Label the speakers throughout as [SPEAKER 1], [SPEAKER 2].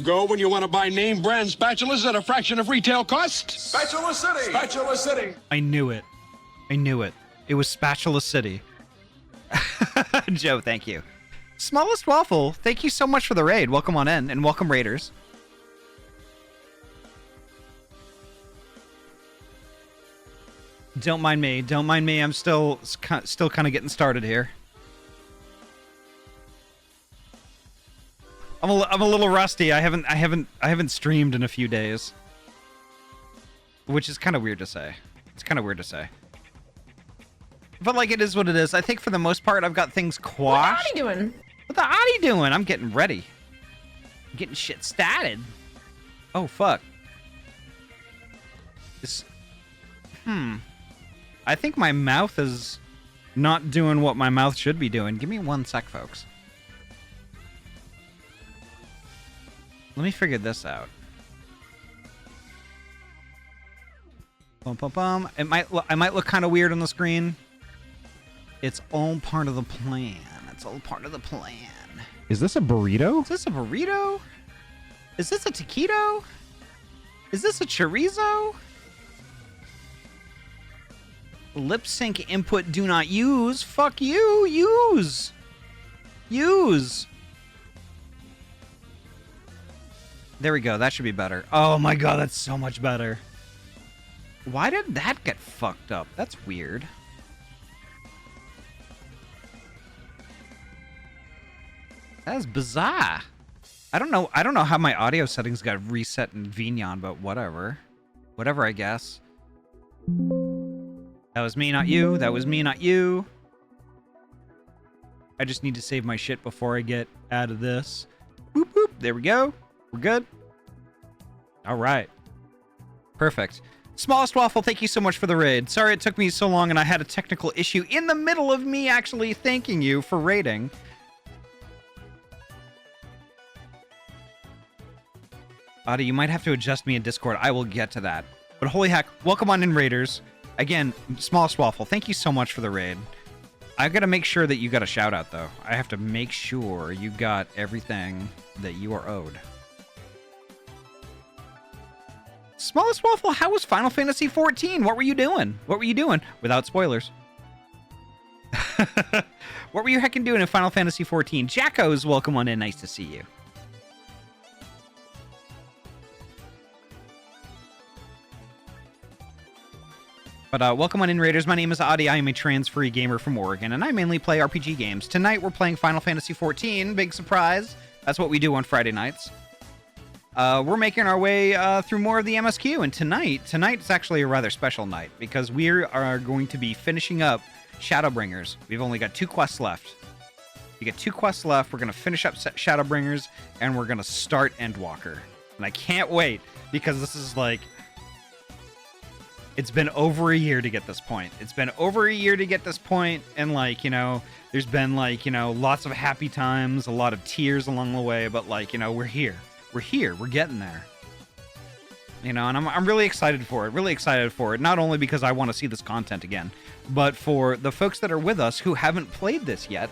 [SPEAKER 1] go when you want to buy name brand spatulas at a fraction of retail cost?
[SPEAKER 2] Spatula City! Spatula City!
[SPEAKER 3] I knew it. I knew it. It was Spatula City. Joe, thank you. Smallest Waffle, thank you so much for the raid. Welcome on in, and welcome Raiders. Don't mind me. Don't mind me. I'm still kind of getting started here. I'm a little rusty. I haven't streamed in a few days, which is kind of weird to say. It's kind of weird to say. But like, it is what it is. I think for the most part, I've got things quashed.
[SPEAKER 4] What are you doing?
[SPEAKER 3] What the Ahty doing? I'm getting ready. I'm getting shit started. Oh fuck. This. I think my mouth is not doing what my mouth should be doing. Give me 1 sec, folks. Let me figure this out. Bum, bum, bum. I might look kind of weird on the screen. It's all part of the plan. It's all part of the plan.
[SPEAKER 5] Is this a burrito?
[SPEAKER 3] Is this a burrito? Is this a taquito? Is this a chorizo? Lip sync input do not use. Fuck you. Use. Use. There we go. That should be better. Oh my god, that's so much better. Why did that get fucked up? That's weird. That is bizarre. I don't know how my audio settings got reset in Vignon, but whatever. Whatever, I guess. That was me, not you. That was me, not you. I just need to save my shit before I get out of this. Boop, boop. There we go. We're good. All right. Perfect. Smallest Waffle, thank you so much for the raid. Sorry it took me so long and I had a technical issue in the middle of me actually thanking you for raiding. Ahty, you might have to adjust me in Discord. I will get to that. But holy heck, welcome on in, Raiders. Again, Smallest Waffle, thank you so much for the raid. I've got to make sure that you got a shout out, though. I have to make sure you got everything that you are owed. Smallest Waffle, how was Final Fantasy XIV? What were you doing? What were you doing? Without spoilers. What were you heckin' doing in Final Fantasy XIV? Jacko's, welcome on in. Nice to see you. But welcome on in, Raiders. My name is Ahty. I am a trans-free gamer from Oregon, and I mainly play RPG games. Tonight, we're playing Final Fantasy XIV. Big surprise. That's what we do on Friday nights. We're making our way through more of the MSQ, and tonight's actually a rather special night, because we are going to be finishing up Shadowbringers. We've only got 2 quests left. We got 2 quests left. We're going to finish up Shadowbringers, and we're going to start Endwalker. And I can't wait, because this is like... It's been over a year to get this point. It's been over a year to get this point, and like, you know, there's been like, you know, lots of happy times, a lot of tears along the way, but like, you know, we're here. We're here. We're getting there. You know, and I'm really excited for it. Really excited for it. Not only because I want to see this content again, but for the folks that are with us who haven't played this yet.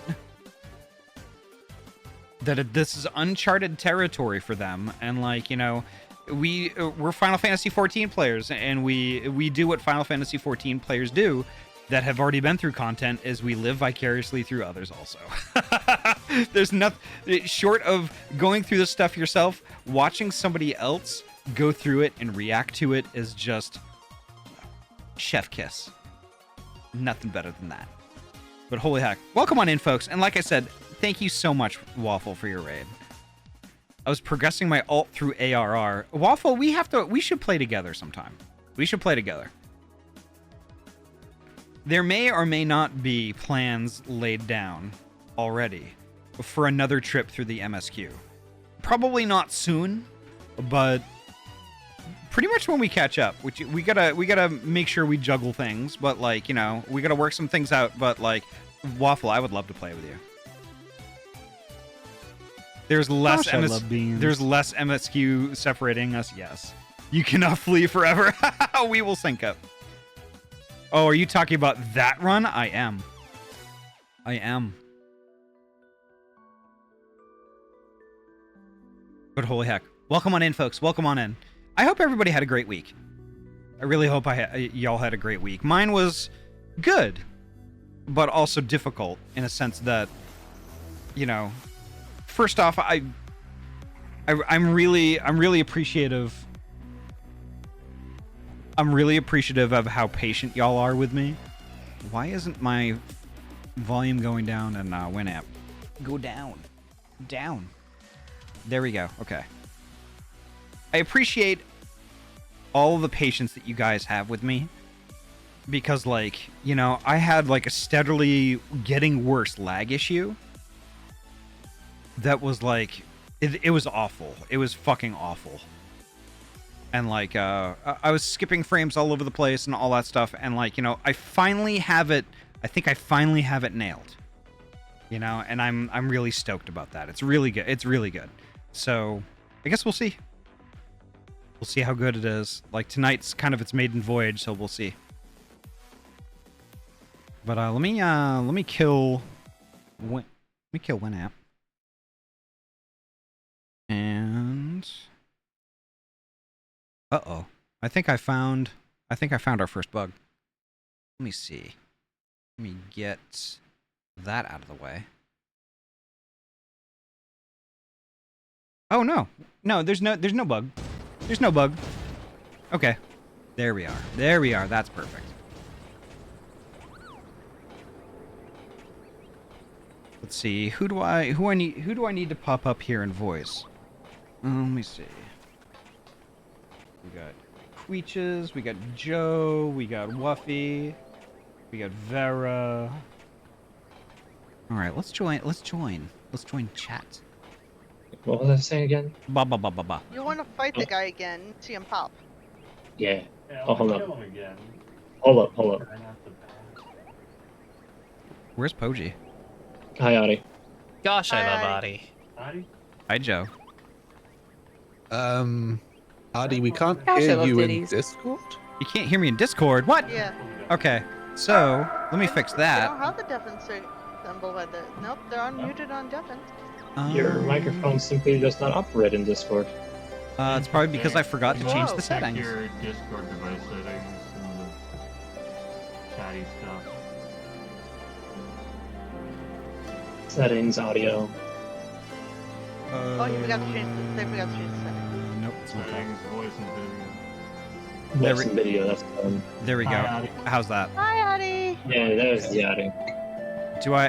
[SPEAKER 3] This is uncharted territory for them, and like, you know, we're Final Fantasy XIV players, and we do what Final Fantasy XIV players do that have already been through content, is we live vicariously through others also. There's nothing short of going through this stuff yourself. Watching somebody else go through it and react to it is just chef kiss. Nothing better than that. But holy heck, welcome on in, folks. And like I said, thank you so much, Waffle, for your raid. I was progressing my alt through ARR. Waffle, we should play together sometime. We should play together. There may or may not be plans laid down already for another trip through the MSQ. Probably not soon, but pretty much when we catch up. Which we gotta make sure we juggle things, but like, you know, we gotta work some things out. But like, Waffle, I would love to play with you. There's less MSQ separating us. Yes, you cannot flee forever. We will sync up. Oh, are you talking about that run? I am. But holy heck, Welcome on in, folks. Welcome on in. I hope everybody had a great week. I really hope y'all had a great week. Mine was good, but also difficult in a sense that, you know, first off, I'm really appreciative. I'm really appreciative of how patient y'all are with me. Why isn't my volume going down and Winamp? Go down. Down. There we go. Okay. I appreciate all the patience that you guys have with me. Because, like, you know, I had, like, a steadily getting worse lag issue. That was, like, it was awful. It was fucking awful. And, like, I was skipping frames all over the place and all that stuff. And, like, you know, I finally have it. I think I finally have it nailed. You know, and I'm really stoked about that. It's really good. It's really good. So, I guess we'll see. We'll see how good it is. Like, tonight's kind of its maiden voyage, so we'll see. But let me kill Winamp. And uh-oh. I think I found our first bug. Let me see. Let me get that out of the way. Oh no. No, there's no bug. There's no bug. Okay. There we are. There we are. That's perfect. Let's see. Who do I need to pop up here in voice? Let me see. We got Queeches, we got Joe, we got Wuffy, we got Vera. All right, let's join chat.
[SPEAKER 4] What was I saying again?
[SPEAKER 3] Ba ba ba ba ba.
[SPEAKER 6] You want to fight the guy again, see him pop.
[SPEAKER 4] Yeah.
[SPEAKER 7] Yeah,
[SPEAKER 4] Oh, hold
[SPEAKER 7] kill
[SPEAKER 4] up.
[SPEAKER 7] him again.
[SPEAKER 4] Hold up.
[SPEAKER 3] Where's Poji?
[SPEAKER 4] Hi, Ahty.
[SPEAKER 8] Gosh, I
[SPEAKER 6] Hi,
[SPEAKER 8] love
[SPEAKER 6] Ahty.
[SPEAKER 8] Ahty.
[SPEAKER 3] Hi, Joe.
[SPEAKER 9] Ahty, we can't
[SPEAKER 8] Gosh, I
[SPEAKER 9] hear
[SPEAKER 8] love
[SPEAKER 9] you in
[SPEAKER 8] ditties.
[SPEAKER 9] Discord.
[SPEAKER 3] You can't hear me in Discord. What?
[SPEAKER 6] Yeah.
[SPEAKER 3] Okay. So let me fix
[SPEAKER 6] They don't
[SPEAKER 3] that.
[SPEAKER 6] have the deafen symbol by the. Nope, they're unmuted on deafen.
[SPEAKER 4] Your microphone simply does not operate in Discord.
[SPEAKER 3] It's probably because I forgot to change the
[SPEAKER 6] Whoa.
[SPEAKER 7] Check
[SPEAKER 3] settings.
[SPEAKER 7] your Discord device settings and the chatty stuff.
[SPEAKER 4] Settings, audio.
[SPEAKER 6] Oh, you forgot to change the. They forgot to change the settings.
[SPEAKER 3] Nope. It's not that.
[SPEAKER 7] Settings, voice and video.
[SPEAKER 3] There
[SPEAKER 4] Voice
[SPEAKER 3] we-
[SPEAKER 4] and video, that's fun.
[SPEAKER 3] There we go.
[SPEAKER 7] Hi, Ahty.
[SPEAKER 3] How's that?
[SPEAKER 6] Hi, Ahty.
[SPEAKER 4] Yeah, there's the Ahty.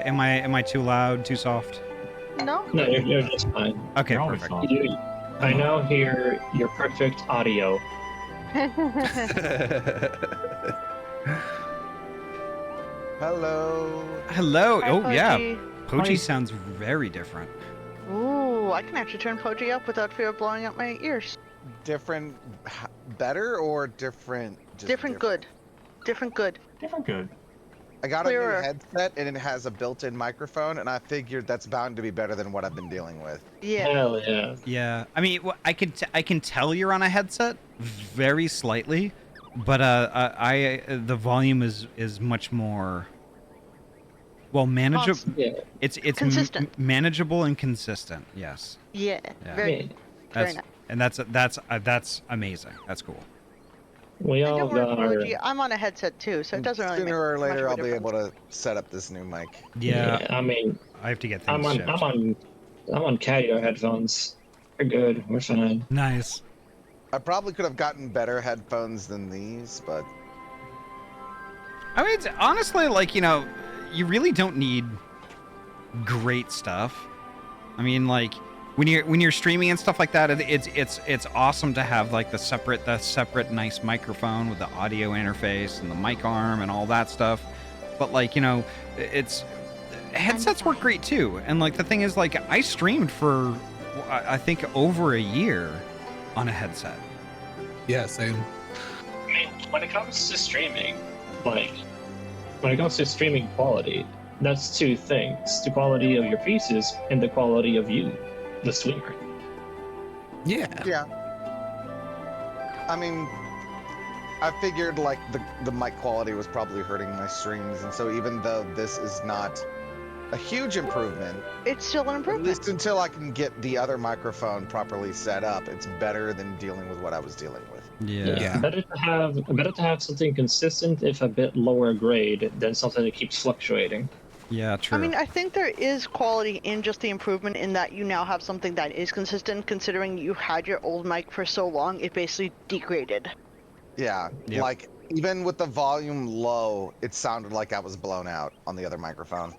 [SPEAKER 3] Am I too loud, too soft?
[SPEAKER 6] No.
[SPEAKER 4] No, you're just fine.
[SPEAKER 3] Okay,
[SPEAKER 7] You're always
[SPEAKER 3] perfect.
[SPEAKER 7] soft.
[SPEAKER 4] I now hear your perfect audio.
[SPEAKER 9] Hello.
[SPEAKER 3] Hello.
[SPEAKER 6] Hi,
[SPEAKER 3] Oh yeah,
[SPEAKER 6] Poji.
[SPEAKER 3] Poji sounds very different.
[SPEAKER 6] Ooh, I can actually turn Poji up without fear of blowing out my ears.
[SPEAKER 9] Different, better or different? Just
[SPEAKER 6] Different good. Different good.
[SPEAKER 7] Different good.
[SPEAKER 9] I got
[SPEAKER 6] Clearer.
[SPEAKER 9] a new headset and it has a built-in microphone, and I figured that's bound to be better than what I've been dealing with.
[SPEAKER 6] Yeah.
[SPEAKER 4] Hell yeah.
[SPEAKER 3] Yeah, I mean, I can tell you're on a headset very slightly, but the volume is much more manageable.
[SPEAKER 6] Constant.
[SPEAKER 4] Yeah.
[SPEAKER 3] It's
[SPEAKER 6] Consistent.
[SPEAKER 3] manageable and consistent. Yes.
[SPEAKER 6] Yeah.
[SPEAKER 3] Yeah.
[SPEAKER 6] Very, very nice.
[SPEAKER 3] And that's amazing. That's cool.
[SPEAKER 4] We
[SPEAKER 6] And
[SPEAKER 4] all
[SPEAKER 6] don't worry,
[SPEAKER 4] got our...
[SPEAKER 6] Poji, I'm on a headset too, so it doesn't really make
[SPEAKER 9] Sooner or
[SPEAKER 6] much of
[SPEAKER 9] later,
[SPEAKER 6] a
[SPEAKER 9] I'll be
[SPEAKER 6] difference.
[SPEAKER 9] able to set up this new mic.
[SPEAKER 3] Yeah,
[SPEAKER 4] I mean,
[SPEAKER 3] I have to get
[SPEAKER 4] I'm
[SPEAKER 3] things
[SPEAKER 4] on,
[SPEAKER 3] shipped.
[SPEAKER 4] I'm on Catio headphones. We're good. We're fine.
[SPEAKER 3] Nice.
[SPEAKER 9] I probably could have gotten better headphones than these, but
[SPEAKER 3] I mean, it's honestly, like, you know, you really don't need great stuff. I mean, like, when you're streaming and stuff like that, it's awesome to have like the separate nice microphone with the audio interface and the mic arm and all that stuff. But, like, you know, it's headsets work great too. And, like, the thing is, like, I streamed for I think over a year on a headset.
[SPEAKER 9] yeah, same.
[SPEAKER 4] I mean, when it comes to streaming, like, when it comes to streaming quality, that's two things: the quality of your pieces and the quality of you, the streamer.
[SPEAKER 9] Yeah. Yeah. I mean, I figured like the mic quality was probably hurting my streams, and so even though this is not a huge improvement.
[SPEAKER 6] It's still an
[SPEAKER 9] At
[SPEAKER 6] improvement.
[SPEAKER 9] least until I can get the other microphone properly set up, it's better than dealing with what I was dealing with.
[SPEAKER 3] Yeah.
[SPEAKER 4] Better to have something consistent, if a bit lower grade, than something that keeps fluctuating.
[SPEAKER 3] Yeah, true.
[SPEAKER 6] I mean, I think there is quality in just the improvement in that you now have something that is consistent, considering you had your old mic for so long, it basically degraded.
[SPEAKER 9] Yeah,
[SPEAKER 3] Yep.
[SPEAKER 9] like even with the volume low, it sounded like I was blown out on the other microphone.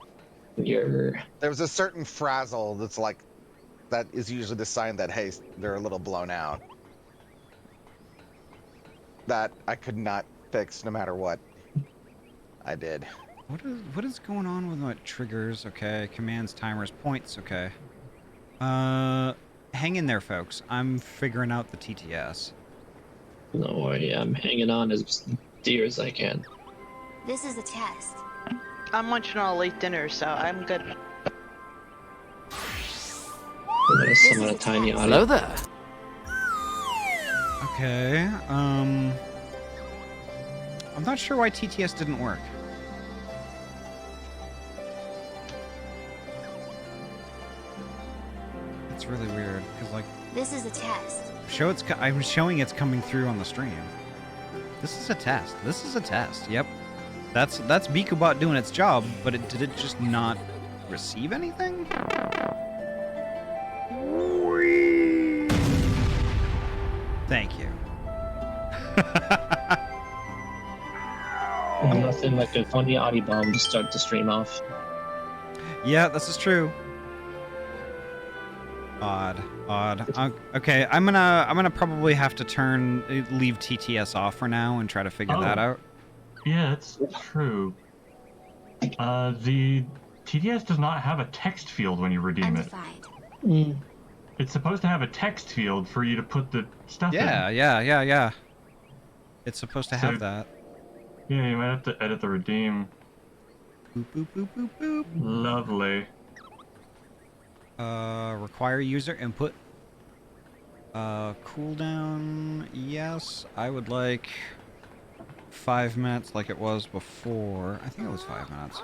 [SPEAKER 4] You're
[SPEAKER 9] There was a certain frazzle that's like, that is usually the sign that, hey, they're a little blown out. That I could not fix no matter what I did.
[SPEAKER 3] What is going on with my triggers? Okay, commands, timers, points. Okay. Hang in there, folks. I'm figuring out the TTS.
[SPEAKER 4] no worry, I'm hanging on as dear as I can.
[SPEAKER 8] This is a test.
[SPEAKER 6] I'm munching on a late dinner, so I'm good.
[SPEAKER 4] I'm gonna summon a tiny Ahty.
[SPEAKER 8] Hello there.
[SPEAKER 3] Okay. I'm not sure why TTS didn't work. It's really weird because like
[SPEAKER 8] This is a test.
[SPEAKER 3] I'm showing it's coming through on the stream. This is a test. This is a test. Yep. That's Bikubot doing its job, but did it just not receive anything? Thank you.
[SPEAKER 4] Nothing like a funny Ahty bomb to start the stream off.
[SPEAKER 3] Yeah, this is true. Odd. Okay, I'm gonna probably have to leave TTS off for now and try to figure that out.
[SPEAKER 7] Yeah, it's true. The TTS does not have a text field when you redeem it. It's supposed to have a text field for you to put the stuff in.
[SPEAKER 3] Yeah. It's supposed to have that.
[SPEAKER 7] Yeah, you might have to edit the redeem.
[SPEAKER 3] Boop, boop, boop, boop, boop.
[SPEAKER 7] Lovely.
[SPEAKER 3] Require user input. Cooldown, yes. I would like 5 minutes like it was before. I think it was 5 minutes.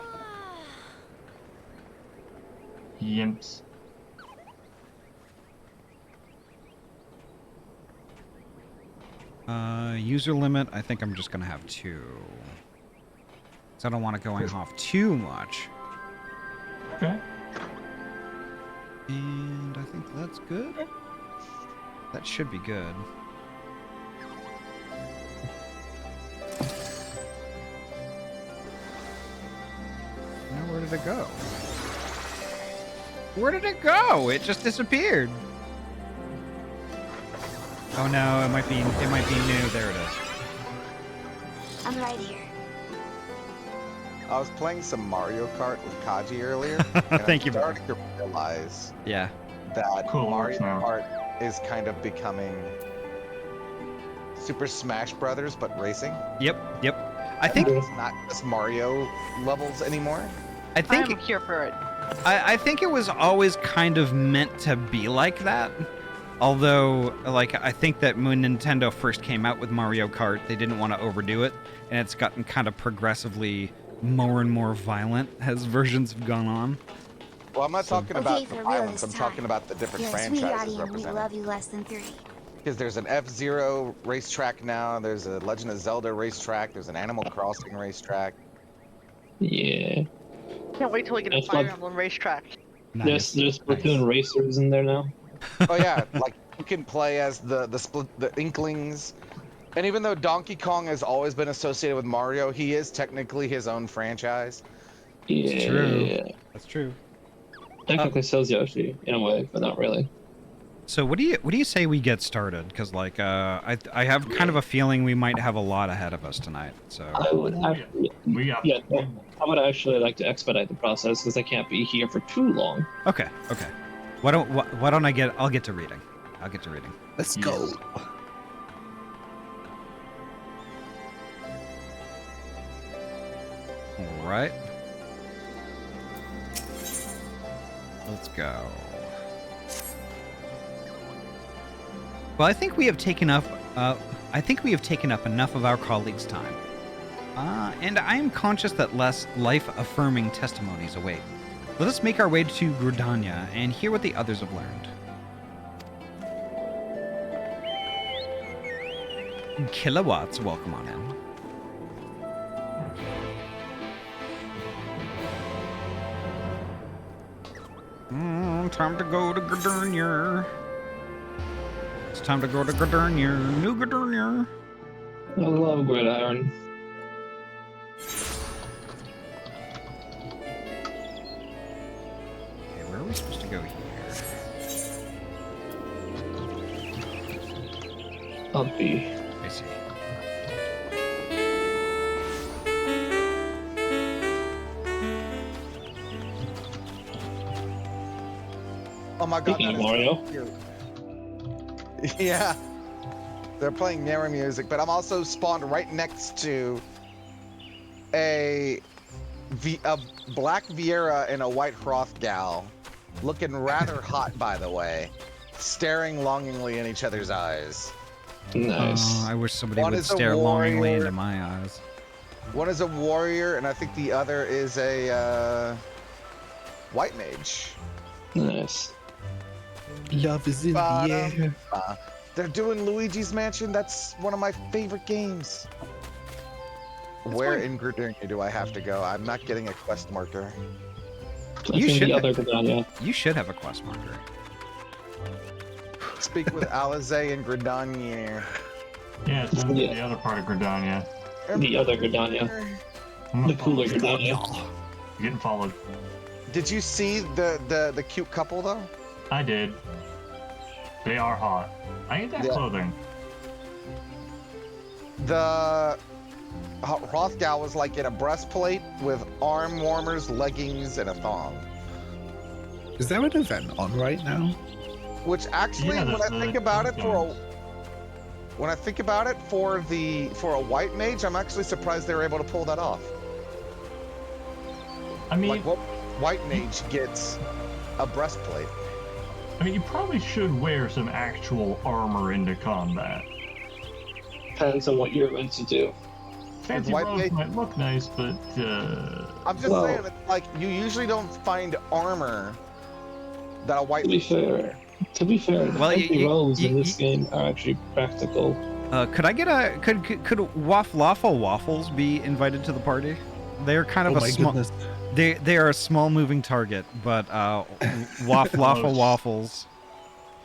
[SPEAKER 7] Yimps.
[SPEAKER 3] User limit, I think I'm just gonna have 2. So I don't want it going off too much.
[SPEAKER 7] Okay.
[SPEAKER 3] And I think that's good. That should be good. Now where did it go? Where did it go? It just disappeared. Oh no, it might be new. There it is.
[SPEAKER 8] I'm right here.
[SPEAKER 9] I was playing some Mario Kart with Kaji earlier. And
[SPEAKER 3] Thank you.
[SPEAKER 9] I'm starting to realize
[SPEAKER 3] Yeah.
[SPEAKER 9] that
[SPEAKER 7] Cool,
[SPEAKER 9] Mario
[SPEAKER 7] now.
[SPEAKER 9] Kart is kind of becoming Super Smash Brothers, but racing.
[SPEAKER 3] Yep. I think
[SPEAKER 9] It's not just Mario levels anymore.
[SPEAKER 6] I'm here for it.
[SPEAKER 3] I think it was always kind of meant to be like that. Although, like, I think that when Nintendo first came out with Mario Kart, they didn't want to overdo it, and it's gotten kind of progressively more and more violent as versions have gone on.
[SPEAKER 9] Well, I'm not talking
[SPEAKER 8] Okay,
[SPEAKER 9] about the
[SPEAKER 8] for real
[SPEAKER 9] violence.
[SPEAKER 8] this
[SPEAKER 9] I'm talking
[SPEAKER 8] time.
[SPEAKER 9] about the different
[SPEAKER 8] You're a sweetie,
[SPEAKER 9] franchises
[SPEAKER 8] Ahty, and we
[SPEAKER 9] represented.
[SPEAKER 8] love you less than 3.
[SPEAKER 9] Because there's an F-Zero racetrack now. There's a Legend of Zelda racetrack. There's an Animal Crossing racetrack.
[SPEAKER 4] Yeah.
[SPEAKER 6] Can't wait till we get a
[SPEAKER 4] That's
[SPEAKER 6] Fire
[SPEAKER 4] what-
[SPEAKER 6] Emblem racetrack.
[SPEAKER 3] Nice.
[SPEAKER 4] There's Splatoon racers in there now.
[SPEAKER 9] Oh yeah, like you can play as the Inklings. And even though Donkey Kong has always been associated with Mario, he is technically his own franchise.
[SPEAKER 4] Yeah.
[SPEAKER 3] It's true. That's true.
[SPEAKER 4] Technically sells Yoshi in a way, but not really.
[SPEAKER 3] So what do you say we get started? Because like I have kind of a feeling we might have a lot ahead of us tonight. So
[SPEAKER 4] I would actually,
[SPEAKER 7] We got
[SPEAKER 4] yeah, I would actually like to expedite the process because I can't be here for too long.
[SPEAKER 3] okay. Why don't I'll get to reading.
[SPEAKER 9] Let's
[SPEAKER 7] go.
[SPEAKER 3] All right. Let's go. Well, I think we have taken up. I think we have taken up enough of our colleagues' time. And I am conscious that less life-affirming testimonies await. Let us make our way to Gridania and hear what the others have learned. Kilowatts, welcome on in. Time to go to Gridania. It's time to go to Gridania. New Gridania.
[SPEAKER 4] I love Gridiron.
[SPEAKER 3] Okay, where are we supposed to go here?
[SPEAKER 4] Uppy.
[SPEAKER 3] I see.
[SPEAKER 9] Oh my god,
[SPEAKER 4] Speaking
[SPEAKER 9] that
[SPEAKER 4] of
[SPEAKER 9] is
[SPEAKER 4] Mario.
[SPEAKER 9] cute. Yeah. They're playing Nera music, but I'm also spawned right next to a black Viera and a white Hrothgal. Looking rather hot, by the way. Staring longingly in each other's eyes.
[SPEAKER 4] Nice.
[SPEAKER 3] Oh, I wish somebody
[SPEAKER 9] One
[SPEAKER 3] would
[SPEAKER 9] is a
[SPEAKER 3] stare longingly
[SPEAKER 9] warrior.
[SPEAKER 3] into my eyes.
[SPEAKER 9] One is a warrior, and I think the other is a white mage.
[SPEAKER 4] Nice.
[SPEAKER 10] Love is in the air.
[SPEAKER 9] They're doing Luigi's Mansion. That's one of my favorite games. Where in Gridania do I have to go? I'm not getting a quest marker.
[SPEAKER 3] You
[SPEAKER 4] think
[SPEAKER 3] should
[SPEAKER 4] the
[SPEAKER 3] have-
[SPEAKER 4] other Gridania.
[SPEAKER 3] You should have a quest marker.
[SPEAKER 9] Speak with Alize and Gridania.
[SPEAKER 7] Yeah, it's in the other part of Gridania.
[SPEAKER 4] The other Gridania.
[SPEAKER 7] I'm not
[SPEAKER 4] The cooler
[SPEAKER 7] following you.
[SPEAKER 4] Gridania.
[SPEAKER 7] You're getting followed.
[SPEAKER 9] Did you see the cute couple though?
[SPEAKER 7] I did. They are hot. I need that
[SPEAKER 9] Yeah.
[SPEAKER 7] clothing.
[SPEAKER 9] The Hrothgal was like in a breastplate with arm warmers, leggings, and a thong.
[SPEAKER 10] Is there an event on right now?
[SPEAKER 9] Which actually,
[SPEAKER 7] Yeah,
[SPEAKER 9] when I
[SPEAKER 7] the
[SPEAKER 9] think about it,
[SPEAKER 7] costumes.
[SPEAKER 9] for a white mage, I'm actually surprised they were able to pull that off.
[SPEAKER 7] I mean,
[SPEAKER 9] Like, what white mage gets a breastplate?
[SPEAKER 7] you probably should wear some actual armor into combat.
[SPEAKER 4] Depends on what you're meant to do.
[SPEAKER 7] Fancy
[SPEAKER 9] white
[SPEAKER 7] robes
[SPEAKER 9] mage-
[SPEAKER 7] might look nice, but
[SPEAKER 9] I'm just
[SPEAKER 4] Well-
[SPEAKER 9] saying, it's like you usually don't find armor that a white
[SPEAKER 4] To be fair, the
[SPEAKER 3] Well,
[SPEAKER 4] fancy robes in this
[SPEAKER 3] you-
[SPEAKER 4] game are actually practical.
[SPEAKER 3] Could I get a could Waffle Waffles be invited to the party? They're kind of
[SPEAKER 10] Oh
[SPEAKER 3] a
[SPEAKER 10] my
[SPEAKER 3] small.
[SPEAKER 10] goodness.
[SPEAKER 3] They are a small moving target, but Waffle Waffles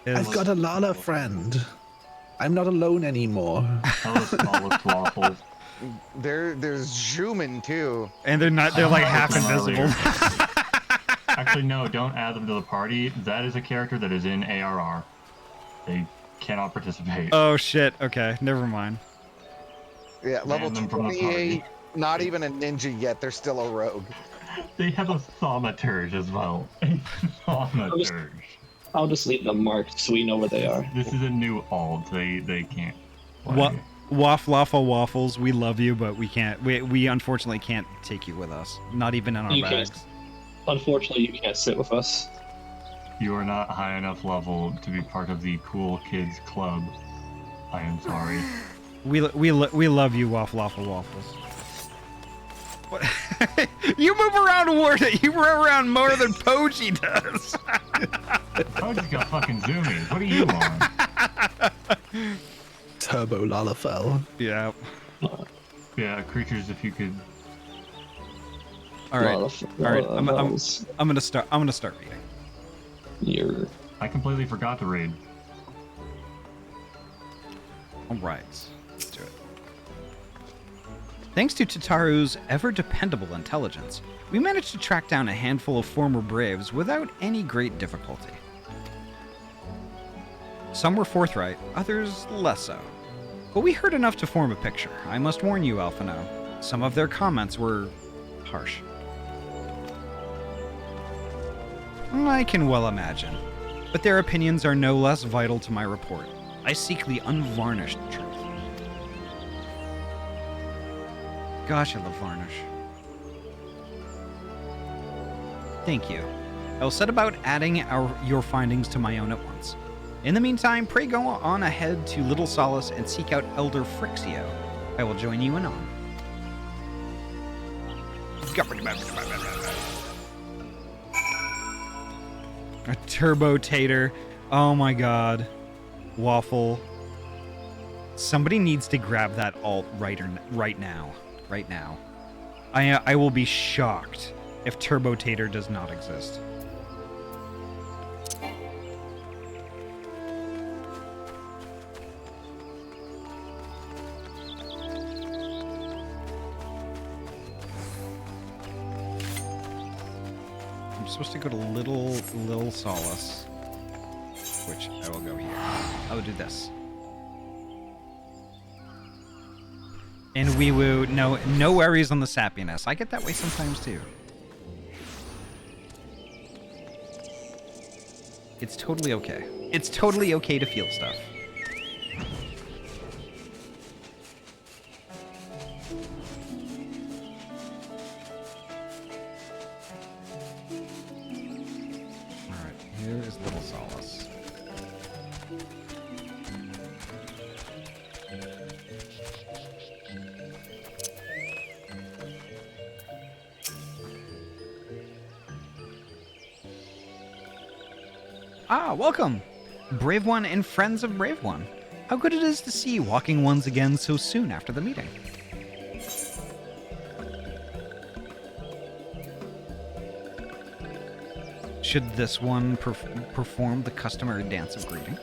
[SPEAKER 3] is.
[SPEAKER 10] I've got a Lala friend. I'm not alone anymore.
[SPEAKER 7] the smallest waffles.
[SPEAKER 9] There's Juman too.
[SPEAKER 3] And they're not. They're like half
[SPEAKER 7] Earlier.
[SPEAKER 3] invisible.
[SPEAKER 7] Actually, no, don't add them to the party. That is a character that is in ARR. They cannot participate.
[SPEAKER 3] Oh shit. Okay, never mind.
[SPEAKER 9] Yeah, level
[SPEAKER 7] them from the
[SPEAKER 9] 28.
[SPEAKER 7] party.
[SPEAKER 9] Not even a ninja yet. They're still a rogue.
[SPEAKER 7] They have a thaumaturge as well. A thaumaturge.
[SPEAKER 4] I'll just leave them marked so we know where they are.
[SPEAKER 7] This is a new alt. They can't play.
[SPEAKER 3] What? Waffle Waffles, we love you, but we can't. We unfortunately can't take you with us. Not even in our
[SPEAKER 4] You
[SPEAKER 3] bags.
[SPEAKER 4] can't. Unfortunately, you can't sit with us.
[SPEAKER 7] You are not high enough level to be part of the cool kids club. I am sorry.
[SPEAKER 3] We love you, Waffles. What? You move around more. You move around more than Poji does.
[SPEAKER 7] I just got fucking zoomies. What are you on?
[SPEAKER 10] Turbo Lalafell.
[SPEAKER 3] Yeah.
[SPEAKER 7] Yeah, creatures. If you could.
[SPEAKER 3] All right. All right. I'm gonna start. I'm gonna start reading.
[SPEAKER 4] You're.
[SPEAKER 7] I completely forgot to read.
[SPEAKER 3] All right. Let's do it. Thanks to Tataru's ever-dependable intelligence, we managed to track down a handful of former Braves without any great difficulty. Some were forthright, others less so. But we heard enough to form a picture. I must warn you, Alphino, some of their comments were harsh. I can well imagine, but their opinions are no less vital to my report. I seek the unvarnished truth. Gosh, I love varnish. Thank you. I will set about adding your findings to my own at once. In the meantime, pray go on ahead to Little Solace and seek out Elder Frixio. I will join you anon. A turbo tater. Oh my god. Waffle. Somebody needs to grab that alt right now. Right now. I will be shocked if Turbo Tater does not exist. I'm supposed to go to Little Solace, which I will go here. I will do this. And we will no worries on the sappiness. I get that way sometimes too. It's totally okay. It's totally okay to feel stuff. Alright, here is Little Solace. Ah, welcome! Brave One and friends of Brave One. How good it is to see Walking Ones again so soon after the meeting. Should this one perform the customary dance of greeting?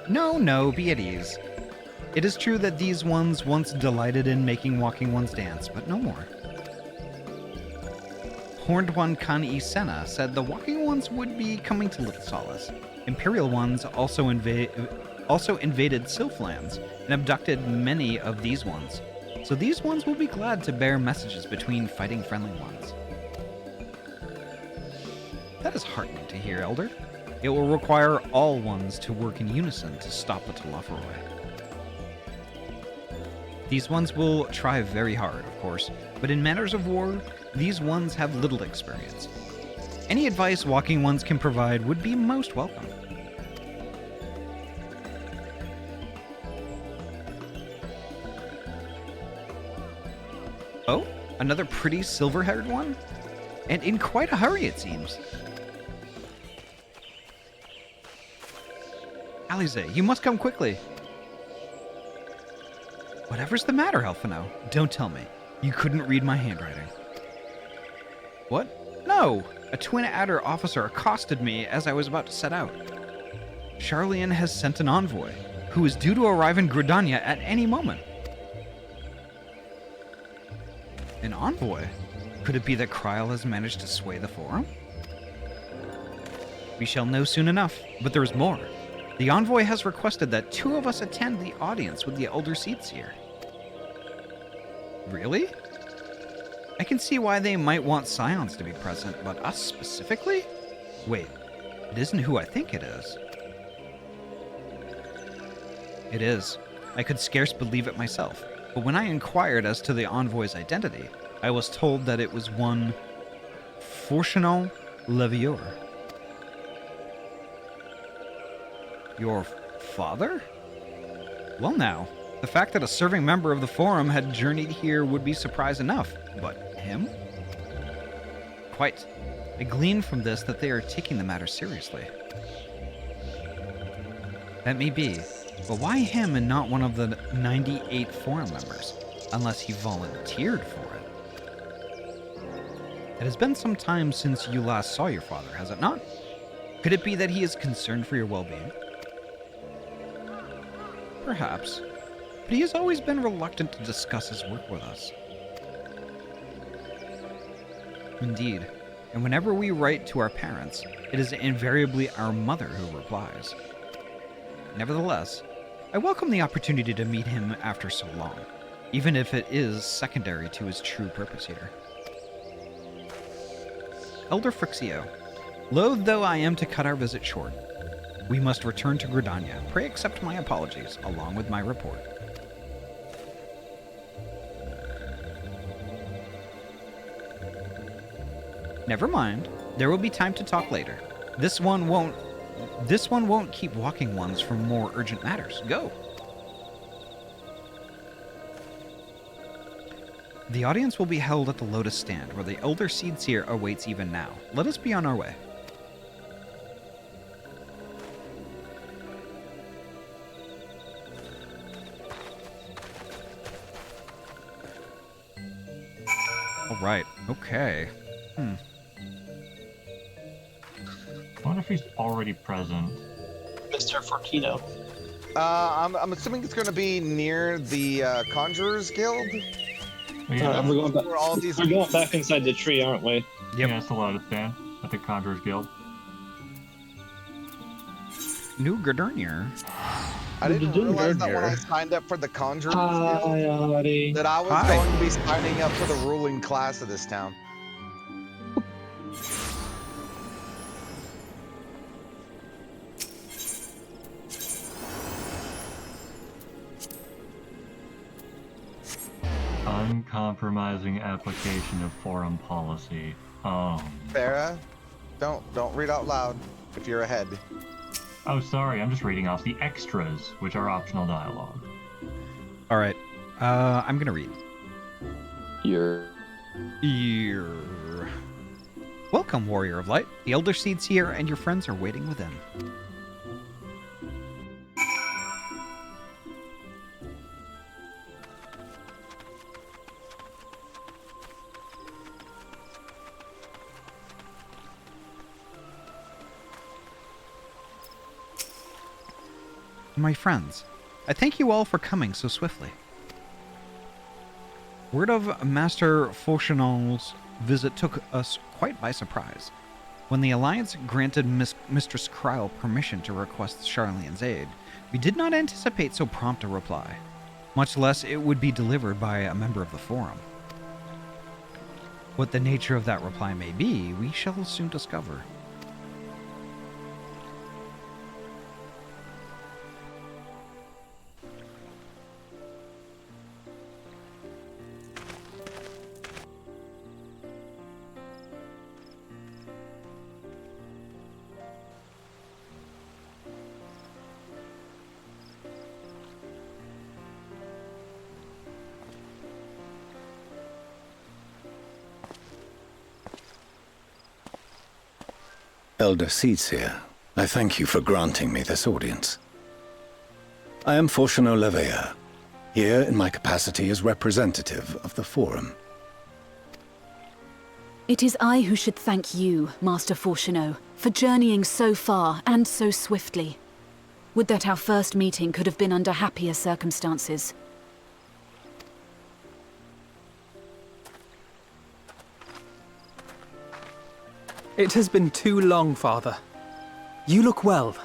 [SPEAKER 3] No, be at ease. It is true that these ones once delighted in making Walking Ones dance, but no more. Horned One Kan-i Senna said the Walking Ones would be coming to Little Solace. Imperial Ones also invaded Sylphlands and abducted many of these ones. So these ones will be glad to bear messages between fighting friendly ones. That is heartening to hear, Elder. It will require all ones to work in unison to stop the Telophoroi. These ones will try very hard, of course, but in matters of war, these ones have little experience. Any advice Walking Ones can provide would be most welcome. Oh, another pretty silver-haired one? And in quite a hurry, it seems. Alize, you must come quickly. Whatever's the matter, Elfino? Don't tell me. You couldn't read my handwriting. What? No! A Twin Adder officer accosted me as I was about to set out. Charlian has sent an envoy, who is due to arrive in Gridania at any moment. An envoy? Could it be that Kryl has managed to sway the Forum? We shall know soon enough, but there is more. The envoy has requested that 2 of us attend the audience with the Elder Seats here. Really? I can see why they might want Scions to be present, but us specifically? Wait, it isn't who I think it is. It is. I could scarce believe it myself, but when I inquired as to the envoy's identity, I was told that it was one Fortunon Levieur. Your father? Well now, the fact that a serving member of the Forum had journeyed here would be surprise enough, but him? Quite. I glean from this that they are taking the matter seriously. That may be, but why him and not one of the 98 Forum members? Unless he volunteered for it. It has been some time since you last saw your father, has it not? Could it be that he is concerned for your well-being? Perhaps, but he has always been reluctant to discuss his work with us. Indeed, and whenever we write to our parents, it is invariably our mother who replies. Nevertheless, I welcome the opportunity to meet him after so long, even if it is secondary to his true purpose here. Elder Frixio, loath though I am to cut our visit short, we must return to Gridania. Pray accept my apologies, along with my report. Never mind. There will be time to talk later. This one won't keep Walking Ones from more urgent matters. Go. The audience will be held at the Lotus Stand, where the Elder Seed Seer awaits even now. Let us be on our way. All right. Okay.
[SPEAKER 7] I wonder if he's already present.
[SPEAKER 4] Mr. Fortino.
[SPEAKER 9] I'm assuming it's going to be near the Conjurers Guild.
[SPEAKER 7] Yeah,
[SPEAKER 4] We're going back.
[SPEAKER 9] Where all these
[SPEAKER 4] We're going back inside the tree, aren't we?
[SPEAKER 3] Yep.
[SPEAKER 7] yeah, it's the Lotus Stand at the Conjurers Guild.
[SPEAKER 3] New Gardurnier.
[SPEAKER 9] I didn't realize that when I signed up for the Conjurers Guild,
[SPEAKER 4] Ahty.
[SPEAKER 9] that I was going to be signing up for the ruling class of this town.
[SPEAKER 7] Uncompromising application of forum policy.
[SPEAKER 9] Farah, don't read out loud if you're ahead.
[SPEAKER 7] Oh, sorry, I'm just reading off the extras, which are optional dialogue.
[SPEAKER 3] All right. I'm gonna read.
[SPEAKER 11] You're...
[SPEAKER 3] Welcome, Warrior of Light. The Elder Seed's here, and your friends are waiting within. My friends, I thank you all for coming so swiftly. Word of Master Fauchelon's visit took us quite by surprise. When the Alliance granted Mistress Kryl permission to request Charlene's aid, we did not anticipate so prompt a reply, much less it would be delivered by a member of the Forum. What the nature of that reply may be, we shall soon discover.
[SPEAKER 11] Elder Seedseer, I thank you for granting me this audience. I am Fauchelon Leveilleur, here in my capacity as representative of the Forum.
[SPEAKER 12] It is I who should thank you, Master Fauchelon, for journeying so far and so swiftly. Would that our first meeting could have been under happier circumstances.
[SPEAKER 13] It has been too long, Father. You look well.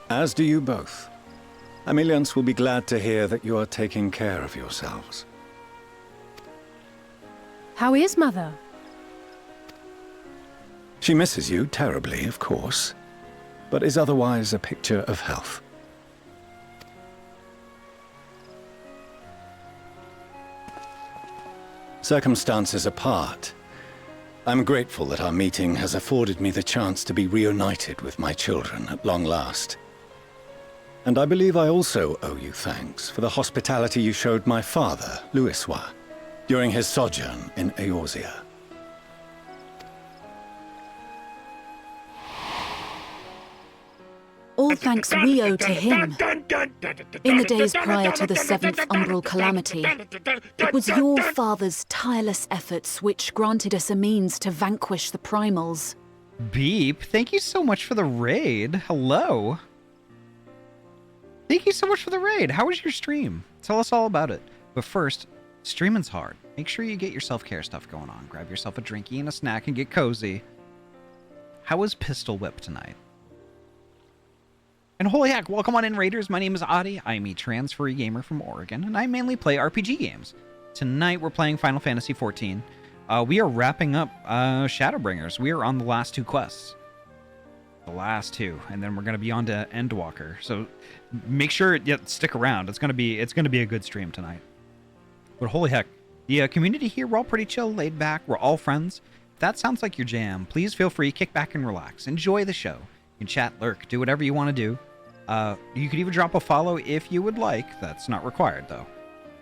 [SPEAKER 11] As do you both. Ameliance will be glad to hear that you are taking care of yourselves.
[SPEAKER 12] How is Mother?
[SPEAKER 11] She misses you terribly, of course, but is otherwise a picture of health. Circumstances apart, I'm grateful that our meeting has afforded me the chance to be reunited with my children at long last. And I believe I also owe you thanks for the hospitality you showed my father, Louisoix, during his sojourn in Eorzea.
[SPEAKER 12] All thanks we owe to him. In the days prior to the 7th Umbral Calamity, it was your father's tireless efforts which granted us a means to vanquish the Primals.
[SPEAKER 3] Beep, thank you so much for the raid. Hello. Thank you so much for the raid. How was your stream? Tell us all about it. But first, streaming's hard. Make sure you get your self-care stuff going on. Grab yourself a drinky and a snack and get cozy. How was Pistol Whip tonight? And holy heck, welcome on in, Raiders. My name is Ahty. I'm a trans-free gamer from Oregon, and I mainly play RPG games. Tonight, we're playing Final Fantasy XIV. We are wrapping up Shadowbringers. We are on the last 2 quests. The last 2, and then we're going to be on to Endwalker. So make sure, stick around. It's going to be a good stream tonight. But holy heck, the community here, we're all pretty chill, laid back. We're all friends. If that sounds like your jam, please feel free, kick back and relax. Enjoy the show. You can chat, lurk, do whatever you want to do. You could even drop a follow if you would like. That's not required, though.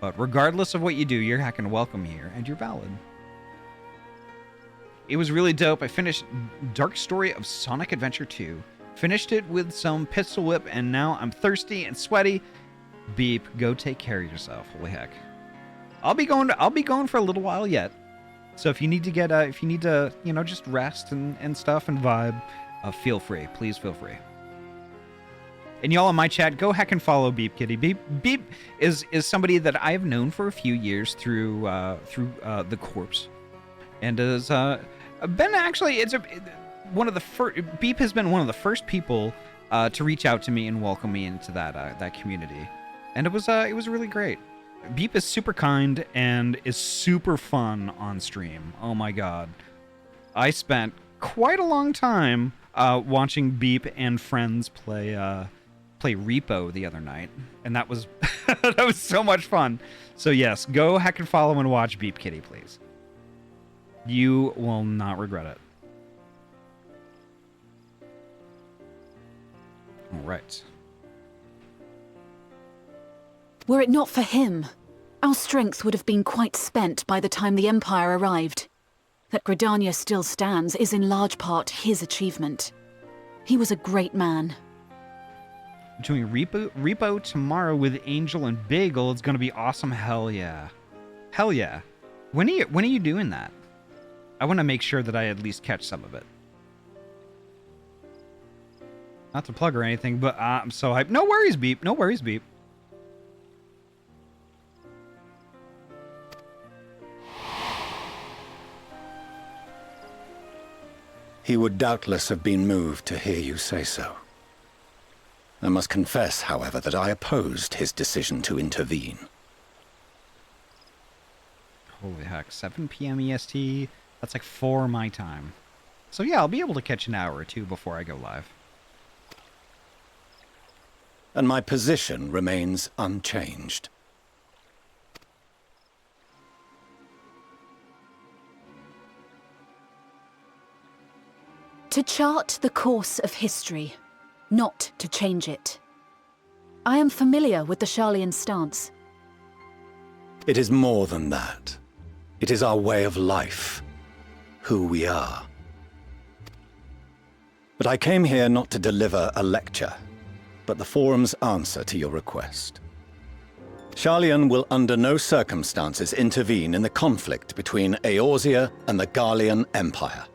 [SPEAKER 3] But regardless of what you do, you're heckin' welcome here, and you're valid. It was really dope. I finished Dark Story of Sonic Adventure 2. Finished it with some Pistol Whip, and now I'm thirsty and sweaty. Beep, go take care of yourself. Holy heck. I'll be going for a little while yet. So if you need to you know, just rest and stuff and vibe, feel free. Please feel free. And y'all in my chat, go heck and follow Beep Kitty. Beep is somebody that I have known for a few years through the Corpse, and has been actually one of the first. Beep has been one of the first people to reach out to me and welcome me into that community, and it was really great. Beep is super kind and is super fun on stream. Oh my god, I spent quite a long time watching Beep and friends play Repo the other night, and that was that was so much fun. So yes, go heck and follow and watch Beep Kitty, please. You will not regret it. All right.
[SPEAKER 12] Were it not for him, our strength would have been quite spent by the time the Empire arrived. That Gridania still stands is in large part his achievement. He was a great man.
[SPEAKER 3] Doing Repo tomorrow with Angel and Bagel. It's gonna be awesome. Hell yeah. Hell yeah. When are you doing that? I want to make sure that I at least catch some of it. Not to plug or anything, but I'm so hyped. No worries, Beep. No worries, Beep.
[SPEAKER 11] He would doubtless have been moved to hear you say so. I must confess, however, that I opposed his decision to intervene.
[SPEAKER 3] Holy heck, 7 p.m. EST? That's like 4 my time. So yeah, I'll be able to catch an hour or two before I go live.
[SPEAKER 11] And my position remains unchanged.
[SPEAKER 12] To chart the course of history, not to change it. I am familiar with the Sharlayan stance.
[SPEAKER 11] It is more than that. It is our way of life, who we are. But I came here not to deliver a lecture, but the Forum's answer to your request. Sharlayan will under no circumstances intervene in the conflict between Eorzea and the Garlean Empire.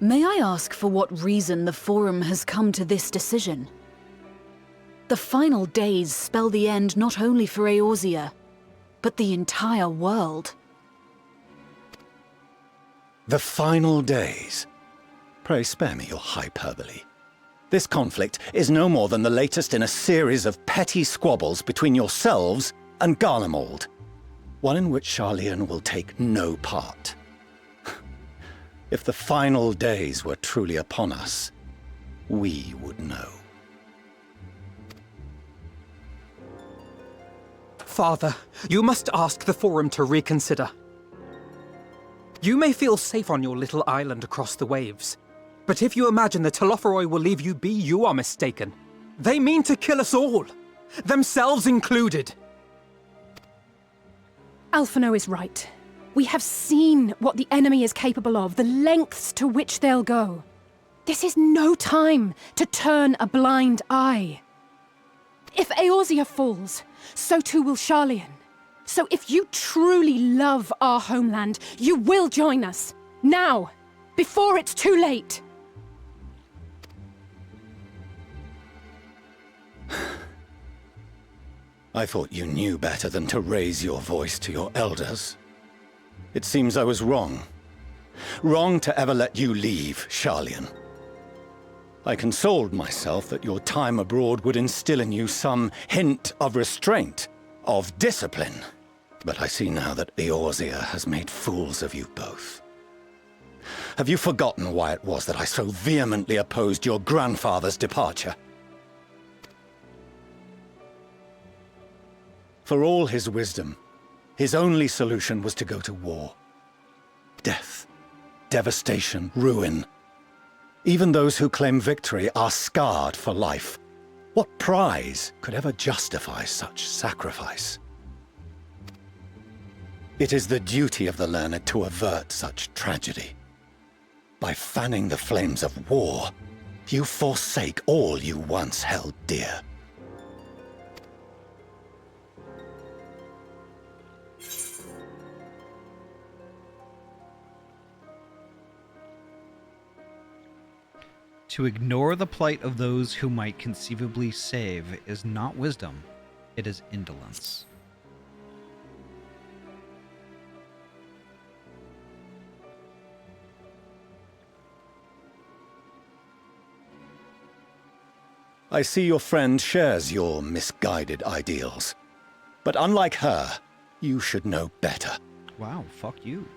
[SPEAKER 12] May I ask for what reason the Forum has come to this decision? The final days spell the end not only for Eorzea, but the entire world.
[SPEAKER 11] The final days? Pray spare me your hyperbole. This conflict is no more than the latest in a series of petty squabbles between yourselves and Garlemald, one in which Sharlayan will take no part. If the final days were truly upon us, we would know.
[SPEAKER 13] Father, you must ask the Forum to reconsider. You may feel safe on your little island across the waves, but if you imagine the Telophoroi will leave you be, you are mistaken. They mean to kill us all, themselves included.
[SPEAKER 14] Alphino is right. We have seen what the enemy is capable of, the lengths to which they'll go. This is no time to turn a blind eye. If Eorzea falls, so too will Sharlayan. So if you truly love our homeland, you will join us. Now, before it's too late.
[SPEAKER 11] I thought you knew better than to raise your voice to your elders. It seems I was wrong. Wrong to ever let you leave, Sharlayan. I consoled myself that your time abroad would instill in you some hint of restraint, of discipline. But I see now that Eorzea has made fools of you both. Have you forgotten why it was that I so vehemently opposed your grandfather's departure? For all his wisdom, his only solution was to go to war. Death, devastation, ruin. Even those who claim victory are scarred for life. What prize could ever justify such sacrifice? It is the duty of the learned to avert such tragedy. By fanning the flames of war, you forsake all you once held dear.
[SPEAKER 3] To ignore the plight of those who might conceivably save is not wisdom, it is indolence.
[SPEAKER 11] I see your friend shares your misguided ideals. But unlike her, you should know better.
[SPEAKER 3] Wow, fuck you.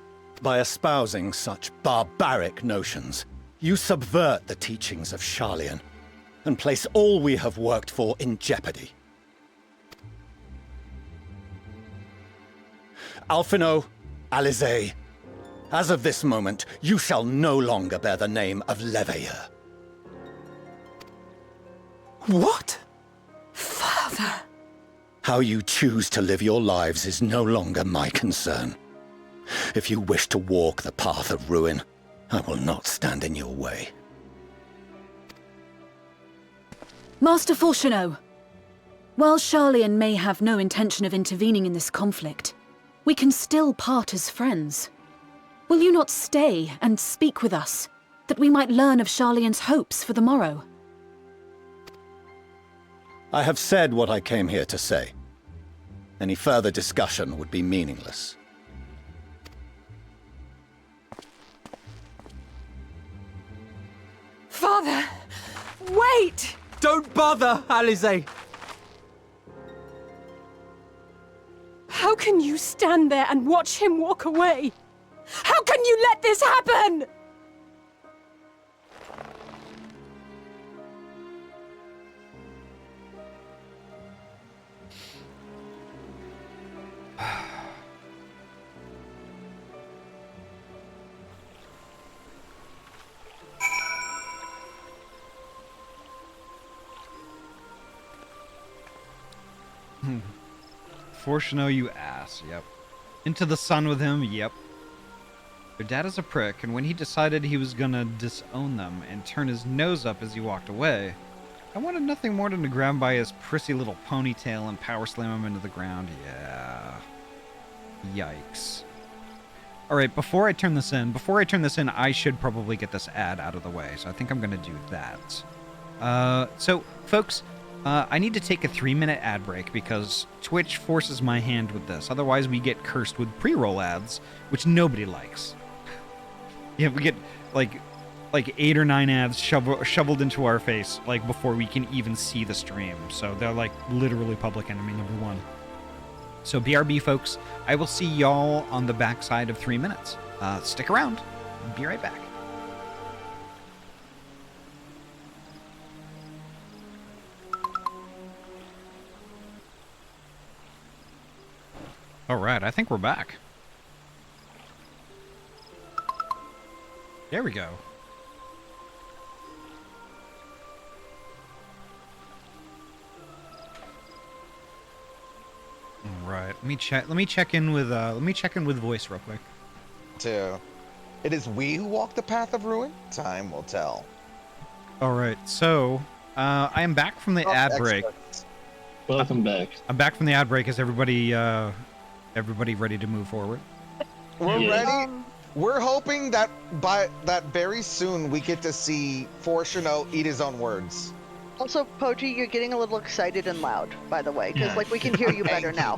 [SPEAKER 11] By espousing such barbaric notions, you subvert the teachings of Sharlayan and place all we have worked for in jeopardy. Alphino, Alizé, as of this moment, you shall no longer bear the name of Leveilleur.
[SPEAKER 13] What? Father!
[SPEAKER 11] How you choose to live your lives is no longer my concern. If you wish to walk the path of ruin, I will not stand in your way.
[SPEAKER 12] Master Fourcheneau, while Sharlayan may have no intention of intervening in this conflict, we can still part as friends. Will you not stay and speak with us, that we might learn of Sharlayan's hopes for the morrow?
[SPEAKER 11] I have said what I came here to say. Any further discussion would be meaningless.
[SPEAKER 14] Father! Wait!
[SPEAKER 13] Don't bother, Alizé!
[SPEAKER 14] How can you stand there and watch him walk away? How can you let this happen?
[SPEAKER 3] Fourcheneau, you ass, yep. Into the sun with him, yep. Their dad is a prick, and when he decided he was gonna disown them and turn his nose up as he walked away, I wanted nothing more than to grab by his prissy little ponytail and power slam him into the ground. Yeah. Yikes. Alright, before I turn this in, I should probably get this ad out of the way, so I think I'm gonna do that. So, folks, I need to take a 3-minute ad break because Twitch forces my hand with this. Otherwise, we get cursed with pre-roll ads, which nobody likes. Yeah, we get like 8 or 9 ads shoveled into our face like before we can even see the stream. So they're like literally public enemy #1. So BRB, folks, I will see y'all on the backside of 3 minutes. Stick around. Be right back. All right, I think we're back. There we go. All right, let me check in with voice real quick.
[SPEAKER 9] It is we who walk the path of ruin. Time will tell.
[SPEAKER 3] All right, so I am back from the ad break.
[SPEAKER 4] Welcome back.
[SPEAKER 3] I'm back from the ad break. Is everybody ready to move forward?
[SPEAKER 9] We're ready. We're hoping that very soon we get to see Fourcheneau eat his own words.
[SPEAKER 6] Also, Poji, you're getting a little excited and loud, by the way, because like we can hear you better now.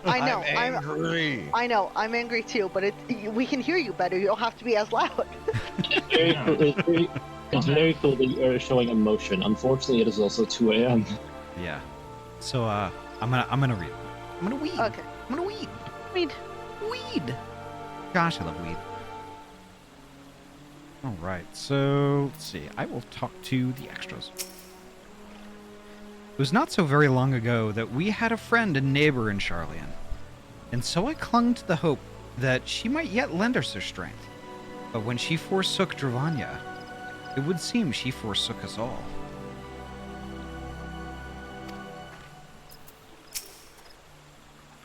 [SPEAKER 6] I know.
[SPEAKER 9] I'm angry.
[SPEAKER 6] I know. I'm angry too, but we can hear you better. You don't have to be as loud.
[SPEAKER 4] It's very cool that you are showing emotion. Unfortunately, it is also 2 a.m.
[SPEAKER 3] Yeah. So I'm gonna read. I'm gonna weed.
[SPEAKER 6] Okay.
[SPEAKER 3] I'm gonna weed. Weed. Gosh, I love weed. All right. So let's see. I will talk to the extras. It was not so very long ago that we had a friend and neighbor in Sharlayan, and so I clung to the hope that she might yet lend us her strength. But when she forsook Dravanya, It would seem she forsook us all.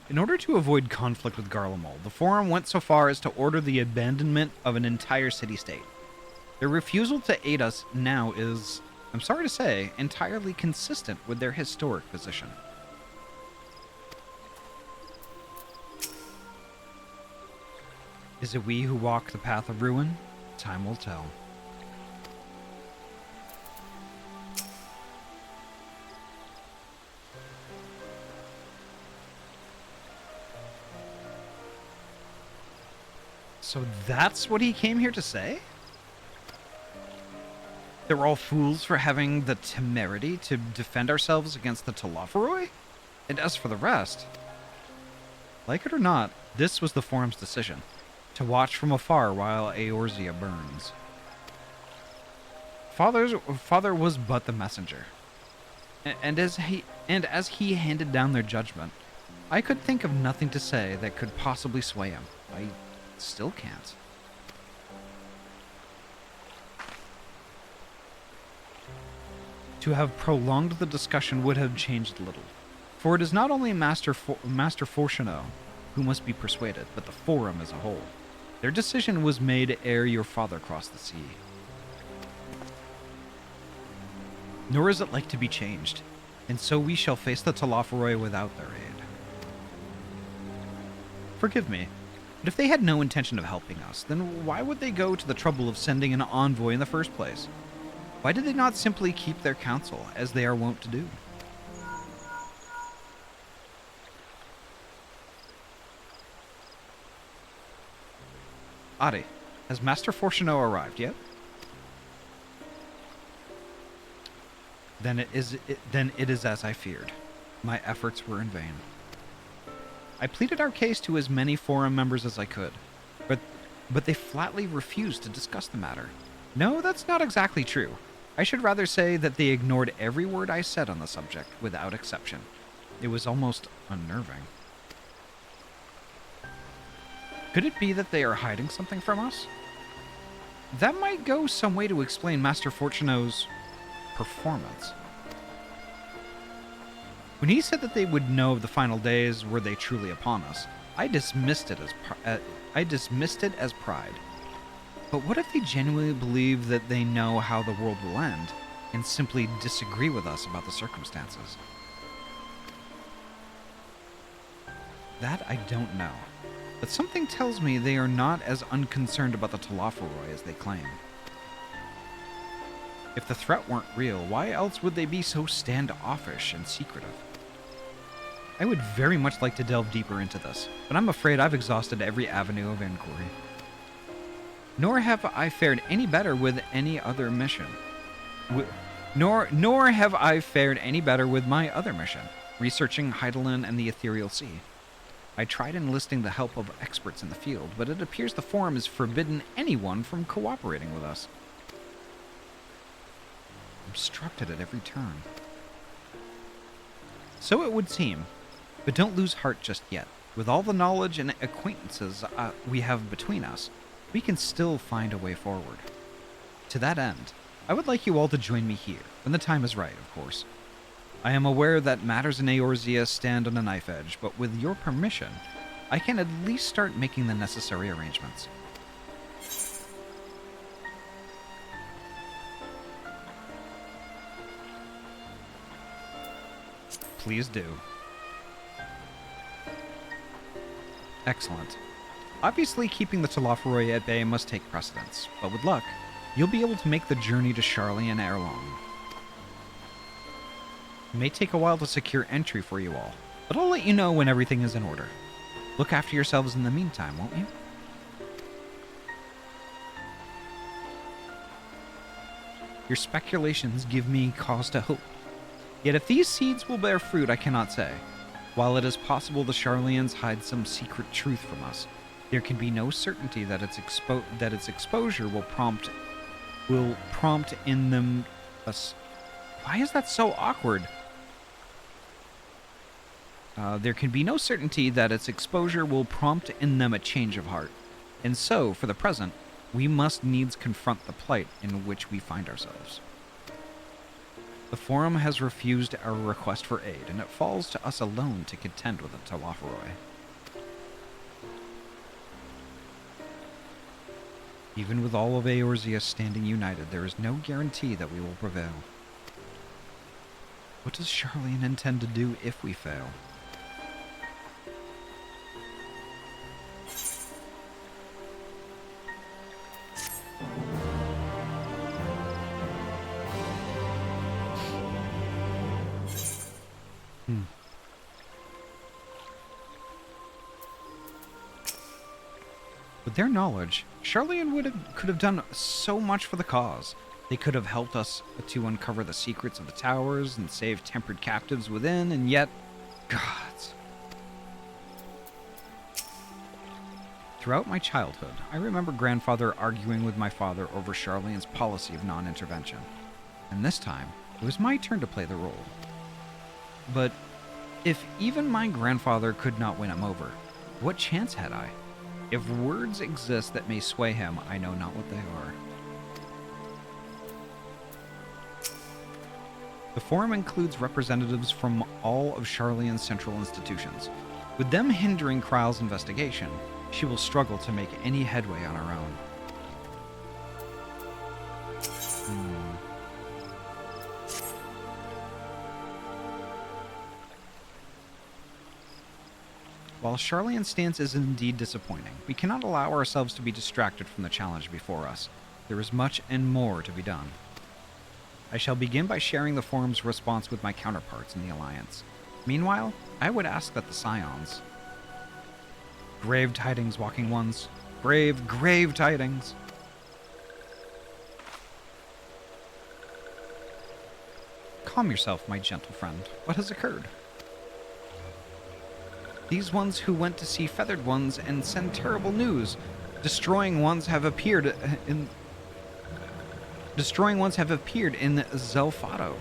[SPEAKER 3] In order to avoid conflict with Garlemald, the Forum went so far as to order the abandonment of an entire city-state. Their refusal to aid us now is, I'm sorry to say, entirely consistent with their historic position. Is it we who walk the path of ruin? Time will tell. So that's what he came here to say? That we're all fools for having the temerity to defend ourselves against the Telophoroi? And as for the rest, like it or not, this was the Forum's decision, to watch from afar while Eorzea burns. Father was but the messenger, and as he handed down their judgment, I could think of nothing to say that could possibly sway him. I still can't. To have prolonged the discussion would have changed little, for it is not only Master Fortuno who must be persuaded, but the Forum as a whole. Their decision was made ere your father crossed the sea. Nor is it like to be changed, and so we shall face the Telophoroi without their aid. Forgive me, but if they had no intention of helping us, then why would they go to the trouble of sending an envoy in the first place? Why did they not simply keep their counsel, as they are wont to do? Ahty, has Master Fortuno arrived yet? Then it is as I feared. My efforts were in vain. I pleaded our case to as many Forum members as I could, but they flatly refused to discuss the matter. No, that's not exactly true. I should rather say that they ignored every word I said on the subject, without exception. It was almost unnerving. Could it be that they are hiding something from us? That might go some way to explain Master Fortuno's performance. When he said that they would know of the final days were they truly upon us, I dismissed it as pride. But what if they genuinely believe that they know how the world will end, and simply disagree with us about the circumstances? That I don't know, but something tells me they are not as unconcerned about the Telophoroi as they claim. If the threat weren't real, why else would they be so standoffish and secretive? I would very much like to delve deeper into this, but I'm afraid I've exhausted every avenue of inquiry. Nor have I fared any better with any other mission. Nor have I fared any better with my other mission, researching Hydaelyn and the Ethereal Sea. I tried enlisting the help of experts in the field, but it appears the Forum has forbidden anyone from cooperating with us. Obstructed at every turn. So it would seem, but don't lose heart just yet. With all the knowledge and acquaintances we have between us, we can still find a way forward. To that end, I would like you all to join me here, when the time is right, of course. I am aware that matters in Eorzea stand on a knife edge, but with your permission, I can at least start making the necessary arrangements. Please do. Excellent. Obviously, keeping the Telophoroi at bay must take precedence, but with luck, you'll be able to make the journey to Sharlayan ere long. It may take a while to secure entry for you all, but I'll let you know when everything is in order. Look after yourselves in the meantime, won't you? Your speculations give me cause to hope. Yet if these seeds will bear fruit, I cannot say. While it is possible the Sharlayans hide some secret truth from us, there can be no certainty that its exposure will prompt in them us. Why is that so awkward? There can be no certainty that its exposure will prompt in them a change of heart, and so, for the present, We must needs confront the plight in which we find ourselves. The Forum has refused our request for aid, and it falls to us alone to contend with the Telophoroi. Even with all of Eorzea standing united, there is no guarantee that we will prevail. What does Charlian intend to do if we fail? With their knowledge, Charlian could have done so much for the cause. They could have helped us to uncover the secrets of the towers and save tempered captives within, and yet, gods. Throughout my childhood, I remember grandfather arguing with my father over Charlian's policy of non-intervention. And this time, it was my turn to play the role. But if even my grandfather could not win him over, what chance had I? If words exist that may sway him, I know not what they are. The Forum includes representatives from all of Charlian's central institutions. With them hindering Kryle's investigation, she will struggle to make any headway on her own. While Charlian's stance is indeed disappointing, we cannot allow ourselves to be distracted from the challenge before us. There is much and more to be done. I shall begin by sharing the Forum's response with my counterparts in the Alliance. Meanwhile, I would ask that the Scions... Grave tidings, Walking Ones. Grave, grave tidings. Calm yourself, my gentle friend. What has occurred? These ones who went to see Feathered Ones and send terrible news. Destroying ones have appeared in Zelfato.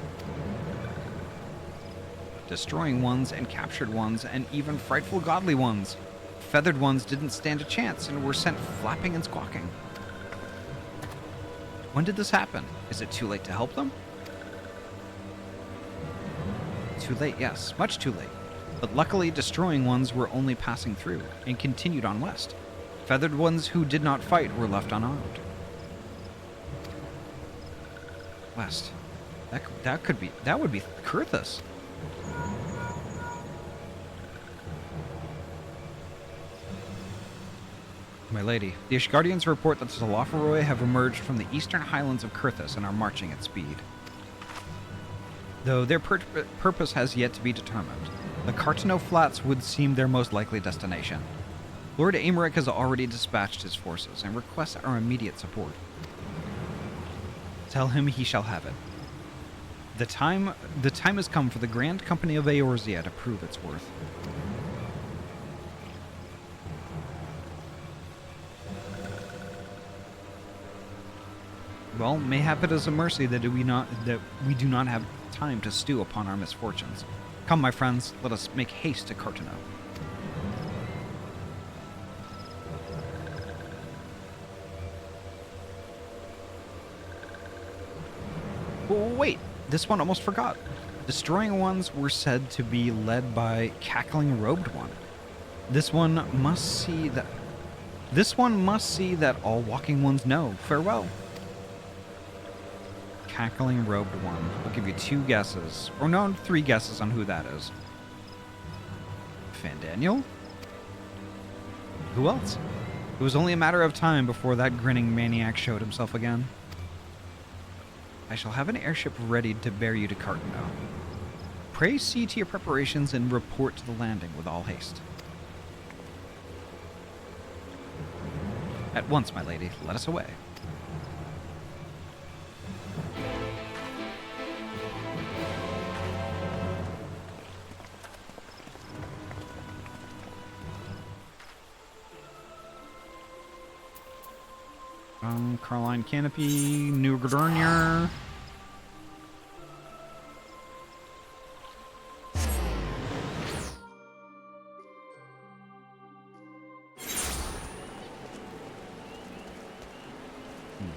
[SPEAKER 3] Destroying ones and captured ones and even frightful godly ones. Feathered Ones didn't stand a chance and were sent flapping and squawking. When did this happen? Is it too late to help them? Too late, yes. Much too late. But luckily, Destroying Ones were only passing through and continued on west. Feathered Ones who did not fight were left unarmed. West. That would be Kurthus. My lady, the Ishgardians report that the Telophoroi have emerged from the eastern highlands of Kurthus and are marching at speed. Though their purpose has yet to be determined, the Cartano Flats would seem their most likely destination. Lord Aymeric has already dispatched his forces and requests our immediate support. Tell him he shall have it. The time has come for the Grand Company of Eorzea to prove its worth. Well, mayhap it is a mercy that we do not have time to stew upon our misfortunes. Come, my friends, let us make haste to Cartano. Wait, this one almost forgot. Destroying Ones were said to be led by Cackling Robed One. This one must see that all Walking Ones know. Farewell. Cackling Robed One. I'll give you 2 guesses. Or no, 3 guesses on who that is. Fandaniel? Who else? It was only a matter of time before that grinning maniac showed himself again. I shall have an airship ready to bear you to Cartano. Pray see to your preparations and report to the landing with all haste. At once, my lady. Let us away. Carline Canopy, New Gardurnier.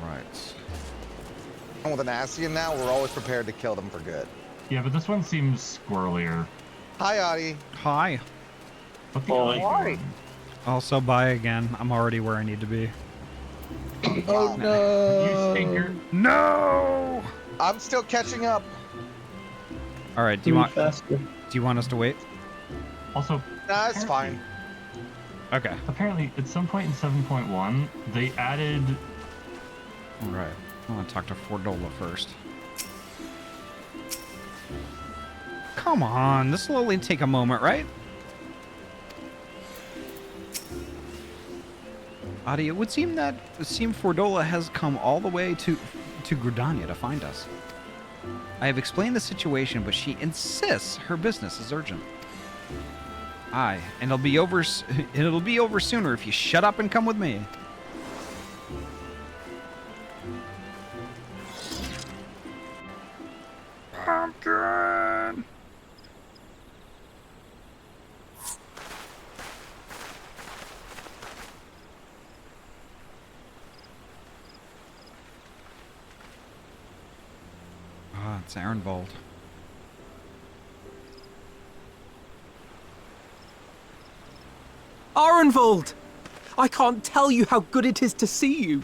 [SPEAKER 3] Right.
[SPEAKER 9] And with an Ascian now, we're always prepared to kill them for good.
[SPEAKER 7] Yeah, but this one seems squirrelier.
[SPEAKER 9] Hi, Ahty.
[SPEAKER 3] Hi.
[SPEAKER 7] What the hell are you doing?
[SPEAKER 3] Also, bye again. I'm already where I need to be.
[SPEAKER 9] Oh
[SPEAKER 7] You stinker.
[SPEAKER 3] No!
[SPEAKER 9] I'm still catching up.
[SPEAKER 3] All right. Do you want? Do you want us to wait?
[SPEAKER 7] Also,
[SPEAKER 9] Nah, it's fine.
[SPEAKER 3] Okay.
[SPEAKER 7] apparently at some point in 7.1, they added...
[SPEAKER 3] All right. I want to talk to Fordola first. Come on. This will only take a moment, right? Ahty, it would seem Fordola has come all the way to Gridania to find us. I have explained the situation, but she insists her business is urgent. Aye, and it'll be over sooner if you shut up and come with me. Pumpkin! Ah, it's Arenvold.
[SPEAKER 13] Arenvold! I can't tell you how good it is to see you.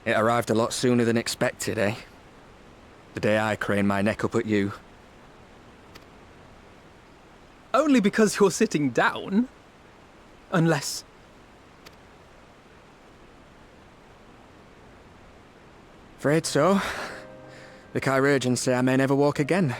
[SPEAKER 15] It arrived a lot sooner than expected, eh? The day I craned my neck up at you.
[SPEAKER 13] Only because you're sitting down. Unless...
[SPEAKER 15] Afraid so. The chirurgeons say I may never walk again.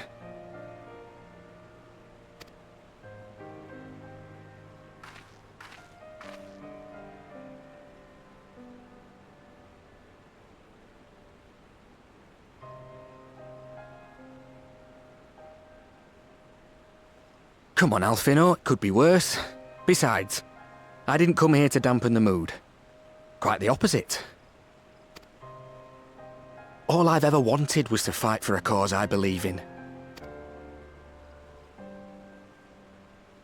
[SPEAKER 15] Come on, Alfino, it could be worse. Besides, I didn't come here to dampen the mood. Quite the opposite. All I've ever wanted was to fight for a cause I believe in.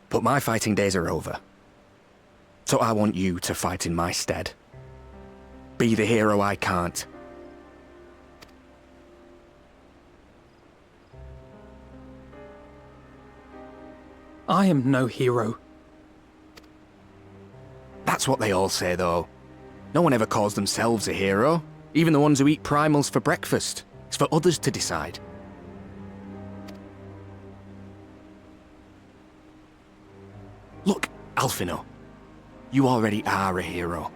[SPEAKER 15] But my fighting days are over. So I want you to fight in my stead. Be the hero I can't.
[SPEAKER 13] I am no hero.
[SPEAKER 15] That's what they all say, though. No one ever calls themselves a hero. Even the ones who eat primals for breakfast. It's for others to decide. Look, Alfino. You already are a hero.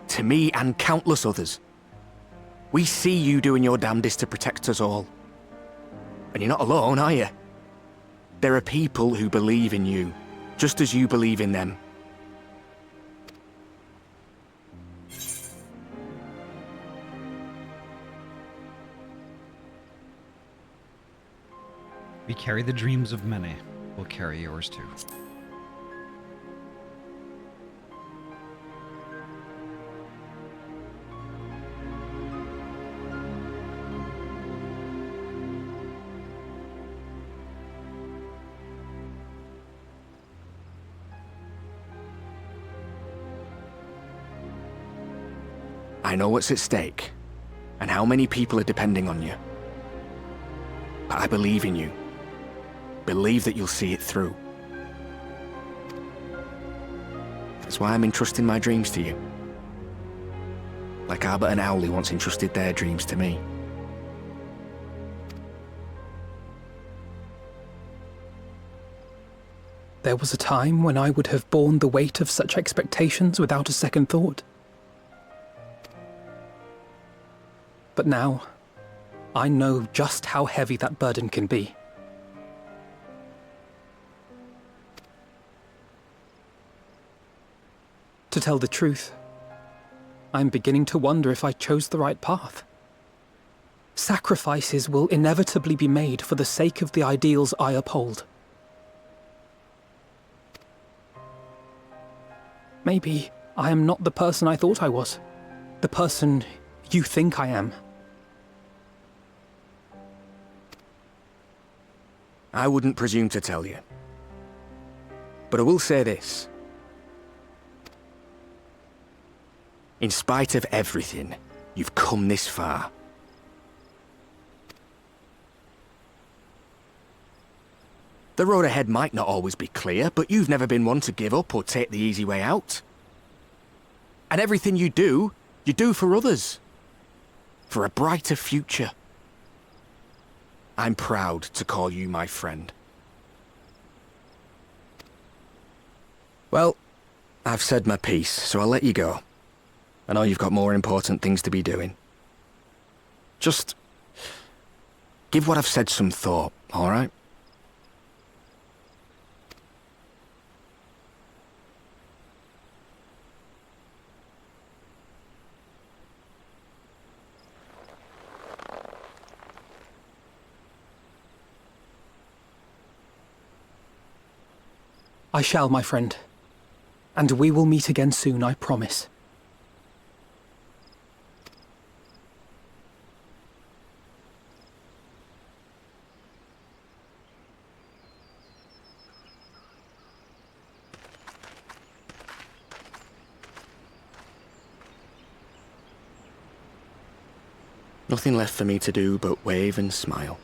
[SPEAKER 15] To me and countless others. We see you doing your damnedest to protect us all. And you're not alone, are you? There are people who believe in you, just as you believe in them.
[SPEAKER 3] We carry the dreams of many. We'll carry yours too.
[SPEAKER 15] I know what's at stake, and how many people are depending on you. But I believe in you. Believe that you'll see it through. That's why I'm entrusting my dreams to you. Like Albert and Owley once entrusted their dreams to me.
[SPEAKER 13] There was a time when I would have borne the weight of such expectations without a second thought. But now, I know just how heavy that burden can be. To tell the truth, I'm beginning to wonder if I chose the right path. Sacrifices will inevitably be made for the sake of the ideals I uphold. Maybe I am not the person I thought I was. the person you think I am.
[SPEAKER 15] I wouldn't presume to tell you. But I will say this. In spite of everything, you've come this far. The road ahead might not always be clear, but you've never been one to give up or take the easy way out. And everything you do for others. For a brighter future. I'm proud to call you my friend. Well, I've said my piece, so I'll let you go. I know you've got more important things to be doing. Just give what I've said some thought, all right?
[SPEAKER 13] I shall, my friend. And we will meet again soon, I promise.
[SPEAKER 15] Nothing left for me to do but wave and smile.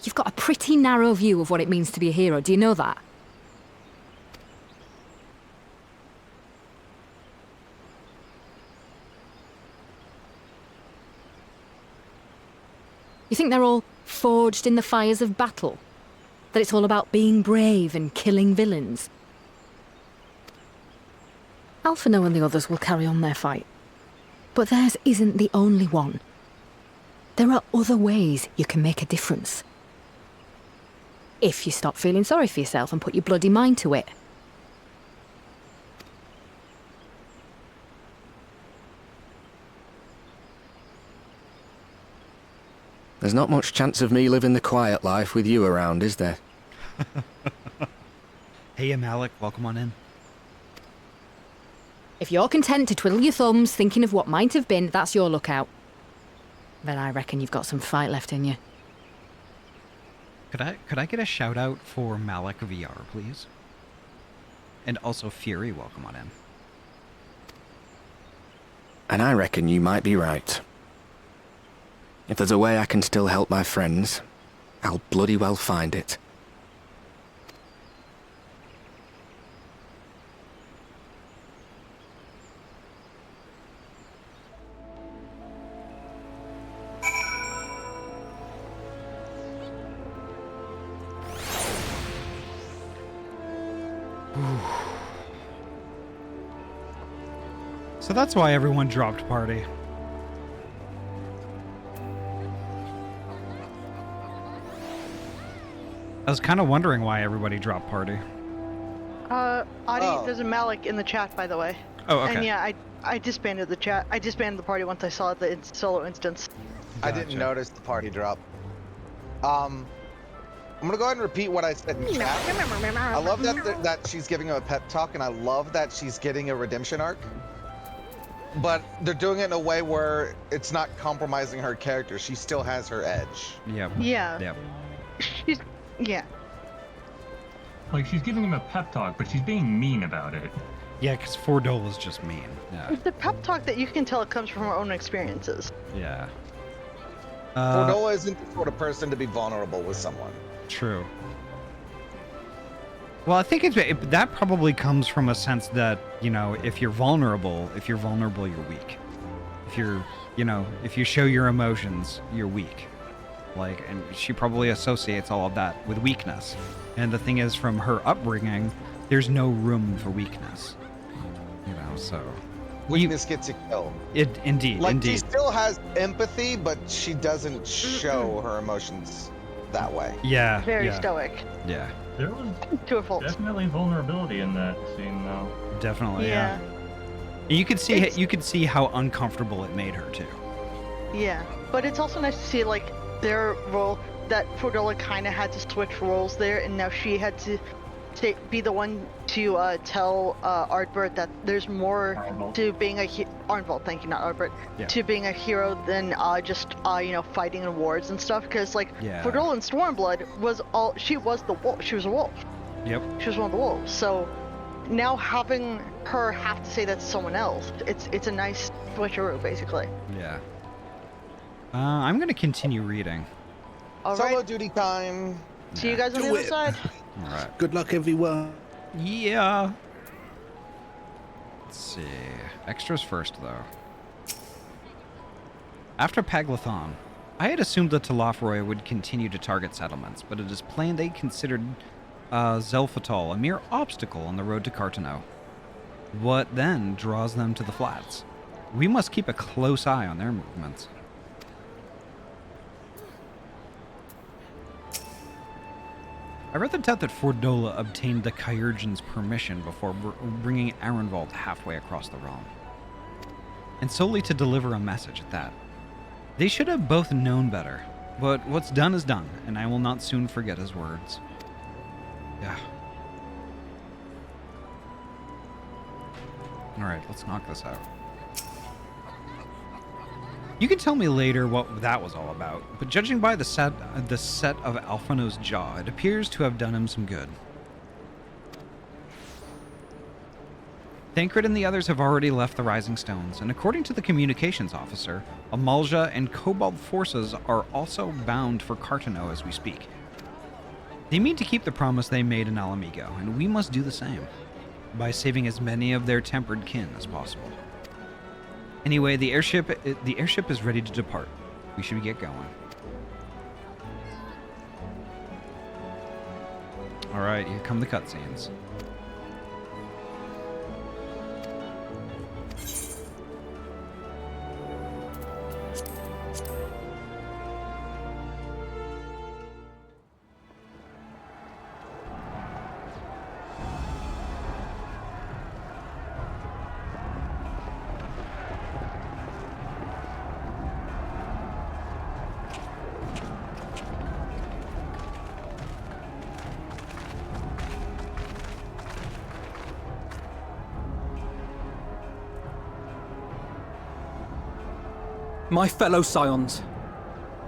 [SPEAKER 12] You've got a pretty narrow view of what it means to be a hero, do you know that? You think they're all forged in the fires of battle? That it's all about being brave and killing villains? Alphino and the others will carry on their fight. But theirs isn't the only one. There are other ways you can make a difference. If you stop feeling sorry for yourself and put your bloody mind to it.
[SPEAKER 15] There's not much chance of me living the quiet life with you around, is there?
[SPEAKER 3] Hey, Emet-Selch, welcome on in.
[SPEAKER 12] If you're content to twiddle your thumbs thinking of what might have been, that's your lookout. But I reckon you've got some fight left in you.
[SPEAKER 3] Could I get a shout out for Malik VR, please? And also Fury, welcome on in.
[SPEAKER 15] And I reckon you might be right. If there's a way I can still help my friends, I'll bloody well find it.
[SPEAKER 3] So that's why everyone dropped party. I was kind of wondering why everybody dropped party.
[SPEAKER 6] Ahty, there's a Malik in the chat, by the way.
[SPEAKER 3] Oh, okay.
[SPEAKER 6] And yeah, I disbanded the chat. I disbanded the party once I saw the solo instance.
[SPEAKER 9] I didn't notice the party drop. I'm gonna go ahead and repeat what I said in chat. I love that she's giving him a pep talk, and I love that she's getting a redemption arc. But they're doing it in a way where it's not compromising her character. She still has her edge.
[SPEAKER 3] Yep.
[SPEAKER 6] Yeah.
[SPEAKER 3] Yep.
[SPEAKER 6] Yeah.
[SPEAKER 7] Like, she's giving him a pep talk, but she's being mean about it.
[SPEAKER 3] Yeah, because Fordole is just mean. Yeah.
[SPEAKER 6] It's the pep talk that you can tell it comes from her own experiences.
[SPEAKER 3] Yeah.
[SPEAKER 9] Fordole isn't the sort of person to be vulnerable with someone.
[SPEAKER 3] True. Well, I think that probably comes from a sense that, you know, if you're vulnerable, you're weak. If you show your emotions, you're weak. Like, and she probably associates all of that with weakness. And the thing is, from her upbringing, there's no room for weakness. You know, so...
[SPEAKER 9] Weakness gets a kill.
[SPEAKER 3] Indeed.
[SPEAKER 9] She still has empathy, but she doesn't show her emotions that way.
[SPEAKER 3] Yeah.
[SPEAKER 6] Very stoic.
[SPEAKER 3] Yeah.
[SPEAKER 7] There was
[SPEAKER 6] to a fault.
[SPEAKER 7] Definitely vulnerability in that scene, though.
[SPEAKER 3] Definitely, yeah. You could see how uncomfortable it made her too.
[SPEAKER 6] Yeah, but it's also nice to see their role that Fordole kind of had to switch roles there, and now she had to be the one to tell Artbert that there's more to being a Arnvold, thank you, not Artbert, to being a hero than just you know, fighting in wars and stuff. Because like Fedora and Stormblood she was the wolf. She was a wolf.
[SPEAKER 3] Yep.
[SPEAKER 6] She was one of the wolves. So now having her have to say that to someone else, it's a nice switcheroo, basically.
[SPEAKER 3] Yeah. I'm gonna continue reading.
[SPEAKER 9] Solo duty time.
[SPEAKER 6] See you guys on the other side.
[SPEAKER 3] All right.
[SPEAKER 10] Good luck, everyone.
[SPEAKER 3] Yeah. Let's see. Extras first, though. After Paglathon, I had assumed that Telofroy would continue to target settlements, but it is plain they considered Zelfatol a mere obstacle on the road to Cartano. What then draws them to the flats? We must keep a close eye on their movements. I rather doubt that Fordola obtained the Kyurgen's permission before bringing Arenvald halfway across the realm. And solely to deliver a message at that. They should have both known better, but what's done is done, and I will not soon forget his words. Yeah. Alright, let's knock this out. You can tell me later what that was all about, but judging by the set of Alphino's jaw, it appears to have done him some good. Thancred and the others have already left the Rising Stones, and according to the communications officer, Amalja and Kobold forces are also bound for Cartano as we speak. They mean to keep the promise they made in Alamigo, and we must do the same, by saving as many of their tempered kin as possible. Anyway, the airship is ready to depart. We should get going. All right, here come the cutscenes.
[SPEAKER 13] My fellow Scions,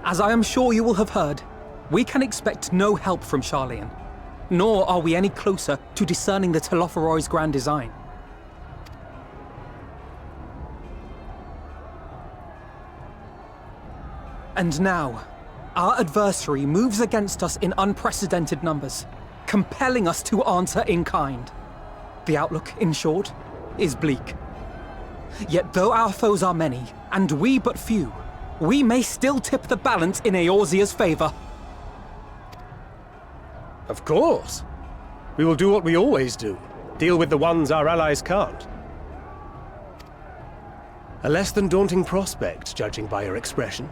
[SPEAKER 13] as I am sure you will have heard, we can expect no help from Sharlayan, nor are we any closer to discerning the Teloforoy's grand design. And now, our adversary moves against us in unprecedented numbers, compelling us to answer in kind. The outlook, in short, is bleak. Yet though our foes are many, and we but few, we may still tip the balance in Eorzea's favor.
[SPEAKER 16] Of course. We will do what we always do. Deal with the ones our allies can't. A less than daunting prospect, judging by your expression.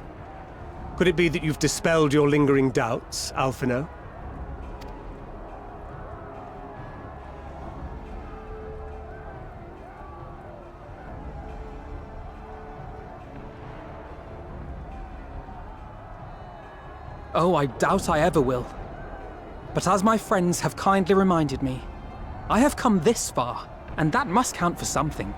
[SPEAKER 16] Could it be that you've dispelled your lingering doubts, Alphino?
[SPEAKER 13] Oh, I doubt I ever will. But as my friends have kindly reminded me, I have come this far, and that must count for something.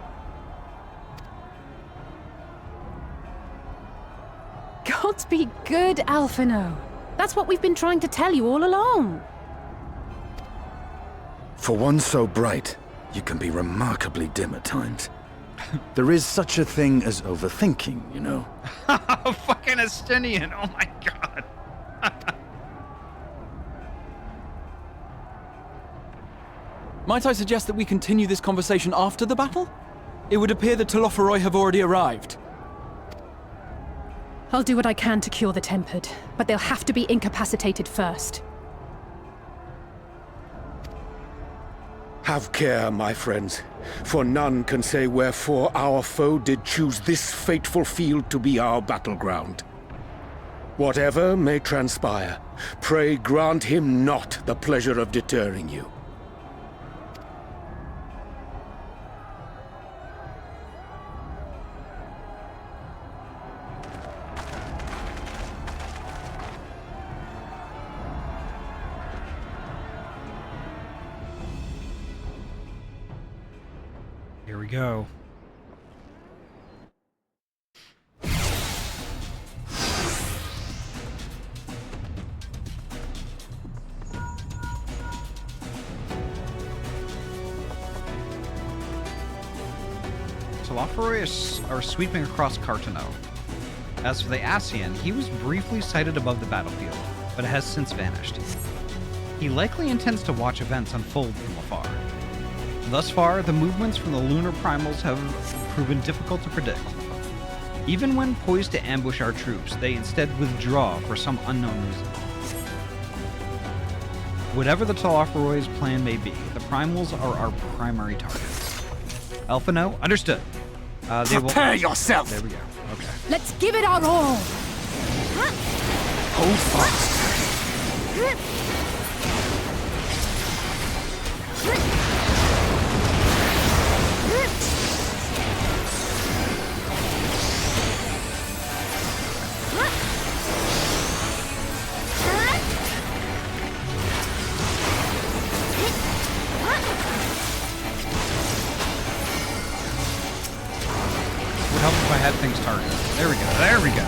[SPEAKER 14] God be good, Alphino. That's what we've been trying to tell you all along.
[SPEAKER 11] For one so bright, you can be remarkably dim at times. There is such a thing as overthinking, you know.
[SPEAKER 3] Fucking Estinian, oh my god.
[SPEAKER 17] Might I suggest that we continue this conversation after the battle? It would appear that Teloforoy have already arrived.
[SPEAKER 14] I'll do what I can to cure the Tempered, but they'll have to be incapacitated first.
[SPEAKER 11] Have care, my friends, for none can say wherefore our foe did choose this fateful field to be our battleground. Whatever may transpire, pray grant him not the pleasure of deterring you.
[SPEAKER 3] we go. Telophoroi are sweeping across Cartano. As for the Ascian, he was briefly sighted above the battlefield, but has since vanished. He likely intends to watch events unfold from afar. Thus far, the movements from the lunar primals have proven difficult to predict. Even when poised to ambush our troops, they instead withdraw for some unknown reason. Whatever the Telophoroi's plan may be, the primals are our primary target. Alphino, understood. They will
[SPEAKER 15] prepare yourself.
[SPEAKER 3] There we go. Okay.
[SPEAKER 14] Let's give it our all.
[SPEAKER 15] Hold fast.
[SPEAKER 3] Would help if I had things targeted. There we go. There we go.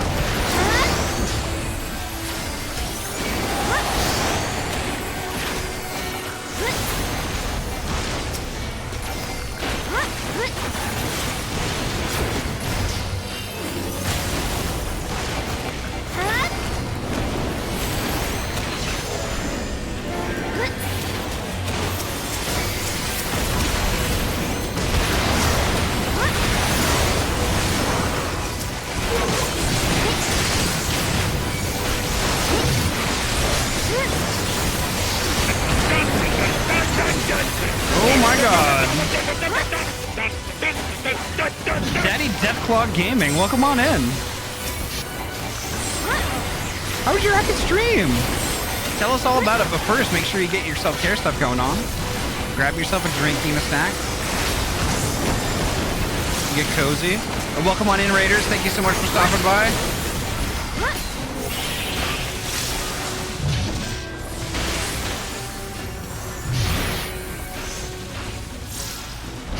[SPEAKER 3] Oh my god. Daddy Deathclaw Gaming, welcome on in. How was your epic stream? Tell us all about it, but first make sure you get your self-care stuff going on. Grab yourself a drink and a snack. Get cozy. And welcome on in, Raiders. Thank you so much for stopping by.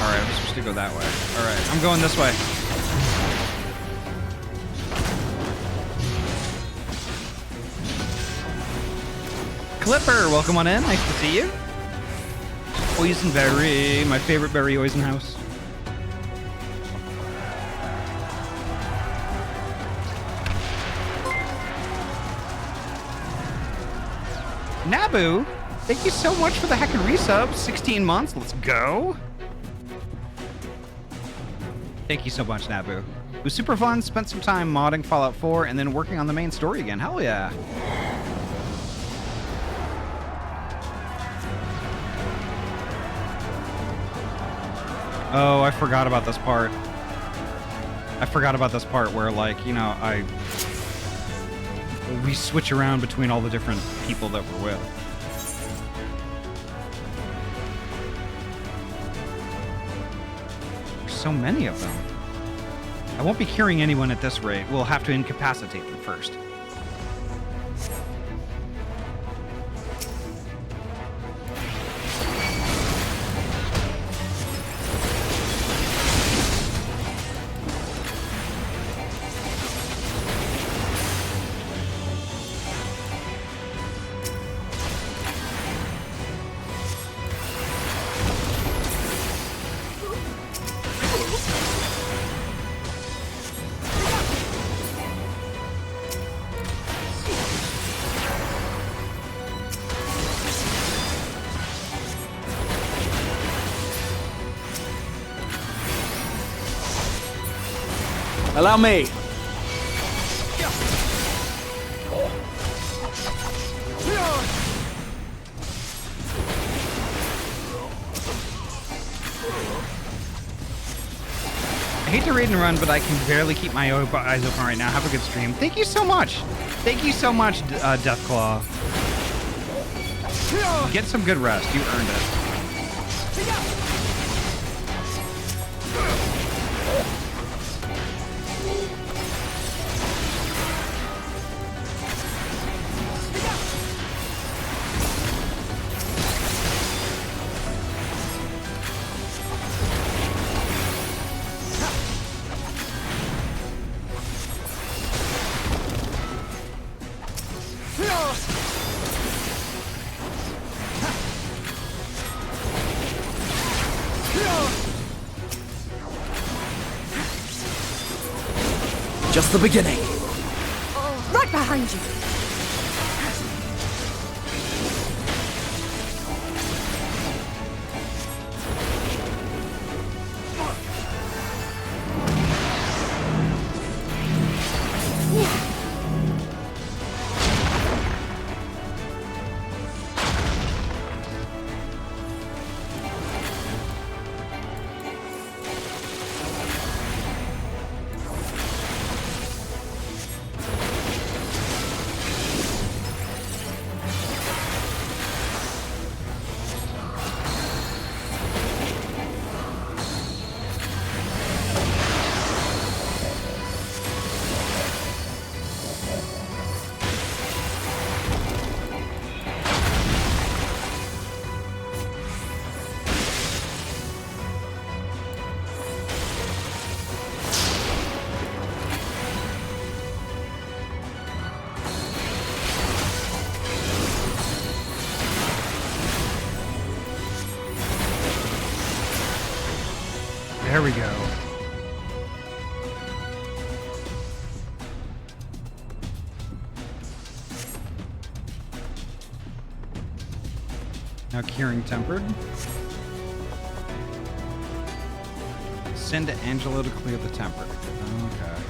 [SPEAKER 3] Alright, I'm supposed to go that way. Alright, I'm going this way. Clipper, welcome on in. Nice to see you. Oisenberry, my favorite berry, Oisenhouse. Nabu, thank you so much for the heckin' resub. 16 months, let's go. Thank you so much, Nabu. It was super fun, spent some time modding Fallout 4 and then working on the main story again. Hell yeah. Oh, I forgot about this part. I forgot about this part where, like, you know, we switch around between all the different people that we're with. There's so many of them. I won't be curing anyone at this rate. We'll have to incapacitate them first.
[SPEAKER 17] Allow me. I hate to raid and run, but I can barely keep my eyes open right now. Have a good stream. Thank you so much. Thank you so much, Deathclaw. Get some good rest. You earned it.
[SPEAKER 15] just the beginning.
[SPEAKER 14] Right behind you.
[SPEAKER 3] There we go. Now curing tempered. Send to Angelo to clear the tempered. Okay.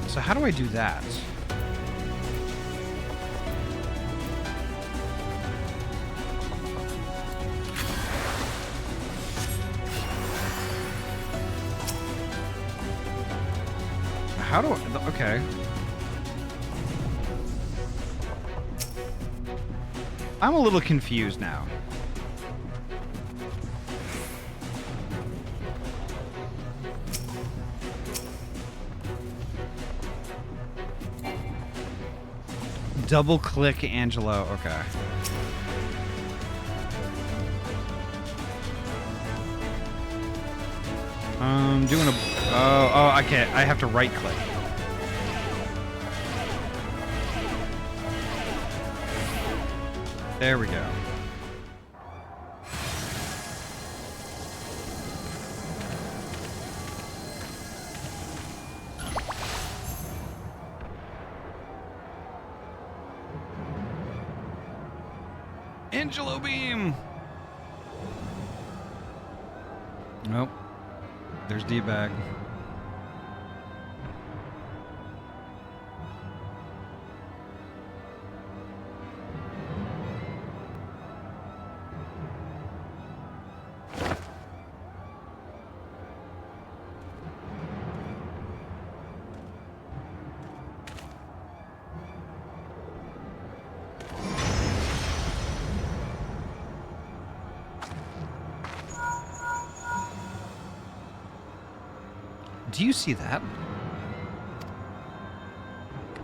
[SPEAKER 3] So how do I do that? How do I... Okay. I'm a little confused now. Double click Angelo. Okay. Doing a... Oh, okay. I have to right click. There we go. Angelo beam. Nope. There's D-bag. Do you see that?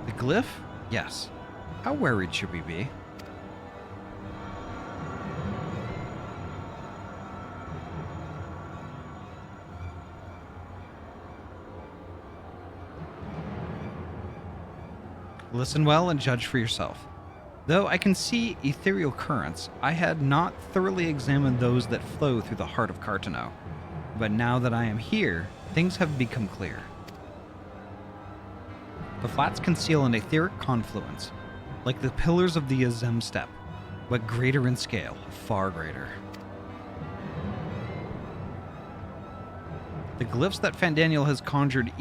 [SPEAKER 3] The glyph? Yes. How worried should we be? Listen well and judge for yourself. Though I can see ethereal currents, I had not thoroughly examined those that flow through the heart of Cartano. But now that I am here, things have become clear. The flats conceal an etheric confluence, like the pillars of the Azem steppe, but greater in scale, far greater. The glyphs that Fandaniel has conjured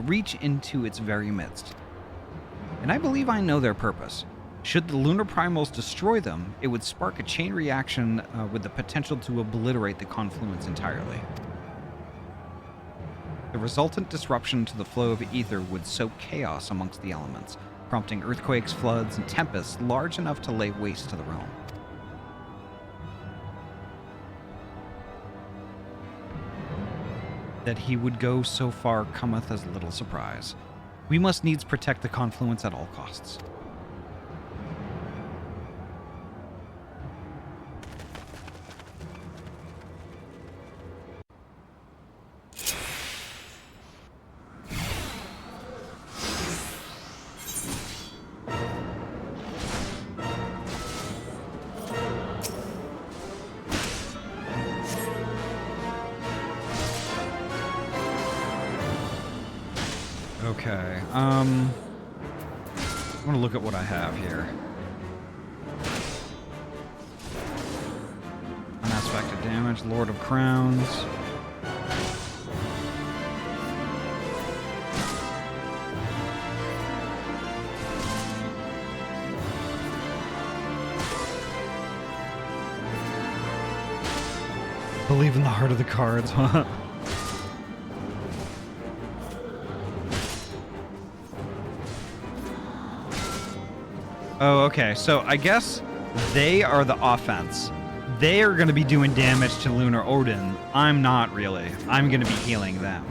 [SPEAKER 3] reach into its very midst. And I believe I know their purpose. Should the lunar primals destroy them, it would spark a chain reaction with the potential to obliterate the confluence entirely. The resultant disruption to the flow of ether would sow chaos amongst the elements, prompting earthquakes, floods, and tempests large enough to lay waste to the realm. That he would go so far cometh as little surprise. We must needs protect the confluence at all costs. Okay. I'm gonna look at what I have here. Unaspected damage, Lord of Crowns. Believe in the heart of the cards, huh? Oh, okay. So I guess they are the offense. They are going to be doing damage to Lunar Odin. I'm not really. I'm going to be healing them.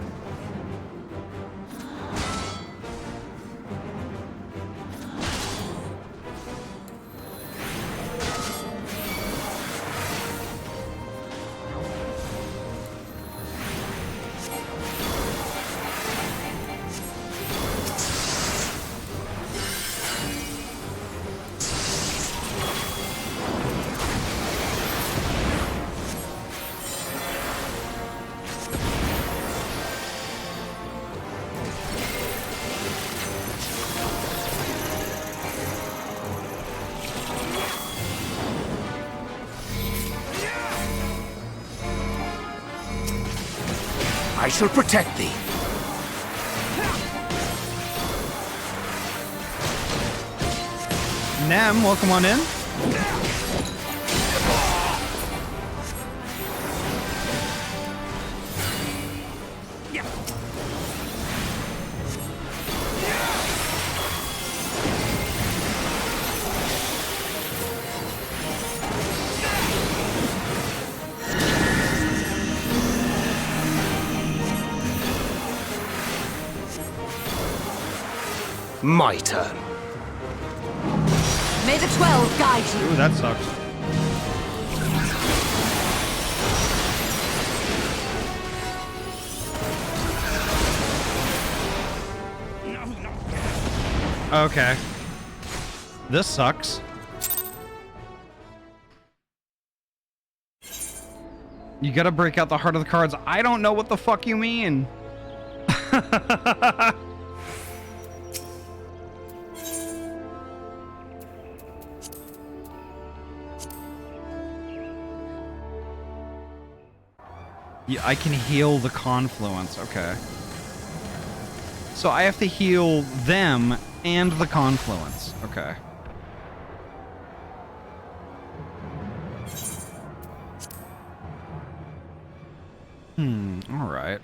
[SPEAKER 15] I shall protect thee.
[SPEAKER 3] Nem, welcome on in.
[SPEAKER 15] My turn.
[SPEAKER 12] May the 12 guide you.
[SPEAKER 3] Ooh, that sucks. Okay. This sucks. You gotta break out the heart of the cards. I don't know what the fuck you mean. Yeah, I can heal the confluence. Okay. So I have to heal them and the confluence. Okay. All right.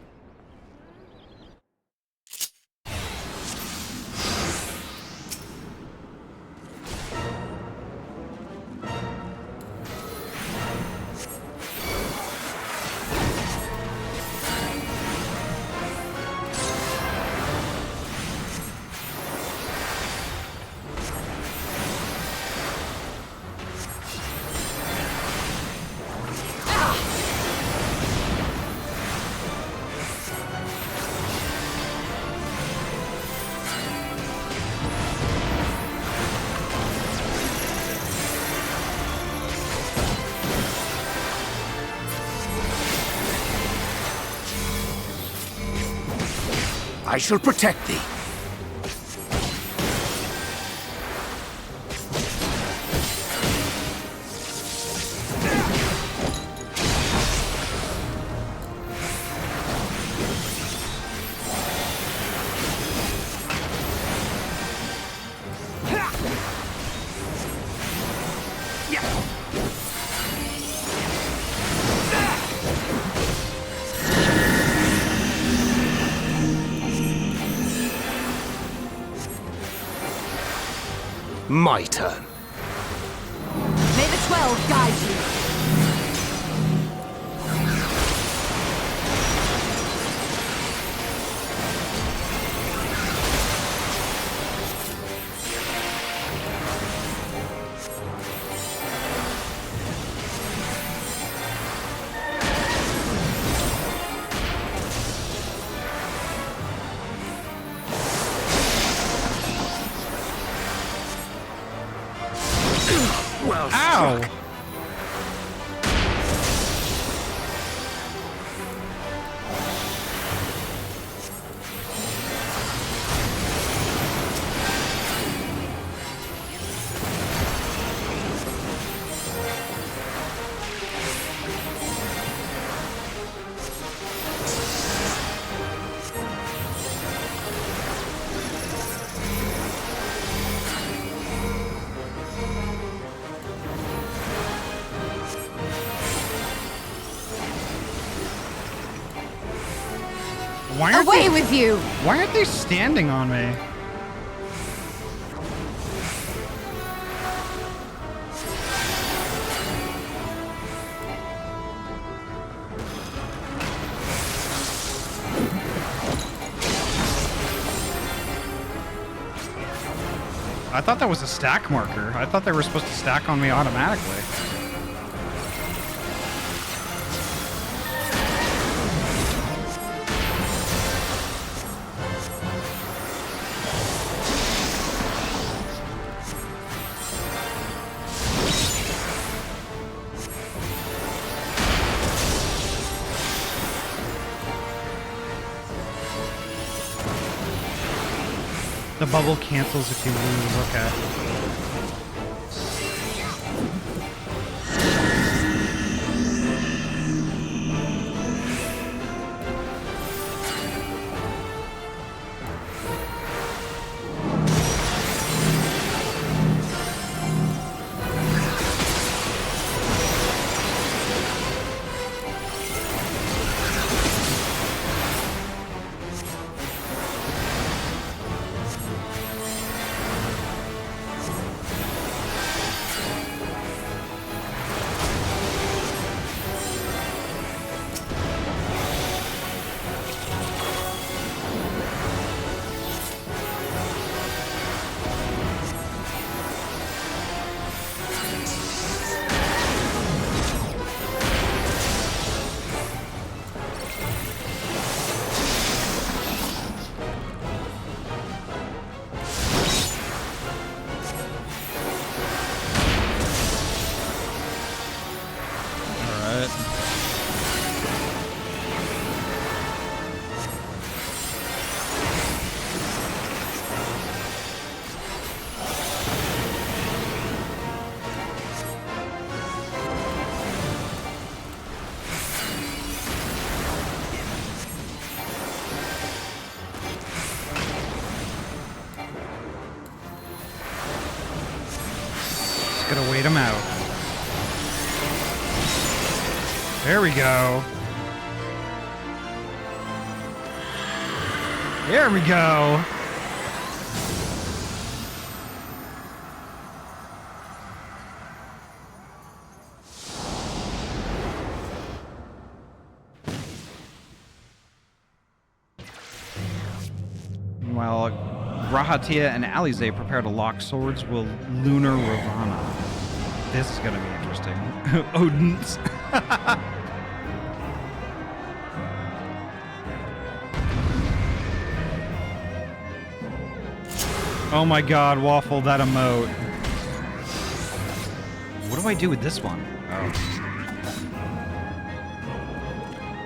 [SPEAKER 15] I shall protect thee. My turn.
[SPEAKER 12] May the 12 guide you.
[SPEAKER 3] Ow!
[SPEAKER 14] Away with you!
[SPEAKER 3] Why aren't they standing on me? I thought that was a stack marker. I thought they were supposed to stack on me automatically. The bubble cancels if you lose, okay. Gotta wait him out. There we go. There we go. While Rahatia and Alize prepare to lock swords with Lunar Ravana. This is gonna be interesting. Odin's. Oh my god, Waffle, that emote. What do I do with this one?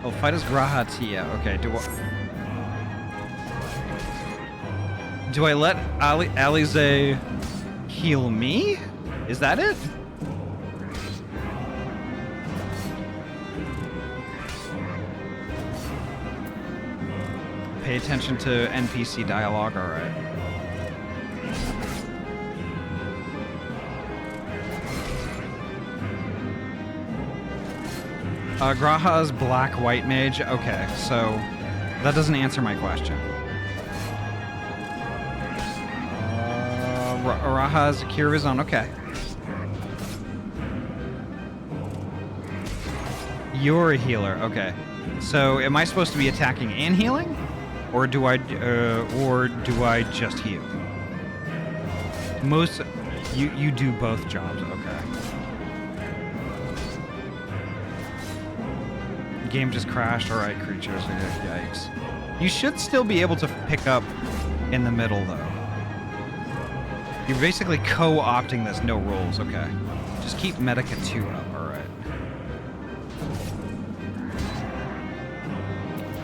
[SPEAKER 3] Oh, fight as Grahatia. Okay, do I let Alize heal me? Is that it? Pay attention to NPC dialogue, alright. Graha's black-white mage. Okay, so that doesn't answer my question. Raha's a cure of his own. Okay. You're a healer. Okay. So am I supposed to be attacking and healing, or do I just heal? You do both jobs. Okay. Game just crashed. All right, creatures. Yikes. You should still be able to pick up in the middle, though. You're basically co-opting this no rolls. Okay. Just keep Medica 2 up. All right.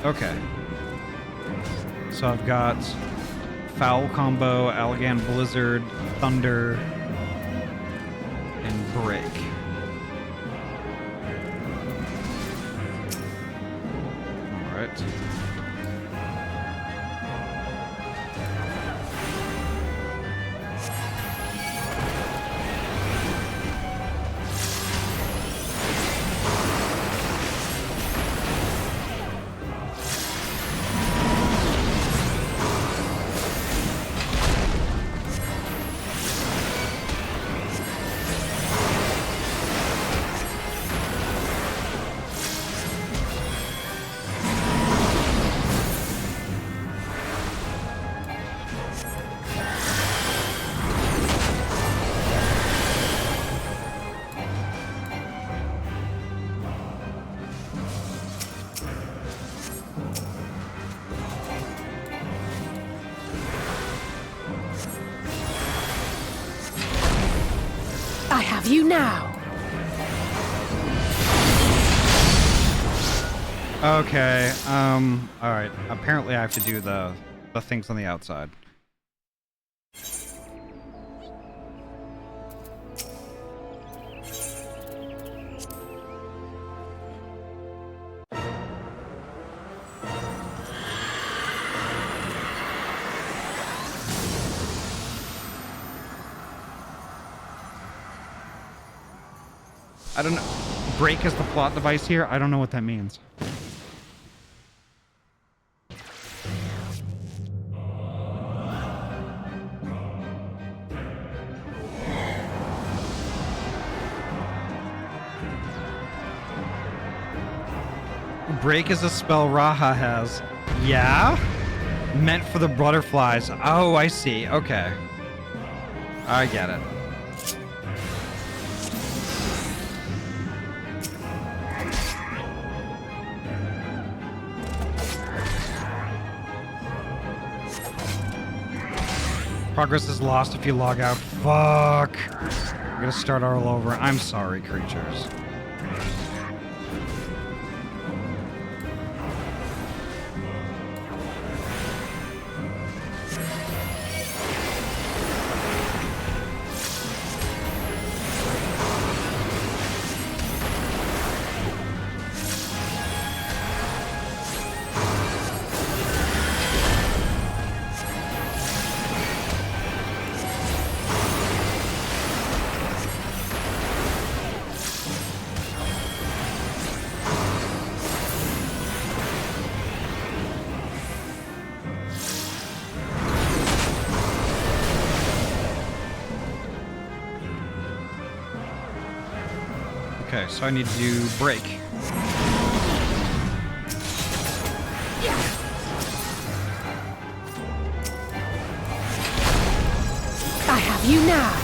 [SPEAKER 3] Okay. So I've got Foul Combo, Allegan Blizzard, Thunder, and Break. Alright.
[SPEAKER 14] you now.
[SPEAKER 3] Okay, alright. Apparently I have to do the things on the outside. I don't know. Break is the plot device here? I don't know what that means. Break is a spell Raha has. Yeah? Meant for the butterflies. Oh, I see. Okay. I get it. Progress is lost if you log out. Fuck. I'm gonna start all over. I'm sorry, creatures. Okay, so I need to do break.
[SPEAKER 14] I have you now.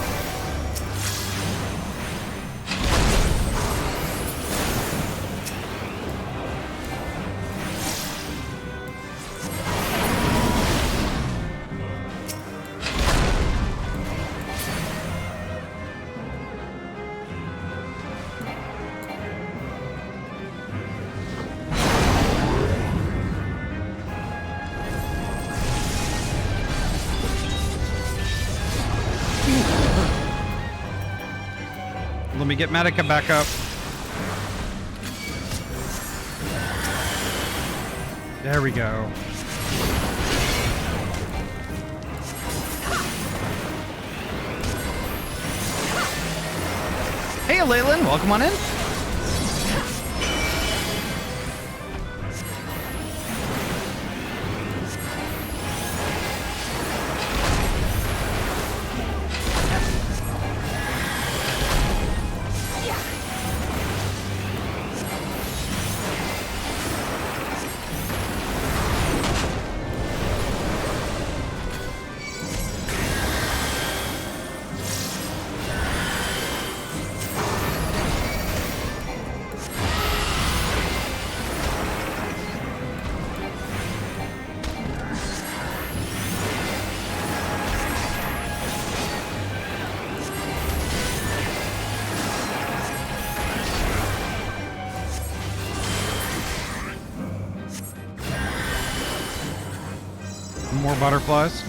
[SPEAKER 3] Let me get Medica back up. There we go. Hey, Leyland, welcome on in. More butterflies.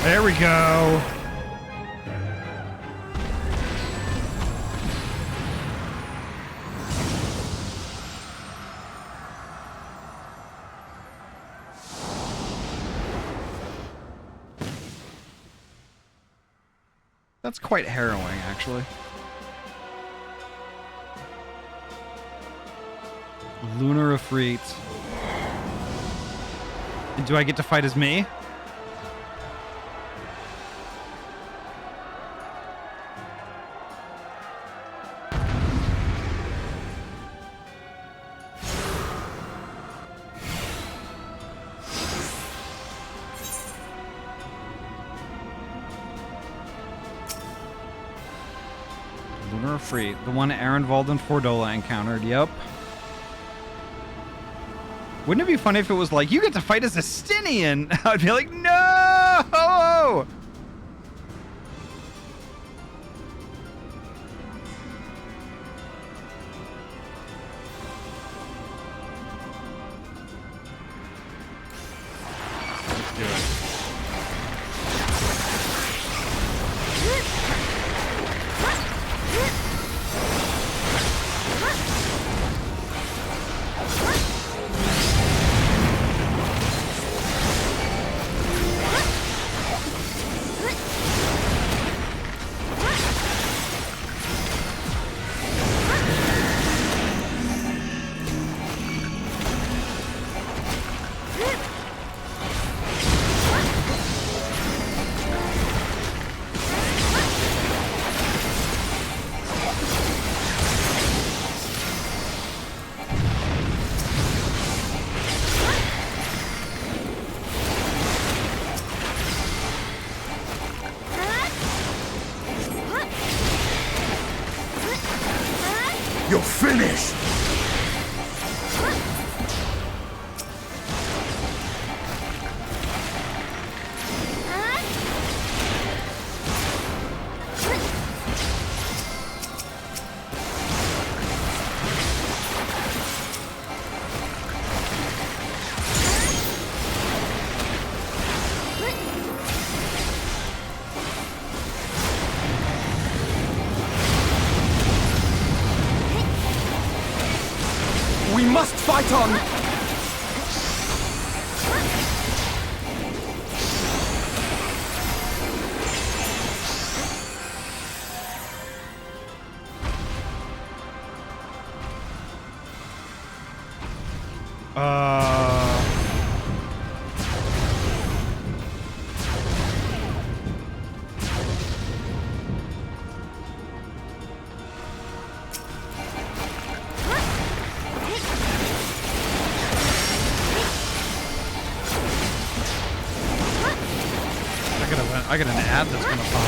[SPEAKER 3] There we go. That's quite harrowing, actually. Lunar Ifrit. Do I get to fight as me? Lunar Ifrit, the one Arenvald and Fordola encountered, yep. Wouldn't it be funny if it was like, you get to fight as a Stinian? I'd be like, no! Let's do it.
[SPEAKER 15] You're finished! We must fight on!
[SPEAKER 3] I got an ad that's gonna pop.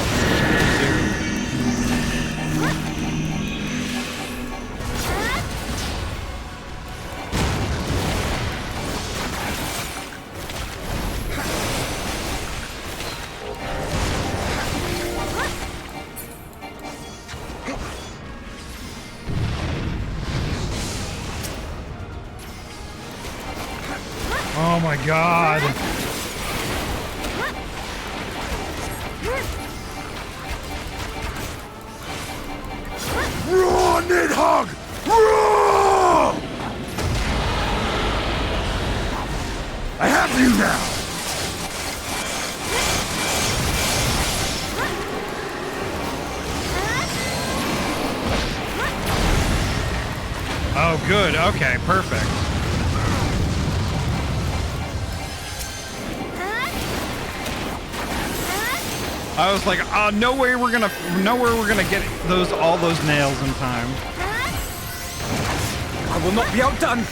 [SPEAKER 3] Oh my god.
[SPEAKER 15] Raw Nidhogg! Raw! I have you now!
[SPEAKER 3] Oh, good. Okay, perfect. I was like, oh, no way we're gonna get all those nails in time.
[SPEAKER 13] I will not be outdone.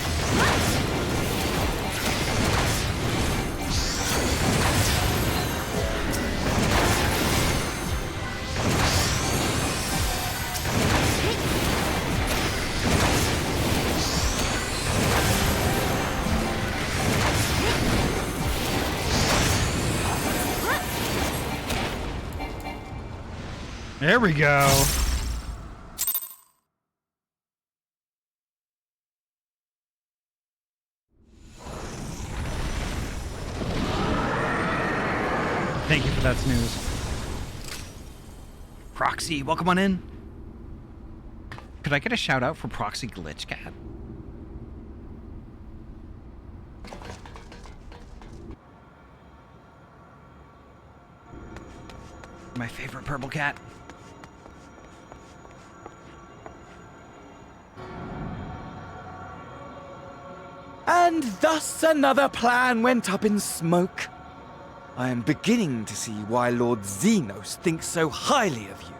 [SPEAKER 3] There we go. Thank you for that snooze. Proxy, welcome on in. Could I get a shout out for Proxy Glitch Cat? My favorite purple cat.
[SPEAKER 18] And thus another plan went up in smoke. I am beginning to see why Lord Xenos thinks so highly of you.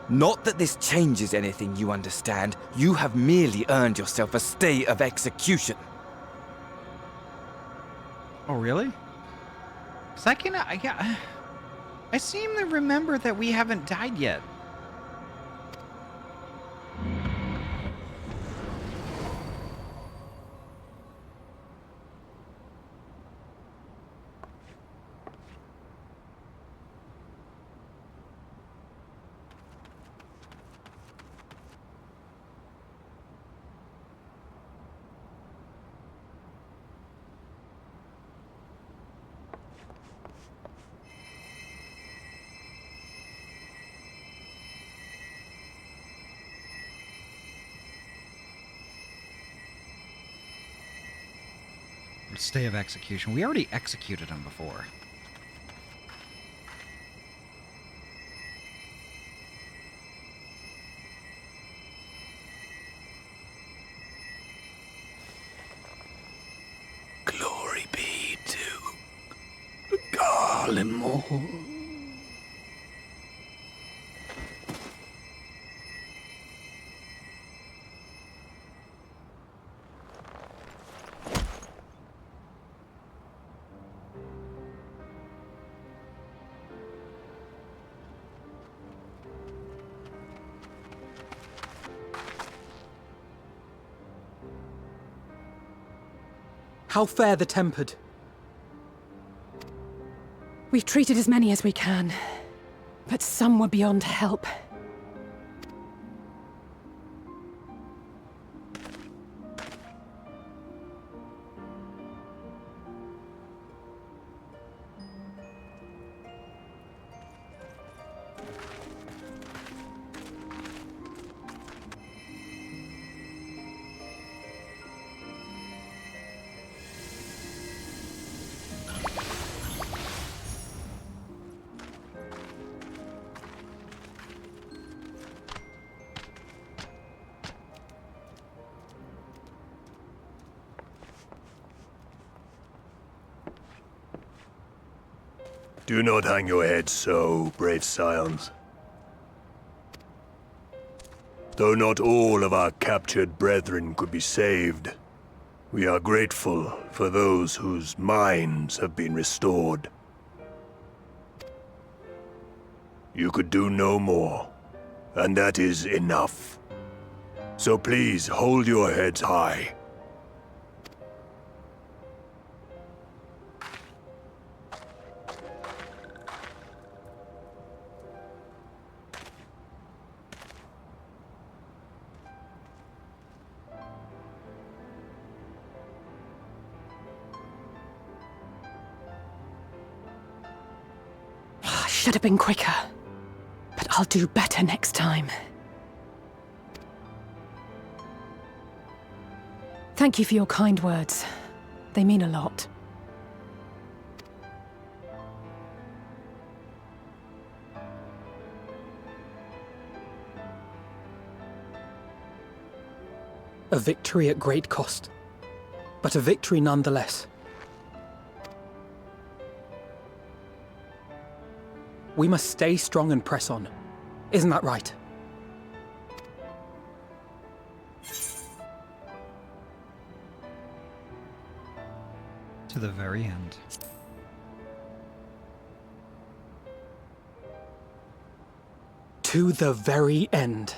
[SPEAKER 18] Not that this changes anything, you understand. You have merely earned yourself a stay of execution.
[SPEAKER 3] Oh, really? 'Cause I seem to remember that we haven't died yet. Stay of execution. We already executed him before.
[SPEAKER 15] Glory be to Garlemore.
[SPEAKER 13] How fare the tempered?
[SPEAKER 14] We've treated as many as we can, but some were beyond help.
[SPEAKER 19] Do not hang your heads so, brave scions. Though not all of our captured brethren could be saved, we are grateful for those whose minds have been restored. You could do no more, and that is enough. So please hold your heads high.
[SPEAKER 14] Should have been quicker, but I'll do better next time. Thank you for your kind words. They mean a lot.
[SPEAKER 13] A victory at great cost, but a victory nonetheless. We must stay strong and press on. Isn't that right?
[SPEAKER 3] To the very end.
[SPEAKER 13] To the very end.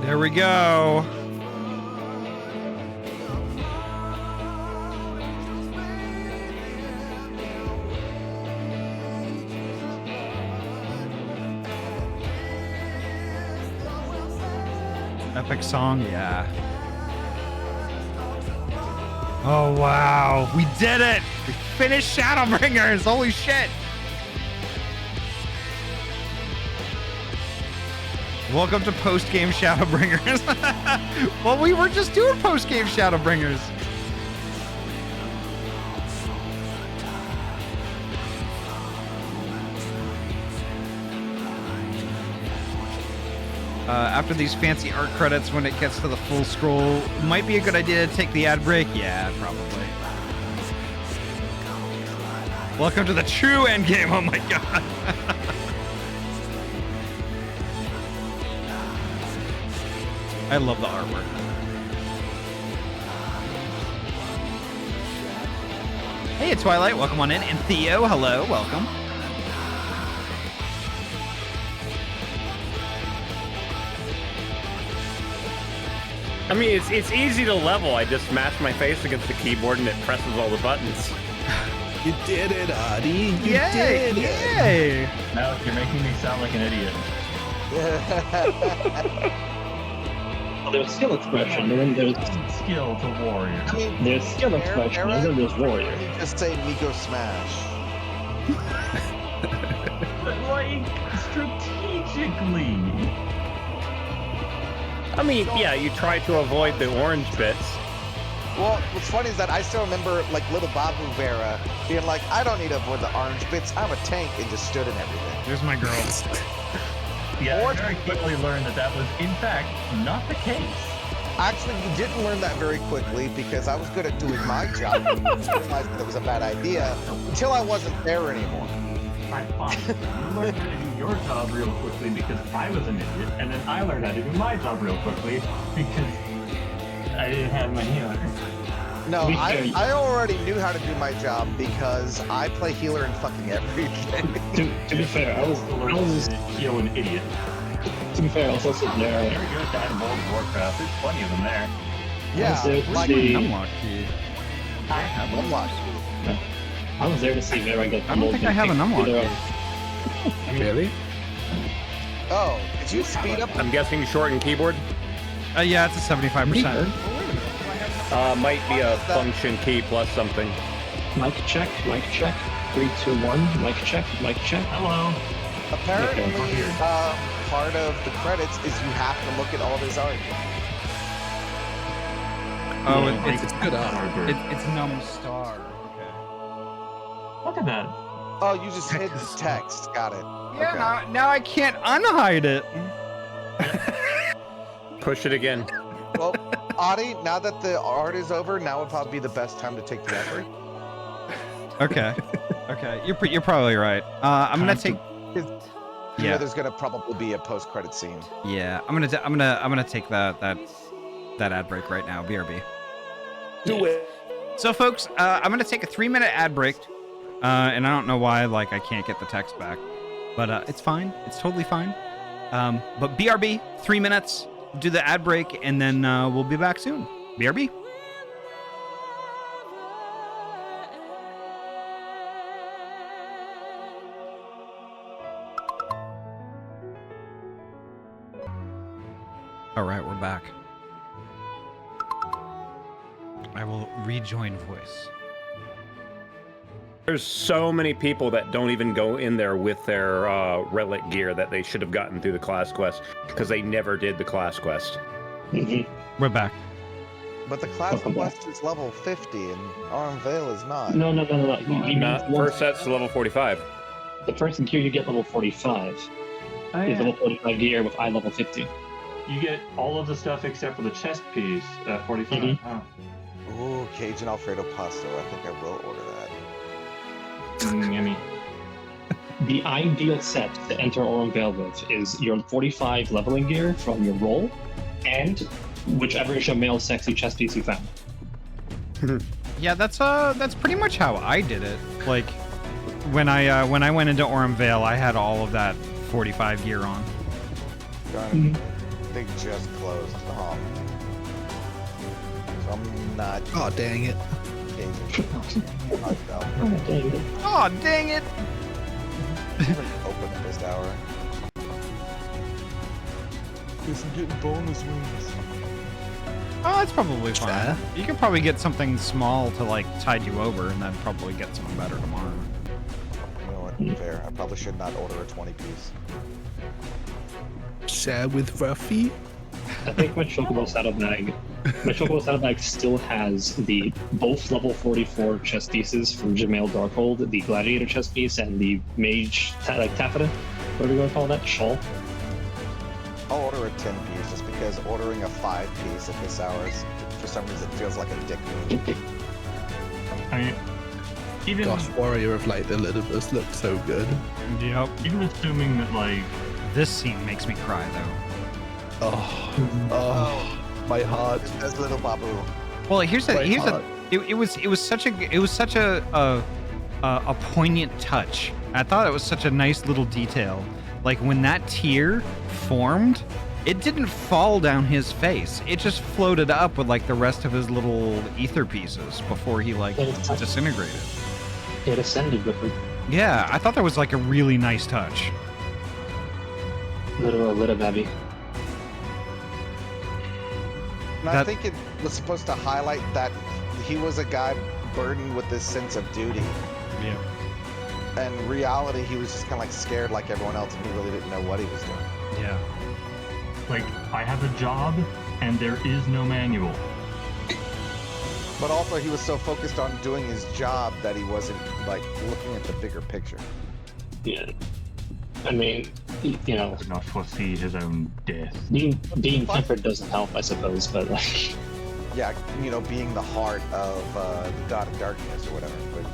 [SPEAKER 3] There we go. Epic song, yeah. Oh wow, we did it! We finished Shadowbringers, holy shit! Welcome to post-game Shadowbringers. Well, we were just doing post-game Shadowbringers. After these fancy art credits, when it gets to the full scroll, might be a good idea to take the ad break. Yeah, probably. Welcome to the true endgame. Oh my god. I love the artwork. Hey, Twilight, welcome on in. And Theo, hello, welcome.
[SPEAKER 20] I mean, it's easy to level. I just smash my face against the keyboard and it presses all the buttons.
[SPEAKER 10] You did it, Ahty. You
[SPEAKER 3] Yay,
[SPEAKER 10] did it.
[SPEAKER 3] Yay!
[SPEAKER 7] Now you're making me sound like an idiot.
[SPEAKER 4] Well, there's skill expression, and then there's
[SPEAKER 7] skill to warrior.
[SPEAKER 9] I mean,
[SPEAKER 4] there's skill expression, and then there's warrior.
[SPEAKER 9] You just say Miko Smash.
[SPEAKER 7] But like, strategically.
[SPEAKER 20] I mean, yeah, you try to avoid the orange bits.
[SPEAKER 9] Well, what's funny is that I still remember, like, little Babu Vera being like, I don't need to avoid the orange bits, I'm a tank, and just stood in everything.
[SPEAKER 3] There's my girl.
[SPEAKER 7] Yeah, I very quickly learned that that was, in fact, not the case.
[SPEAKER 9] Actually, you didn't learn that very quickly because I was good at doing my job and realized that it was a bad idea until I wasn't there anymore.
[SPEAKER 7] Fine. You learned how to do your job real quickly because I was an idiot, and then I learned how to do my job real quickly because I didn't have my healer.
[SPEAKER 9] No, I already knew how to do my job because I play healer in fucking every game.
[SPEAKER 4] To be fair, I was
[SPEAKER 7] heal an idiot.
[SPEAKER 4] To be fair, I was also there.
[SPEAKER 7] Very good at that in World of Warcraft. There's plenty of them there.
[SPEAKER 9] Yeah,
[SPEAKER 4] like
[SPEAKER 3] Unlock key.
[SPEAKER 9] I have unlock.
[SPEAKER 4] I was there to see Vera get
[SPEAKER 3] I don't think I have an unlock key.
[SPEAKER 20] Really?
[SPEAKER 9] Oh, did you speed up?
[SPEAKER 20] I'm guessing shorten keyboard?
[SPEAKER 3] Yeah, it's a 75%.
[SPEAKER 20] Might be a function key plus something.
[SPEAKER 4] Mic check, mic check. 3, 2, 1, mic check, mic check.
[SPEAKER 7] Hello.
[SPEAKER 9] Apparently, part of the credits is you have to look at all this art.
[SPEAKER 3] Oh,
[SPEAKER 7] Yeah,
[SPEAKER 3] it's
[SPEAKER 10] good art.
[SPEAKER 3] It's Num Star. Okay.
[SPEAKER 7] Look at that.
[SPEAKER 9] Oh, you just hid the text. Got it.
[SPEAKER 3] Yeah,
[SPEAKER 9] Okay.
[SPEAKER 3] now I can't unhide it.
[SPEAKER 20] Push it again.
[SPEAKER 9] Well, Ahty, now that the art is over, now would probably be the best time to take the effort.
[SPEAKER 3] Okay. Okay. You're probably right. I'm gonna take.
[SPEAKER 9] You know, there's gonna probably be a post-credit scene.
[SPEAKER 3] Yeah, I'm gonna take that ad break right now. BRB.
[SPEAKER 9] Do it.
[SPEAKER 3] So, folks, I'm gonna take a 3-minute ad break, and I don't know why. Like, I can't get the text back, but it's fine. It's totally fine. But BRB, 3 minutes. Do the ad break, and then we'll be back soon. BRB. All right, we're back. I will rejoin voice.
[SPEAKER 20] There's so many people that don't even go in there with their relic gear that they should have gotten through the class quest because they never did the class quest.
[SPEAKER 3] We're back.
[SPEAKER 9] But the class quest is level 50 and Arm Veil is not.
[SPEAKER 4] No.
[SPEAKER 20] First set's level 45.
[SPEAKER 4] The first gear you get level 45 is level 45 gear with eye level 50.
[SPEAKER 7] You get all of the stuff except for the chest piece at 45. Oh.
[SPEAKER 9] Ooh, Cajun Alfredo pasta. I think I will order that.
[SPEAKER 4] Yummy. The ideal set to enter Aurum Vale with is your 45 leveling gear from your roll, and whichever is your male sexy chest piece you found.
[SPEAKER 3] Yeah, that's pretty much how I did it. Like, when I went into Aurum Vale, I had all of that 45 gear on.
[SPEAKER 9] They just closed. Oh, man. So I'm not.
[SPEAKER 10] Oh, dang it.
[SPEAKER 3] Oh, dang it!
[SPEAKER 9] Open at this hour. Guess I'm getting bonus wins.
[SPEAKER 3] Oh, that's probably fine. You can probably get something small to like tide you over, and then probably get something better tomorrow.
[SPEAKER 9] You know what? Fair. I probably should not order a 20-piece.
[SPEAKER 10] Share with Ruffy.
[SPEAKER 4] I think my Chocobo saddlebag still has the both level 44 chest pieces from Jamail Darkhold, the Gladiator chest piece, and the Mage taffeta. What are we going to call that? Shawl.
[SPEAKER 9] I'll order a 10-piece just because ordering a 5-piece at this hour for some reason feels like a dick move.
[SPEAKER 7] I mean, even
[SPEAKER 10] Gosh, Warrior of Light Elidibus looked so good.
[SPEAKER 3] Yep.
[SPEAKER 7] Even assuming that like
[SPEAKER 3] this scene makes me cry though.
[SPEAKER 10] Oh, my heart.
[SPEAKER 9] As little Babu.
[SPEAKER 3] Well, here's it was such a poignant touch. I thought it was such a nice little detail. Like when that tear formed, it didn't fall down his face. It just floated up with like the rest of his little ether pieces before he like disintegrated.
[SPEAKER 4] It ascended with him.
[SPEAKER 3] Yeah, I thought that was like a really nice touch.
[SPEAKER 4] Little baby.
[SPEAKER 9] And I think it was supposed to highlight that he was a guy burdened with this sense of duty.
[SPEAKER 3] Yeah.
[SPEAKER 9] And in reality, he was just kind of like scared like everyone else, and he really didn't know what he was doing.
[SPEAKER 3] Yeah.
[SPEAKER 7] Like, I have a job, and there is no manual.
[SPEAKER 9] But also, he was so focused on doing his job that he wasn't like looking at the bigger picture.
[SPEAKER 4] Yeah. I mean, you know,
[SPEAKER 7] Did not foresee his own death.
[SPEAKER 4] being tempered doesn't help, I suppose, but like.
[SPEAKER 9] Yeah, you know, being the heart of the God of Darkness or whatever. But,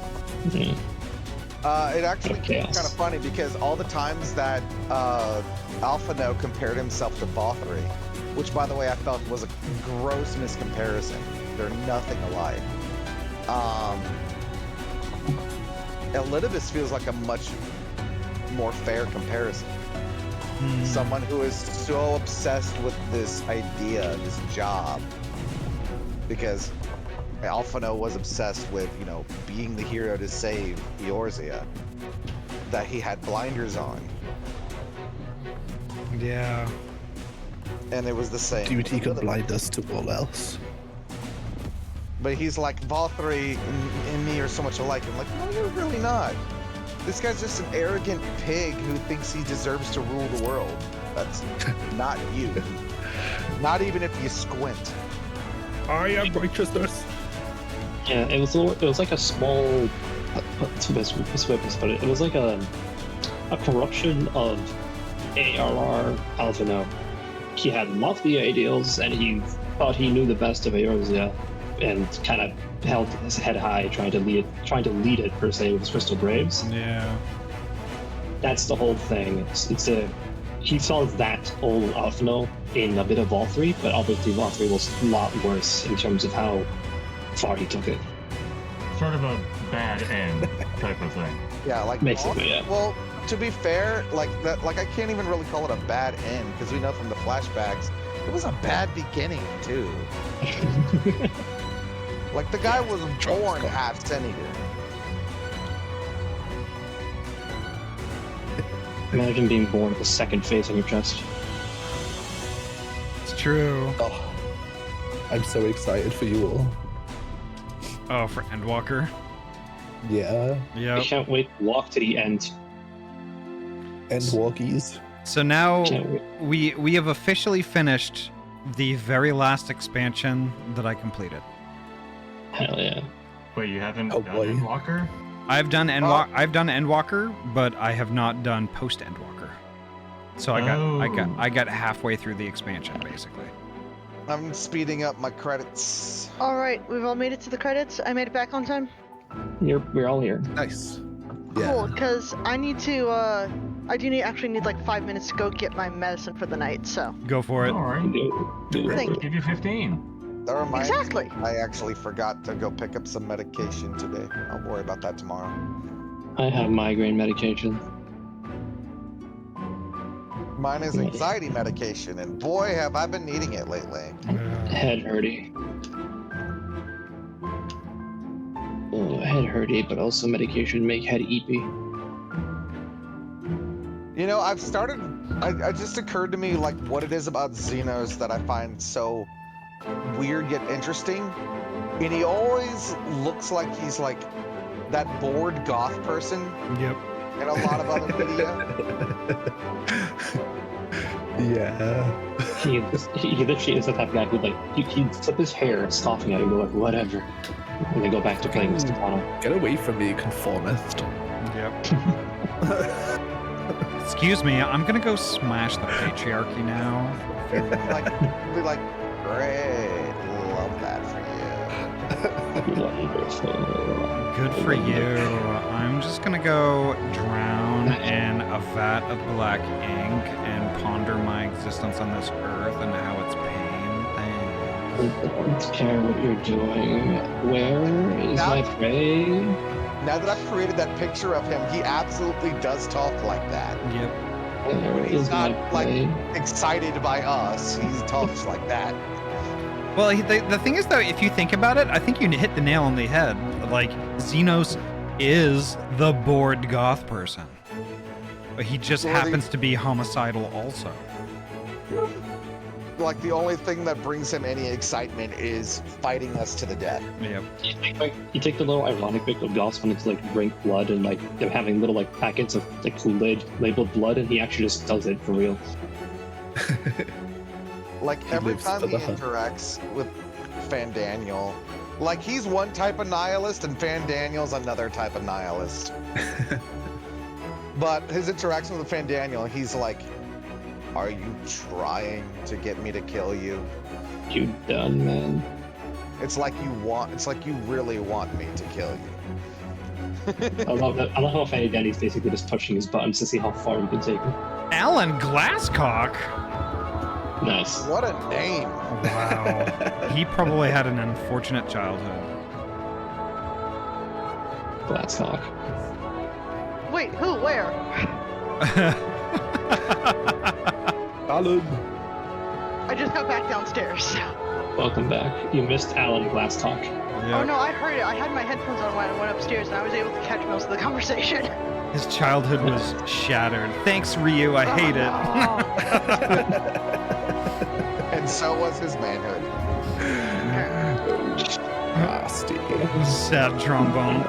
[SPEAKER 9] it actually kind of funny because all the times that Alphino compared himself to Bothri, which by the way I felt was a gross miscomparison. They're nothing alike. Elidibus feels like a much more fair comparison. Someone who is so obsessed with this idea, this job, because Alphino was obsessed with, you know, being the hero to save Eorzea, that he had blinders on.
[SPEAKER 3] Yeah.
[SPEAKER 9] And it was the same.
[SPEAKER 10] Duty could blind us to all else.
[SPEAKER 9] But he's like, Bothri and me are so much alike. I'm like, no, you're really not. This guy's just an arrogant pig who thinks he deserves to rule the world. That's not you. Not even if you squint.
[SPEAKER 10] I am righteousness.
[SPEAKER 4] Yeah, it was like a small. What's the best way to put it? It was like a corruption of ARR Alphino. He had lofty ideals, and he thought he knew the best of Eorzea, and kind of held his head high, trying to lead it per se with his Crystal Braves.
[SPEAKER 3] Yeah.
[SPEAKER 4] That's the whole thing. He saw that old Alphino in a bit of Valkyrie, but obviously Valkyrie was a lot worse in terms of how far he took it.
[SPEAKER 7] Sort of a bad end type of thing.
[SPEAKER 9] Yeah, like
[SPEAKER 4] basically, yeah.
[SPEAKER 9] Well, to be fair, like that, like I can't even really call it a bad end because we know from the flashbacks it was a bad beginning too. Like the guy was born half Senator.
[SPEAKER 4] Imagine being born with a second face on your chest.
[SPEAKER 3] It's true.
[SPEAKER 10] Oh, I'm so excited for you all.
[SPEAKER 3] Oh, for Endwalker.
[SPEAKER 10] Yeah.
[SPEAKER 3] Yeah.
[SPEAKER 4] I can't wait to walk to the end.
[SPEAKER 10] Endwalkies.
[SPEAKER 3] So now we have officially finished the very last expansion that I completed.
[SPEAKER 4] Hell yeah.
[SPEAKER 7] Wait, you haven't done Endwalker?
[SPEAKER 3] I've done Endwalker, but I have not done post Endwalker. So I got halfway through the expansion basically.
[SPEAKER 9] I'm speeding up my credits.
[SPEAKER 6] All right, we've all made it to the credits. I made it back on time.
[SPEAKER 4] We're all here.
[SPEAKER 10] Nice.
[SPEAKER 6] Cool, because I need to. I actually need like 5 minutes to go get my medicine for the night. So
[SPEAKER 3] go for it.
[SPEAKER 7] All right.
[SPEAKER 6] Thank you.
[SPEAKER 7] Give you 15.
[SPEAKER 9] That reminds
[SPEAKER 6] Exactly.
[SPEAKER 9] me, I actually forgot to go pick up some medication today. I'll worry about that tomorrow.
[SPEAKER 4] I have migraine medication.
[SPEAKER 9] Mine is anxiety medication, and boy, have I been needing it lately.
[SPEAKER 4] Head hurty. Oh, head hurty, but also medication make head eepy.
[SPEAKER 9] You know, I've started. I just occurred to me like what it is about Xenos that I find so weird yet interesting. And he always looks like he's like that bored goth person.
[SPEAKER 5] Yep.
[SPEAKER 9] In a lot of other media.
[SPEAKER 10] Yeah.
[SPEAKER 4] He literally is the type of guy who like he'd flip his hair, scoffing at it, and go like whatever, and then go back to playing Mr. Pono.
[SPEAKER 10] Get away from me, conformist.
[SPEAKER 3] Yep. Excuse me, I'm gonna go smash the patriarchy now.
[SPEAKER 9] Be like, great, love that for you.
[SPEAKER 4] Wonderful.
[SPEAKER 3] Good for you. I'm just gonna go drown in a vat of black ink and ponder my existence on this earth and how it's pain.
[SPEAKER 4] I don't care what you're doing. Where is my prey?
[SPEAKER 9] Now that I've created that picture of him, he absolutely does talk like that.
[SPEAKER 3] Yep.
[SPEAKER 4] Where
[SPEAKER 9] He's
[SPEAKER 4] is
[SPEAKER 9] not
[SPEAKER 4] my
[SPEAKER 9] like
[SPEAKER 4] prey?
[SPEAKER 9] excited by us. He talks like that.
[SPEAKER 3] Well, the thing is, though, if you think about it, I think you hit the nail on the head. Like, Xenos is the bored goth person. But he just happens to be homicidal also.
[SPEAKER 9] Like, the only thing that brings him any excitement is fighting us to the death.
[SPEAKER 3] Yep.
[SPEAKER 4] You take the little ironic bit of goths when it's like drink blood and like they're having little like packets of like Kool-Aid labeled blood, and he actually just does it for real.
[SPEAKER 9] Like, every time he interacts with Fandaniel, like, he's one type of nihilist and Fandaniel's another type of nihilist. But his interaction with Fandaniel, he's like, are you trying to get me to kill you?
[SPEAKER 4] You done, man.
[SPEAKER 9] It's like you really want me to kill you.
[SPEAKER 4] I love that. I love how Fanny Danny's basically just touching his buttons to see how far you can take him.
[SPEAKER 3] Alan Glasscock?
[SPEAKER 4] Nice.
[SPEAKER 9] What a name.
[SPEAKER 3] Wow. He probably had an unfortunate childhood.
[SPEAKER 4] Glasscock.
[SPEAKER 6] Wait, who? Where?
[SPEAKER 10] Alan.
[SPEAKER 6] I just got back downstairs.
[SPEAKER 4] Welcome back. You missed Alan Glasscock.
[SPEAKER 6] Oh no, I heard it. I had my headphones on when I went upstairs, and I was able to catch most of the conversation.
[SPEAKER 3] His childhood was shattered. Thanks, Ryu. I hate it.
[SPEAKER 9] And so was his manhood.
[SPEAKER 10] Nasty.
[SPEAKER 3] Sad trombone.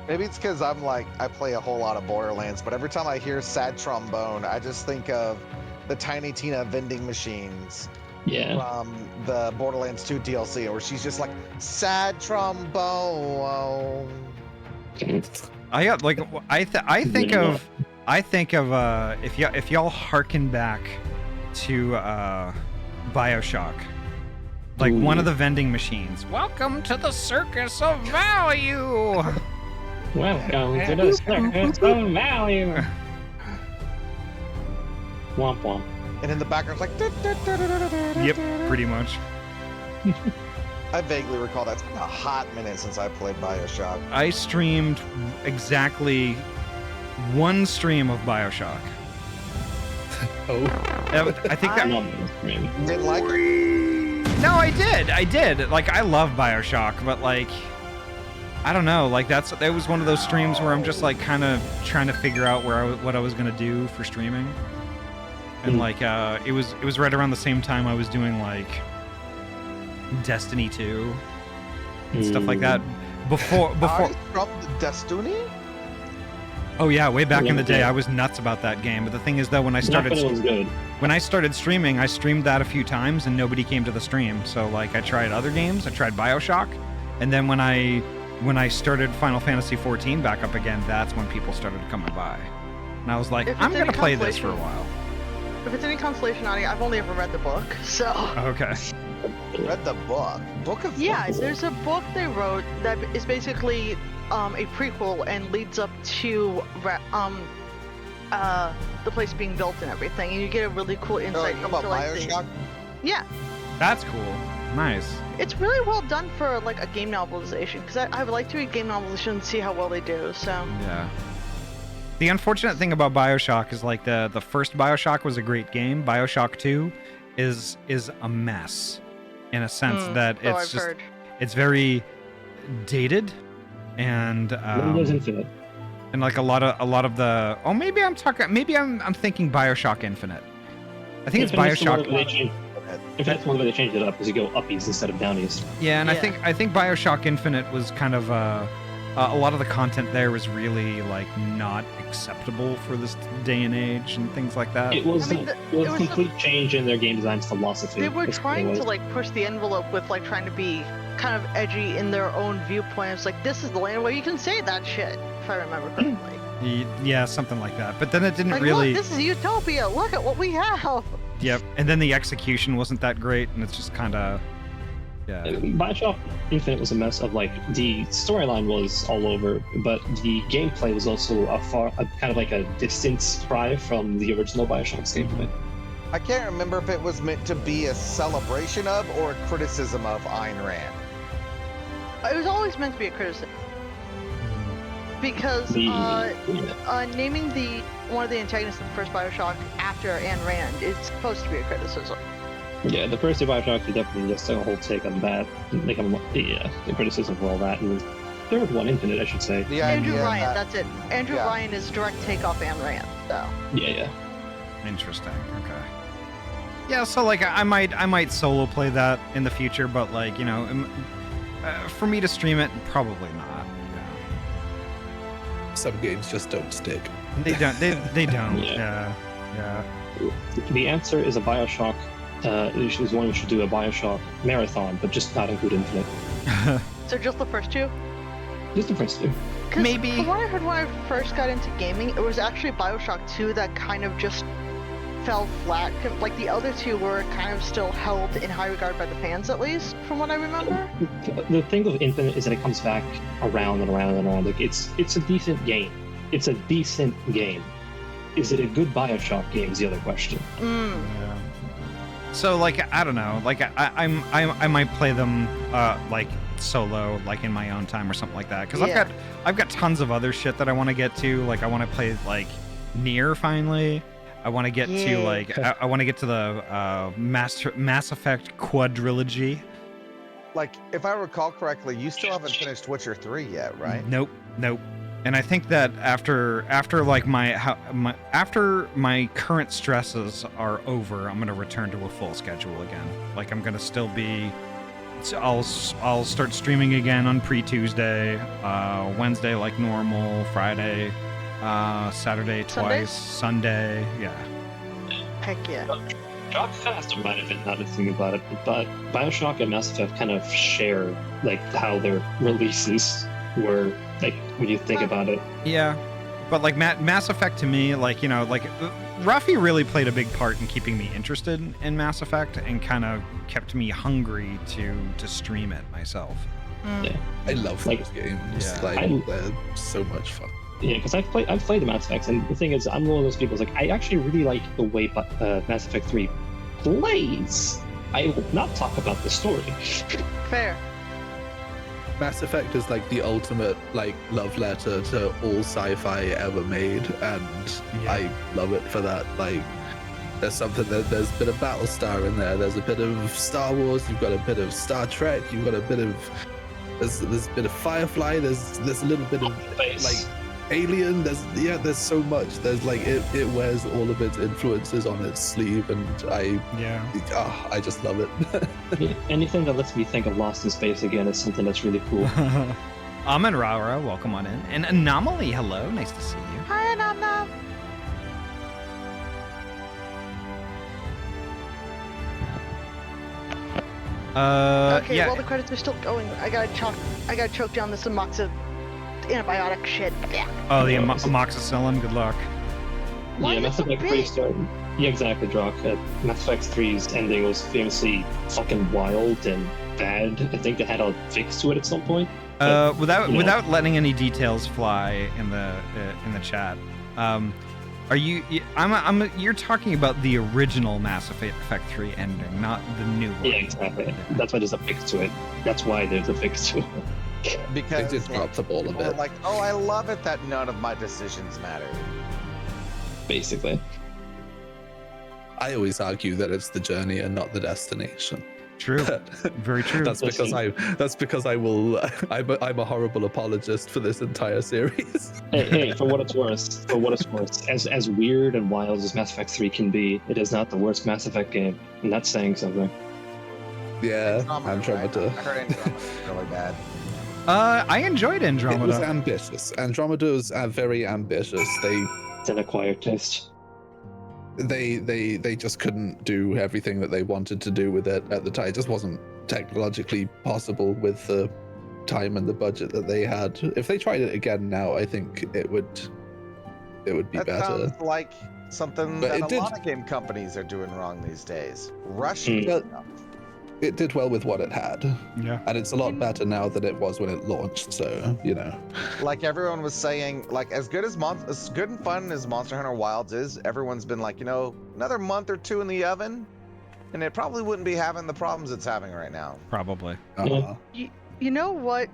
[SPEAKER 9] Maybe it's because I play a whole lot of Borderlands, but every time I hear sad trombone, I just think of the Tiny Tina vending machines.
[SPEAKER 4] Yeah.
[SPEAKER 9] From the Borderlands 2 DLC, where she's just like, sad trombone.
[SPEAKER 3] I got like I think of if y'all harken back to BioShock, like one of the vending machines. Welcome to the circus of value.
[SPEAKER 4] Welcome to the circus of value. Womp womp.
[SPEAKER 9] And in the background, it's like.
[SPEAKER 3] Yep, pretty much.
[SPEAKER 9] I vaguely recall that. It's been a hot minute since I played BioShock.
[SPEAKER 3] I streamed exactly one stream of BioShock.
[SPEAKER 10] Oh.
[SPEAKER 3] I think that.
[SPEAKER 9] Didn't like it?
[SPEAKER 3] No, I did. Like, I love BioShock, but like, I don't know. Like, that was one of those streams where I'm just like kind of trying to figure out what I was gonna do for streaming. And like, it was right around the same time I was doing like Destiny 2 and stuff like that. Before.
[SPEAKER 9] Are you from Destiny?
[SPEAKER 3] Oh yeah, way back in the day, I was nuts about that game. But the thing is, though, when I started streaming, I streamed that a few times, and nobody came to the stream. So like, I tried other games. I tried BioShock, and then when I started Final Fantasy 14 back up again, that's when people started coming by, and I was like, I'm gonna play this for a while.
[SPEAKER 6] If it's any consolation, I've only ever read the book, so.
[SPEAKER 3] Okay.
[SPEAKER 9] Read the book? Book of.
[SPEAKER 6] Yeah, there's a book they wrote that is basically a prequel and leads up to the place being built and everything, and you get a really cool insight into
[SPEAKER 9] about
[SPEAKER 6] like
[SPEAKER 9] BioShock?
[SPEAKER 6] Yeah.
[SPEAKER 3] That's cool. Nice.
[SPEAKER 6] It's really well done for like a game novelization, because I would like to read game novelization and see how well they do. So
[SPEAKER 3] Yeah. The unfortunate thing about BioShock is like the first BioShock was a great game. BioShock 2 is a mess in a sense that it's just it's very dated and
[SPEAKER 4] Windows Infinite.
[SPEAKER 3] And like a lot of the maybe I'm thinking BioShock Infinite. I think it's BioShock.
[SPEAKER 4] If that's one way they changed it up, is you go uppies instead of downies.
[SPEAKER 3] Yeah, and I think BioShock Infinite was kind of a lot of the content there was really like not acceptable for this day and age and things like that.
[SPEAKER 4] It was it was a complete change in their game design philosophy.
[SPEAKER 6] They were trying to like push the envelope with like trying to be kind of edgy in their own viewpoint. It's like, this is the land where you can say that shit, if I remember correctly.
[SPEAKER 3] Yeah, something like that. But then it didn't
[SPEAKER 6] Like,
[SPEAKER 3] really.
[SPEAKER 6] look, this is utopia. Look at what we have.
[SPEAKER 3] Yep. And then the execution wasn't that great, and it's just kind of. Yeah.
[SPEAKER 4] BioShock Infinite was a mess of like the storyline was all over, but the gameplay was also a kind of like a distance cry from the original BioShock's gameplay.
[SPEAKER 9] I can't remember if it was meant to be a celebration of or a criticism of Ayn Rand.
[SPEAKER 6] It was always meant to be a criticism. Because naming one of the antagonists of the first BioShock after Ayn Rand is supposed to be a criticism.
[SPEAKER 4] Yeah, the first two BioShocks are definitely just a whole take on that. Like, the criticism for all that. And the third one, Infinite, I should say.
[SPEAKER 6] Andrew Ryan, that's it. Andrew Ryan is direct take off Ayn Rand, so.
[SPEAKER 4] Yeah.
[SPEAKER 3] Interesting. Okay. Yeah, so like I might solo play that in the future, but like, you know, for me to stream it, probably not.
[SPEAKER 10] Some games just don't stick.
[SPEAKER 3] They don't. They don't. Yeah.
[SPEAKER 4] The answer is a BioShock. Is one we should do a BioShock marathon, but just not include Infinite.
[SPEAKER 6] So just the first two?
[SPEAKER 4] Just the first two.
[SPEAKER 3] Maybe.
[SPEAKER 6] From what I heard when I first got into gaming, it was actually BioShock 2 that kind of just fell flat. Like the other two were kind of still held in high regard by the fans, at least, from what I remember.
[SPEAKER 4] The thing with Infinite is that it comes back around and around and around. Like it's a decent game. It's a decent game. Is it a good BioShock game? Is the other question.
[SPEAKER 3] Yeah. So like I don't know, like I might play them like solo, like in my own time or something like that, because I've got tons of other shit that I want to get to. Like I want to play like Nier finally. I want to get to like I want to get to the Mass Effect quadrilogy.
[SPEAKER 9] Like if I recall correctly, you still haven't finished Witcher 3 yet, right?
[SPEAKER 3] Nope. And I think that after like after my current stresses are over, I'm gonna return to a full schedule again. Like I'm gonna still be. I'll start streaming again on pre-Tuesday, Wednesday like normal, Friday, Saturday twice, Sunday. Yeah.
[SPEAKER 6] Heck yeah.
[SPEAKER 4] Shock Fast might have been not a thing about it, but BioShock and Mass Effect kind of share like how their releases were. Like when you think about it.
[SPEAKER 3] Yeah, but like Mass Effect to me, like, you know, like Rafi really played a big part in keeping me interested in Mass Effect and kind of kept me hungry to stream it myself.
[SPEAKER 4] Yeah,
[SPEAKER 10] I love those games.
[SPEAKER 3] Yeah.
[SPEAKER 10] Like they're so much fun.
[SPEAKER 4] Yeah, because I've played the Mass Effects, and the thing is, I'm one of those people who's like, I actually really like the way Mass Effect 3 plays. I will not talk about the story.
[SPEAKER 6] Fair.
[SPEAKER 10] Mass Effect is like the ultimate like love letter to all sci-fi ever made, and I love it for that. Like, there's a bit of Battlestar in there. There's a bit of Star Wars. You've got a bit of Star Trek. You've got a bit of there's a bit of Firefly. There's a little bit of like Alien. There's so much. There's like it wears all of its influences on its sleeve, and I just love it.
[SPEAKER 4] Anything that lets me think of Lost in Space again is something that's really cool.
[SPEAKER 3] Amin Raura, welcome on in. And Anomaly, hello, nice to see you.
[SPEAKER 6] Hi, Anam. Okay, well the credits are still going. I gotta choke down this amoxicillin antibiotic shit. Yeah.
[SPEAKER 3] Oh, the amoxicillin. Good luck.
[SPEAKER 4] Yeah, Mass Effect 3 started. Yeah, exactly, Drock. Mass Effect 3's ending was famously fucking wild and bad. I think they had a fix to it at some point.
[SPEAKER 3] Without letting any details fly in the chat, Are you? You're talking about the original Mass Effect 3 ending, not the new one.
[SPEAKER 4] Yeah, exactly. That's why there's a fix to it. That's why there's a fix to it.
[SPEAKER 9] Because
[SPEAKER 10] they did drop the ball a
[SPEAKER 9] people are
[SPEAKER 10] bit.
[SPEAKER 9] like, oh, I love it that none of my decisions matter.
[SPEAKER 4] Basically.
[SPEAKER 10] I always argue that it's the journey and not the destination.
[SPEAKER 3] True. Very true.
[SPEAKER 10] That's because I'm a horrible apologist for this entire series.
[SPEAKER 4] Hey, for what it's worth, as weird and wild as Mass Effect 3 can be, it is not the worst Mass Effect game, and that's saying something.
[SPEAKER 10] Yeah,
[SPEAKER 9] Right?
[SPEAKER 10] Andromeda.
[SPEAKER 9] I heard Andromeda was really bad.
[SPEAKER 3] I enjoyed Andromeda.
[SPEAKER 10] It was ambitious. Andromeda was very ambitious.
[SPEAKER 4] It's an acquired taste.
[SPEAKER 10] They just couldn't do everything that they wanted to do with it at the time. It just wasn't technologically possible with the time and the budget that they had. If they tried it again now, I think it would be
[SPEAKER 9] That
[SPEAKER 10] better.
[SPEAKER 9] sounds like something
[SPEAKER 10] But
[SPEAKER 9] that
[SPEAKER 10] it
[SPEAKER 9] a
[SPEAKER 10] did-
[SPEAKER 9] lot of game companies are doing wrong these days. Rushing
[SPEAKER 10] Well,
[SPEAKER 9] stuff.
[SPEAKER 10] it did well with what it had.
[SPEAKER 3] Yeah.
[SPEAKER 10] And it's a lot better now than it was when it launched, so, you know.
[SPEAKER 9] Like everyone was saying, like as good and fun as Monster Hunter Wilds is, everyone's been like, another month or two in the oven, and it probably wouldn't be having the problems it's having right now.
[SPEAKER 3] Probably.
[SPEAKER 6] You know what,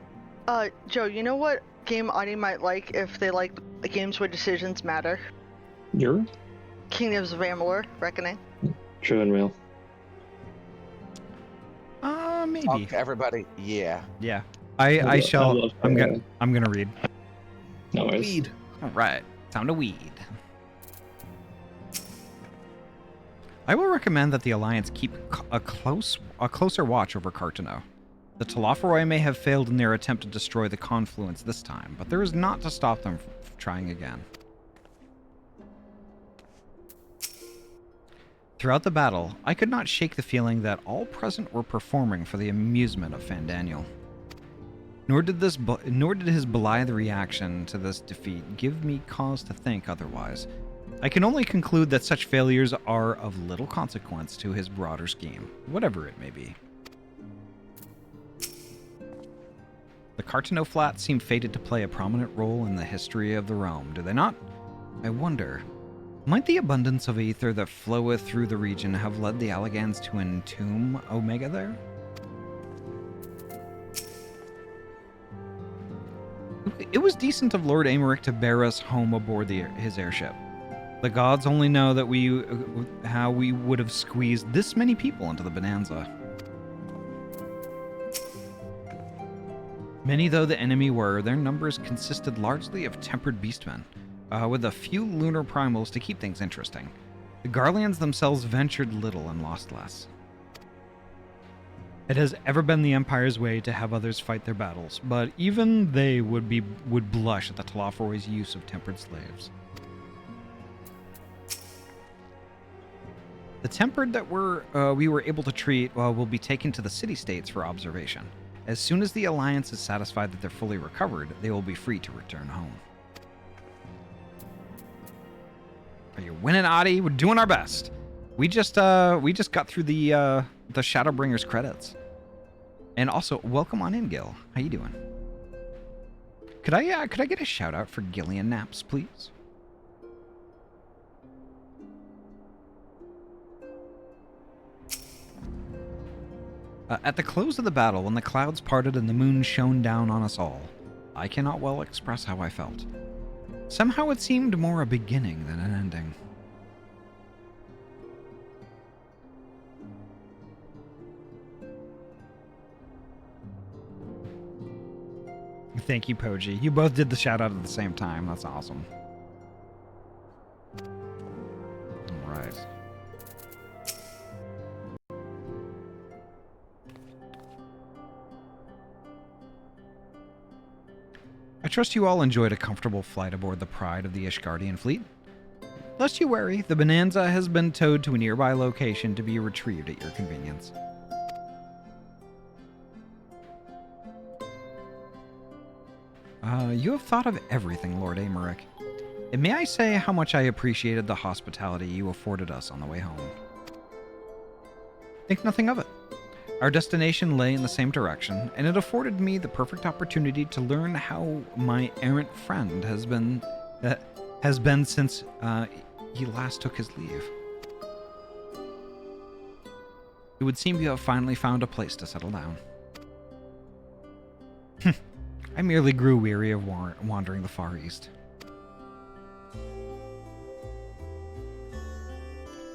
[SPEAKER 6] Joe? You know what game Ahty might like if they like games where decisions matter? Kingdoms of Amalur: Reckoning.
[SPEAKER 4] True and real.
[SPEAKER 3] Maybe.
[SPEAKER 9] Okay, everybody, yeah.
[SPEAKER 3] Yeah. I shall. I'm gonna read.
[SPEAKER 4] No worries.
[SPEAKER 3] Weed. All right. Time to weed. I will recommend that the Alliance keep a closer watch over Cartano. The Telophoroi may have failed in their attempt to destroy the confluence this time, but there is not to stop them from trying again. Throughout the battle, I could not shake the feeling that all present were performing for the amusement of Fandaniel. Nor did his blithe reaction to this defeat give me cause to think otherwise. I can only conclude that such failures are of little consequence to his broader scheme, whatever it may be. The Cartano Flats seem fated to play a prominent role in the history of the realm, do they not? I wonder, might the abundance of aether that floweth through the region have led the Allagans to entomb Omega there? It was decent of Lord Aymeric to bear us home aboard his airship. The gods only know that how we would have squeezed this many people into the Bonanza. Many though the enemy were, their numbers consisted largely of tempered beastmen, with a few lunar primals to keep things interesting. The Garleans themselves ventured little and lost less. It has ever been the Empire's way to have others fight their battles, but even they would blush at the Telophoroi's use of tempered slaves. The tempered that we were able to treat will be taken to the city-states for observation. As soon as the Alliance is satisfied that they're fully recovered, they will be free to return home. Are you winning, Ahty? We're doing our best. We just got through the Shadowbringers credits. And also, welcome on in, Gil. How you doing? Could I get a shout out for Gillian Naps, please? At the close of the battle, when the clouds parted and the moon shone down on us all, I cannot well express how I felt. Somehow it seemed more a beginning than an ending. Thank you, Poji. You both did the shout out at the same time. That's awesome. All right. I trust you all enjoyed a comfortable flight aboard the Pride of the Ishgardian fleet. Lest you worry, the Bonanza has been towed to a nearby location to be retrieved at your convenience. You have thought of everything, Lord Aymeric. And may I say how much I appreciated the hospitality you afforded us on the way home. Think nothing of it. Our destination lay in the same direction, and it afforded me the perfect opportunity to learn how my errant friend has has been since he last took his leave. It would seem you have finally found a place to settle down. I merely grew weary of wandering the Far East.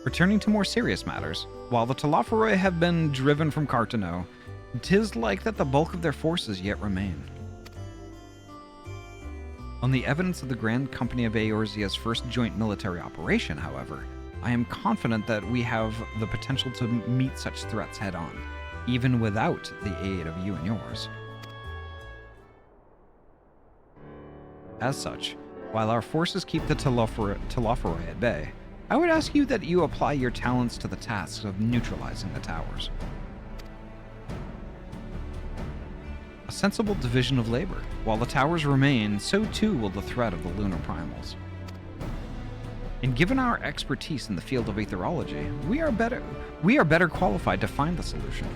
[SPEAKER 3] Returning to more serious matters, while the Telophoroi have been driven from Cartano, 'tis like that the bulk of their forces yet remain. On the evidence of the Grand Company of Eorzea's first joint military operation, however, I am confident that we have the potential to meet such threats head-on, even without the aid of you and yours. As such, while our forces keep the Telophoroi at bay, I would ask you that you apply your talents to the tasks of neutralizing the towers. A sensible division of labor. While the towers remain, so too will the threat of the lunar primals. And given our expertise in the field of aetherology, we are better qualified to find the solution.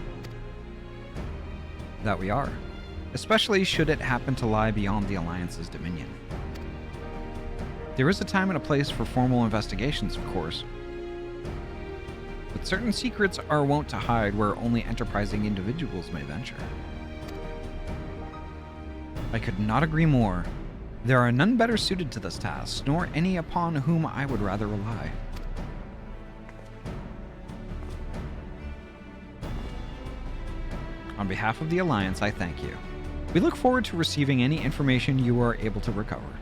[SPEAKER 3] That we are, especially should it happen to lie beyond the Alliance's dominion. There is a time and a place for formal investigations, of course. But certain secrets are wont to hide where only enterprising individuals may venture. I could not agree more. There are none better suited to this task, nor any upon whom I would rather rely. On behalf of the Alliance, I thank you. We look forward to receiving any information you are able to recover.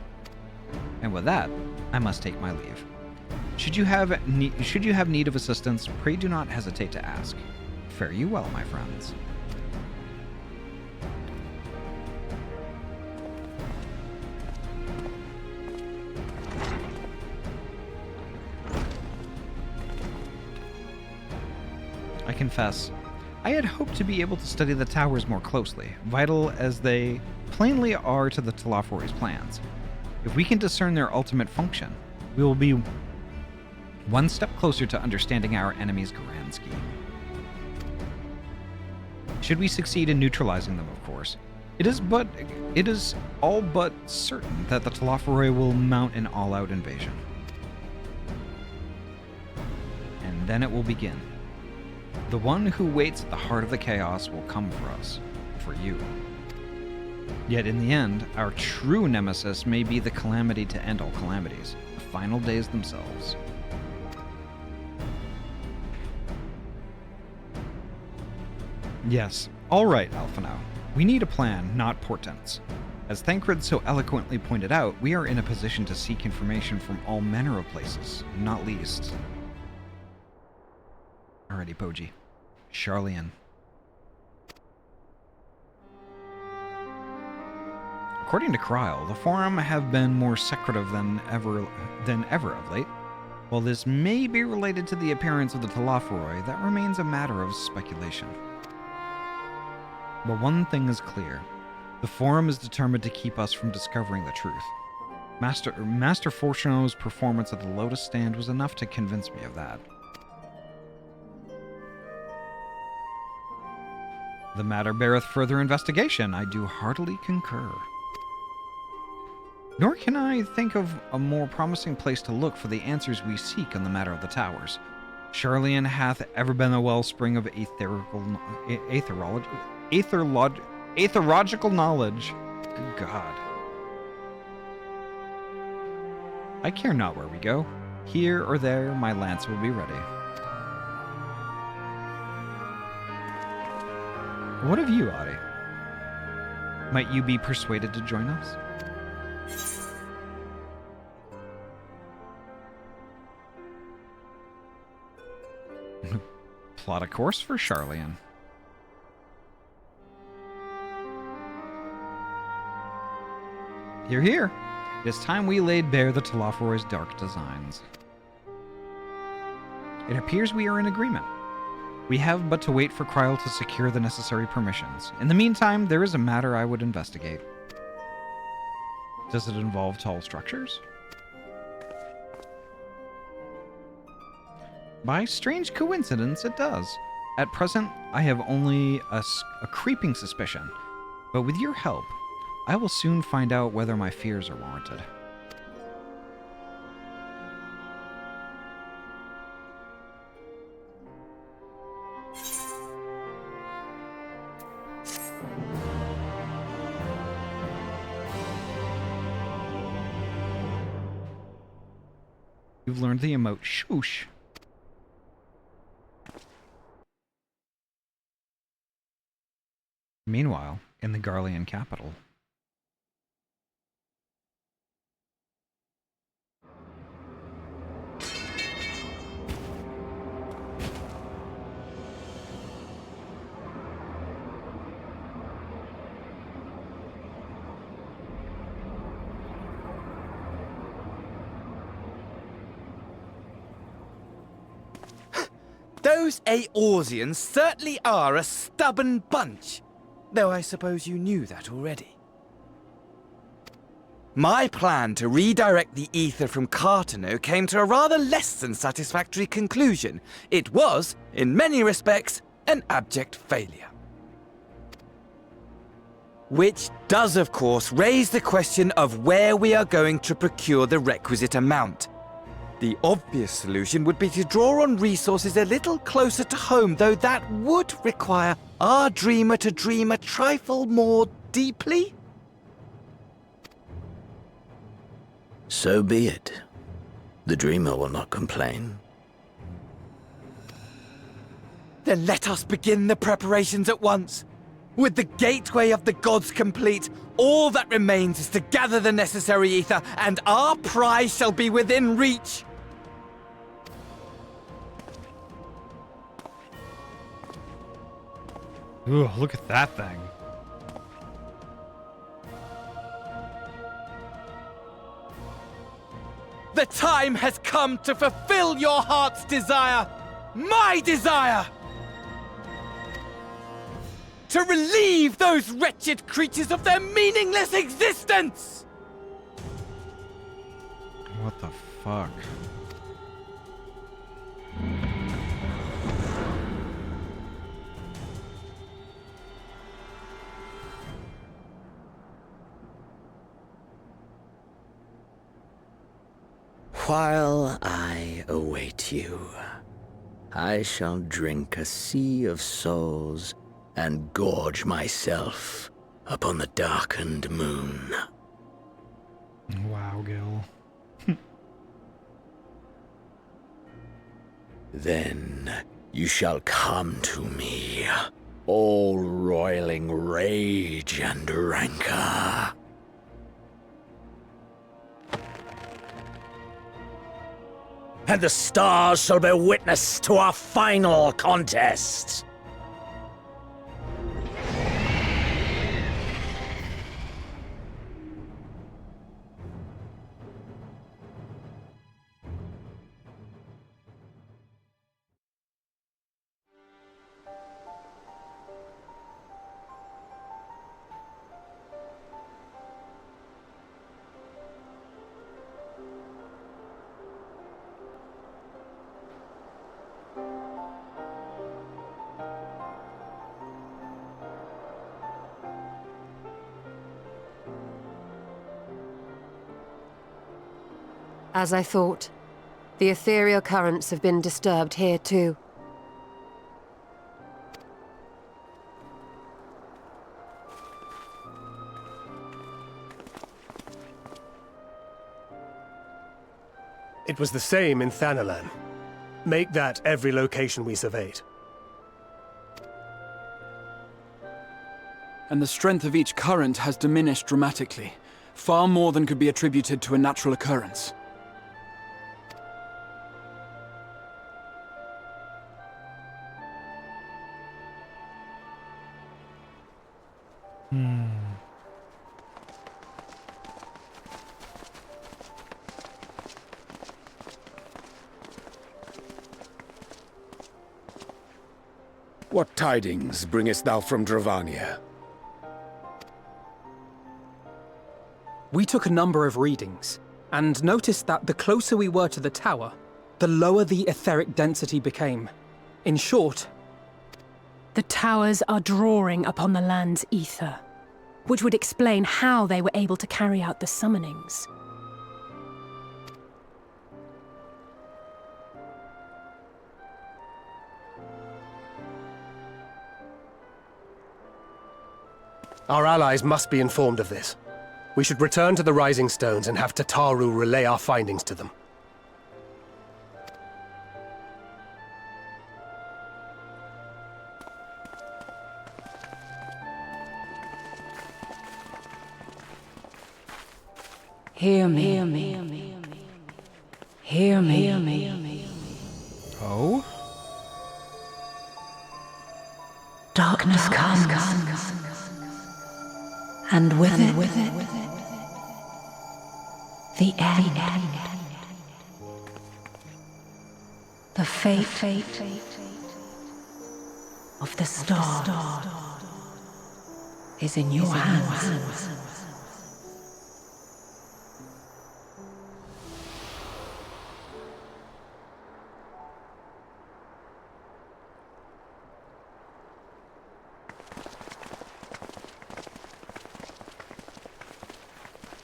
[SPEAKER 3] And with that, I must take my leave. Should you have need of assistance, pray do not hesitate to ask. Fare you well, my friends. I confess, I had hoped to be able to study the towers more closely, vital as they plainly are to the Telophoroi's plans. If we can discern their ultimate function, we will be one step closer to understanding our enemy's grand scheme. Should we succeed in neutralizing them, of course, it is all but certain that the Telophoroi will mount an all-out invasion. And then it will begin. The one who waits at the heart of the chaos will come for us, for you. Yet in the end, our true nemesis may be the calamity to end all calamities, the final days themselves. Yes, all right, Alphino. We need a plan, not portents. As Thancred so eloquently pointed out, we are in a position to seek information from all manner of places, not least... Alrighty, Poji. Charlian. According to Kryl, the Forum have been more secretive than ever of late. While this may be related to the appearance of the Telophoroi, that remains a matter of speculation. But one thing is clear. The Forum is determined to keep us from discovering the truth. Master Fortuno's performance at the Lotus Stand was enough to convince me of that. The matter beareth further investigation, I do heartily concur. Nor can I think of a more promising place to look for the answers we seek on the matter of the towers. Charlian hath ever been a wellspring of aetherological knowledge. Good God. I care not where we go. Here or there, my lance will be ready. What of you, Ahty? Might you be persuaded to join us? Plot a course for Charlian. Hear, hear. It is time we laid bare the Telophoroi's dark designs. It appears we are in agreement. We have but to wait for Kryl to secure the necessary permissions. In the meantime, there is a matter I would investigate. Does it involve tall structures? By strange coincidence, it does. At present, I have only a creeping suspicion, but with your help, I will soon find out whether my fears are warranted. We've learned the emote shoosh. Meanwhile, in the Garlean capital.
[SPEAKER 18] Those Eorzeans certainly are a stubborn bunch, though I suppose you knew that already. My plan to redirect the ether from Cartano came to a rather less than satisfactory conclusion. It was, in many respects, an abject failure. Which does, of course, raise the question of where we are going to procure the requisite amount. The obvious solution would be to draw on resources a little closer to home, though that would require our dreamer to dream a trifle more deeply.
[SPEAKER 2] So be it. The dreamer will not complain.
[SPEAKER 18] Then let us begin the preparations at once. With the gateway of the gods complete, all that remains is to gather the necessary ether, and our prize shall be within reach.
[SPEAKER 3] Ooh, look at that thing.
[SPEAKER 18] The time has come to fulfill your heart's desire, my desire! To relieve those wretched creatures of their meaningless existence!
[SPEAKER 3] What the fuck?
[SPEAKER 2] While I await you, I shall drink a sea of souls and gorge myself upon the darkened moon.
[SPEAKER 3] Wow, Gil.
[SPEAKER 2] Then you shall come to me, all roiling rage and rancor. And the stars shall bear witness to our final contest.
[SPEAKER 21] As I thought, the ethereal currents have been disturbed here too.
[SPEAKER 16] It was the same in Thanalan. Make that every location we surveyed.
[SPEAKER 22] And the strength of each current has diminished dramatically, far more than could be attributed to a natural occurrence.
[SPEAKER 11] What tidings bringest thou from Dravania?
[SPEAKER 13] We took a number of readings, and noticed that the closer we were to the tower, the lower the etheric density became. In short,
[SPEAKER 14] the towers are drawing upon the land's ether, which would explain how they were able to carry out the summonings.
[SPEAKER 16] Our allies must be informed of this. We should return to the Rising Stones and have Tataru relay our findings to them.
[SPEAKER 12] Hear me. Hear me. Hear me. Hear me.
[SPEAKER 3] Oh?
[SPEAKER 12] Darkness comes. And with it, the end. The fate of the star is in your hands.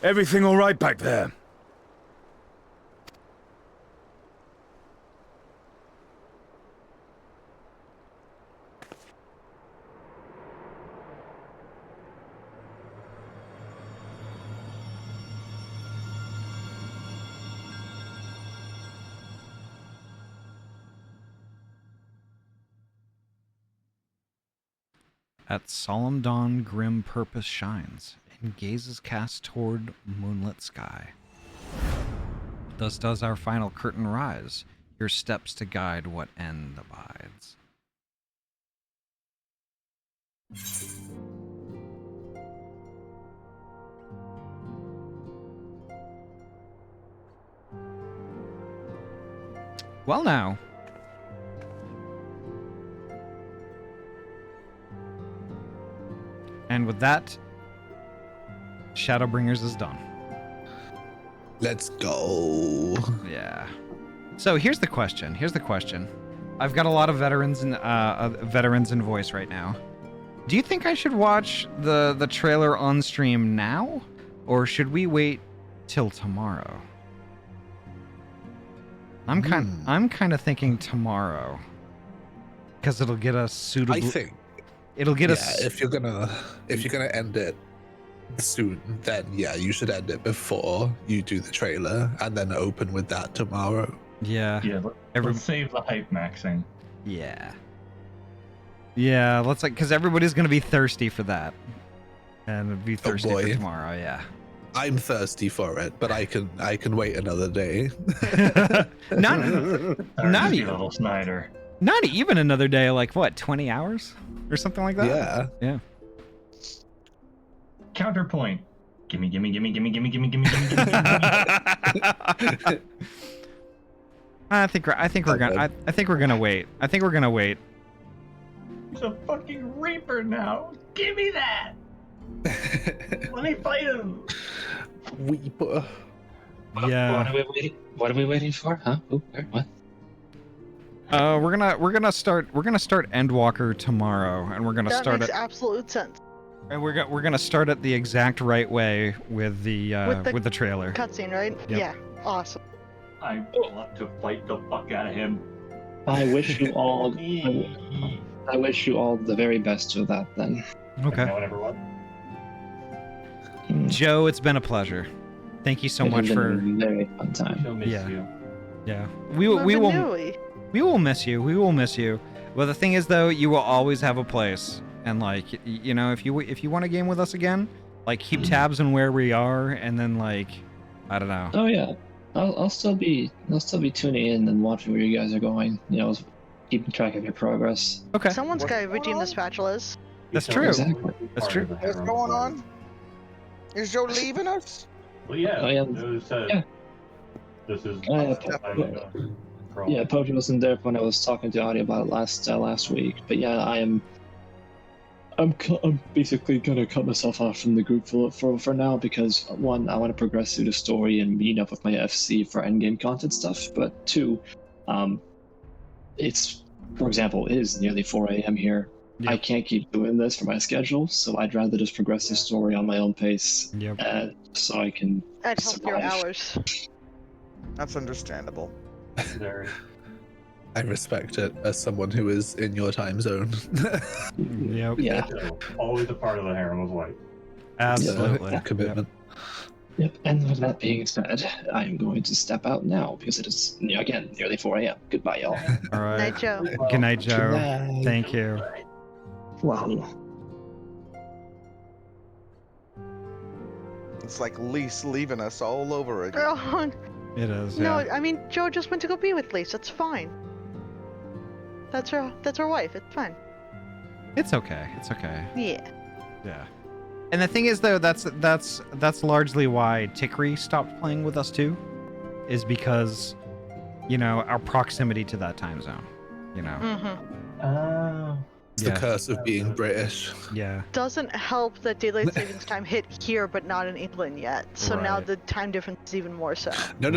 [SPEAKER 11] Everything all right back there?
[SPEAKER 3] At solemn dawn, grim purpose shines, and gazes cast toward moonlit sky. Thus does our final curtain rise, your steps to guide what end abides. Well now. And with that, Shadowbringers is done.
[SPEAKER 10] Let's go.
[SPEAKER 3] Yeah. So here's the question. I've got a lot of veterans in voice right now. Do you think I should watch the trailer on stream now, or should we wait till tomorrow? I'm kind of thinking tomorrow, because it'll get us suitable.
[SPEAKER 10] I think
[SPEAKER 3] it'll get us.
[SPEAKER 10] If you're gonna end it soon, then yeah, you should end it before you do the trailer, and then open with that tomorrow.
[SPEAKER 3] Yeah.
[SPEAKER 7] Yeah. Let's save the hype maxing.
[SPEAKER 3] Yeah. Yeah, let's because everybody's gonna be thirsty for that, and be thirsty for tomorrow. Yeah.
[SPEAKER 10] I'm thirsty for it, but I can wait another day.
[SPEAKER 3] not
[SPEAKER 7] little Snyder.
[SPEAKER 3] Not even another day. Like what, 20 hours or something like that?
[SPEAKER 10] Yeah.
[SPEAKER 3] Yeah.
[SPEAKER 7] Counterpoint. Gimme.
[SPEAKER 3] I think we're gonna wait.
[SPEAKER 7] He's a fucking Reaper now. Give me that. Let me fight him.
[SPEAKER 10] Reaper.
[SPEAKER 3] Yeah.
[SPEAKER 1] What are we waiting for? Huh? Ooh, what?
[SPEAKER 3] We're gonna start Endwalker tomorrow, and we're gonna
[SPEAKER 6] that
[SPEAKER 3] start
[SPEAKER 6] makes
[SPEAKER 3] it.
[SPEAKER 6] absolute sense.
[SPEAKER 3] And we're gonna start it the exact right way with the trailer.
[SPEAKER 6] Cutscene, right?
[SPEAKER 3] Yep.
[SPEAKER 6] Yeah. Awesome.
[SPEAKER 7] I want to fight the fuck out of him.
[SPEAKER 1] I wish you all. I wish you all the very best with that. Then.
[SPEAKER 3] Okay.
[SPEAKER 7] No one ever won.
[SPEAKER 3] Joe, it's been a pleasure. Thank you so much for
[SPEAKER 1] a very fun time.
[SPEAKER 7] She'll miss you.
[SPEAKER 3] Yeah. We will miss you. We will miss you. Well, the thing is though, you will always have a place. And like, you know, if you want to game with us again, like keep tabs on where we are, and then like, I don't know.
[SPEAKER 1] Oh yeah, I'll still be tuning in and watching where you guys are going. You know, keeping track of your progress.
[SPEAKER 3] Okay.
[SPEAKER 6] Someone's got to redeem the spatulas.
[SPEAKER 3] That's true.
[SPEAKER 1] Exactly.
[SPEAKER 3] That's true.
[SPEAKER 9] What's going on? Is Joe leaving us?
[SPEAKER 7] Well, yeah.
[SPEAKER 1] Oh, yeah.
[SPEAKER 7] This is.
[SPEAKER 1] Yeah, Poetry wasn't there when I was talking to Ahty about it last week. But yeah, I'm basically gonna cut myself off from the group for now because one, I want to progress through the story and meet up with my FC for endgame content stuff. But two, it's, for example, it is nearly 4 a.m. here. Yep. I can't keep doing this for my schedule, so I'd rather just progress the story on my own pace.
[SPEAKER 3] Yep.
[SPEAKER 1] So I can.
[SPEAKER 6] At healthier hours.
[SPEAKER 9] That's understandable.
[SPEAKER 10] I respect it as someone who is in your time zone.
[SPEAKER 3] Yep.
[SPEAKER 1] Yeah.
[SPEAKER 7] Always a part of the harem of light.
[SPEAKER 3] Absolutely.
[SPEAKER 10] Yeah, commitment.
[SPEAKER 1] Yep. And with that being said, I'm going to step out now because it is again nearly 4 a.m. Goodbye, y'all.
[SPEAKER 3] All right.
[SPEAKER 6] Night, Joe.
[SPEAKER 3] Good night, Joe.
[SPEAKER 1] Good night.
[SPEAKER 3] Thank you.
[SPEAKER 1] Wow.
[SPEAKER 9] It's like Lise leaving us all over again.
[SPEAKER 6] Oh,
[SPEAKER 3] It is.
[SPEAKER 6] no,
[SPEAKER 3] Yeah.
[SPEAKER 6] I mean Joe just went to go be with Lise. That's fine. That's her wife. It's fine.
[SPEAKER 3] It's okay. It's okay.
[SPEAKER 6] Yeah.
[SPEAKER 3] Yeah. And the thing is, though, that's largely why Tikri stopped playing with us too, is because, our proximity to that time zone.
[SPEAKER 10] It's the curse of being British.
[SPEAKER 3] Yeah.
[SPEAKER 6] Doesn't help that daylight savings time hit here, but not in England yet. So now
[SPEAKER 10] Right.
[SPEAKER 6] the time difference is even more so.
[SPEAKER 10] No.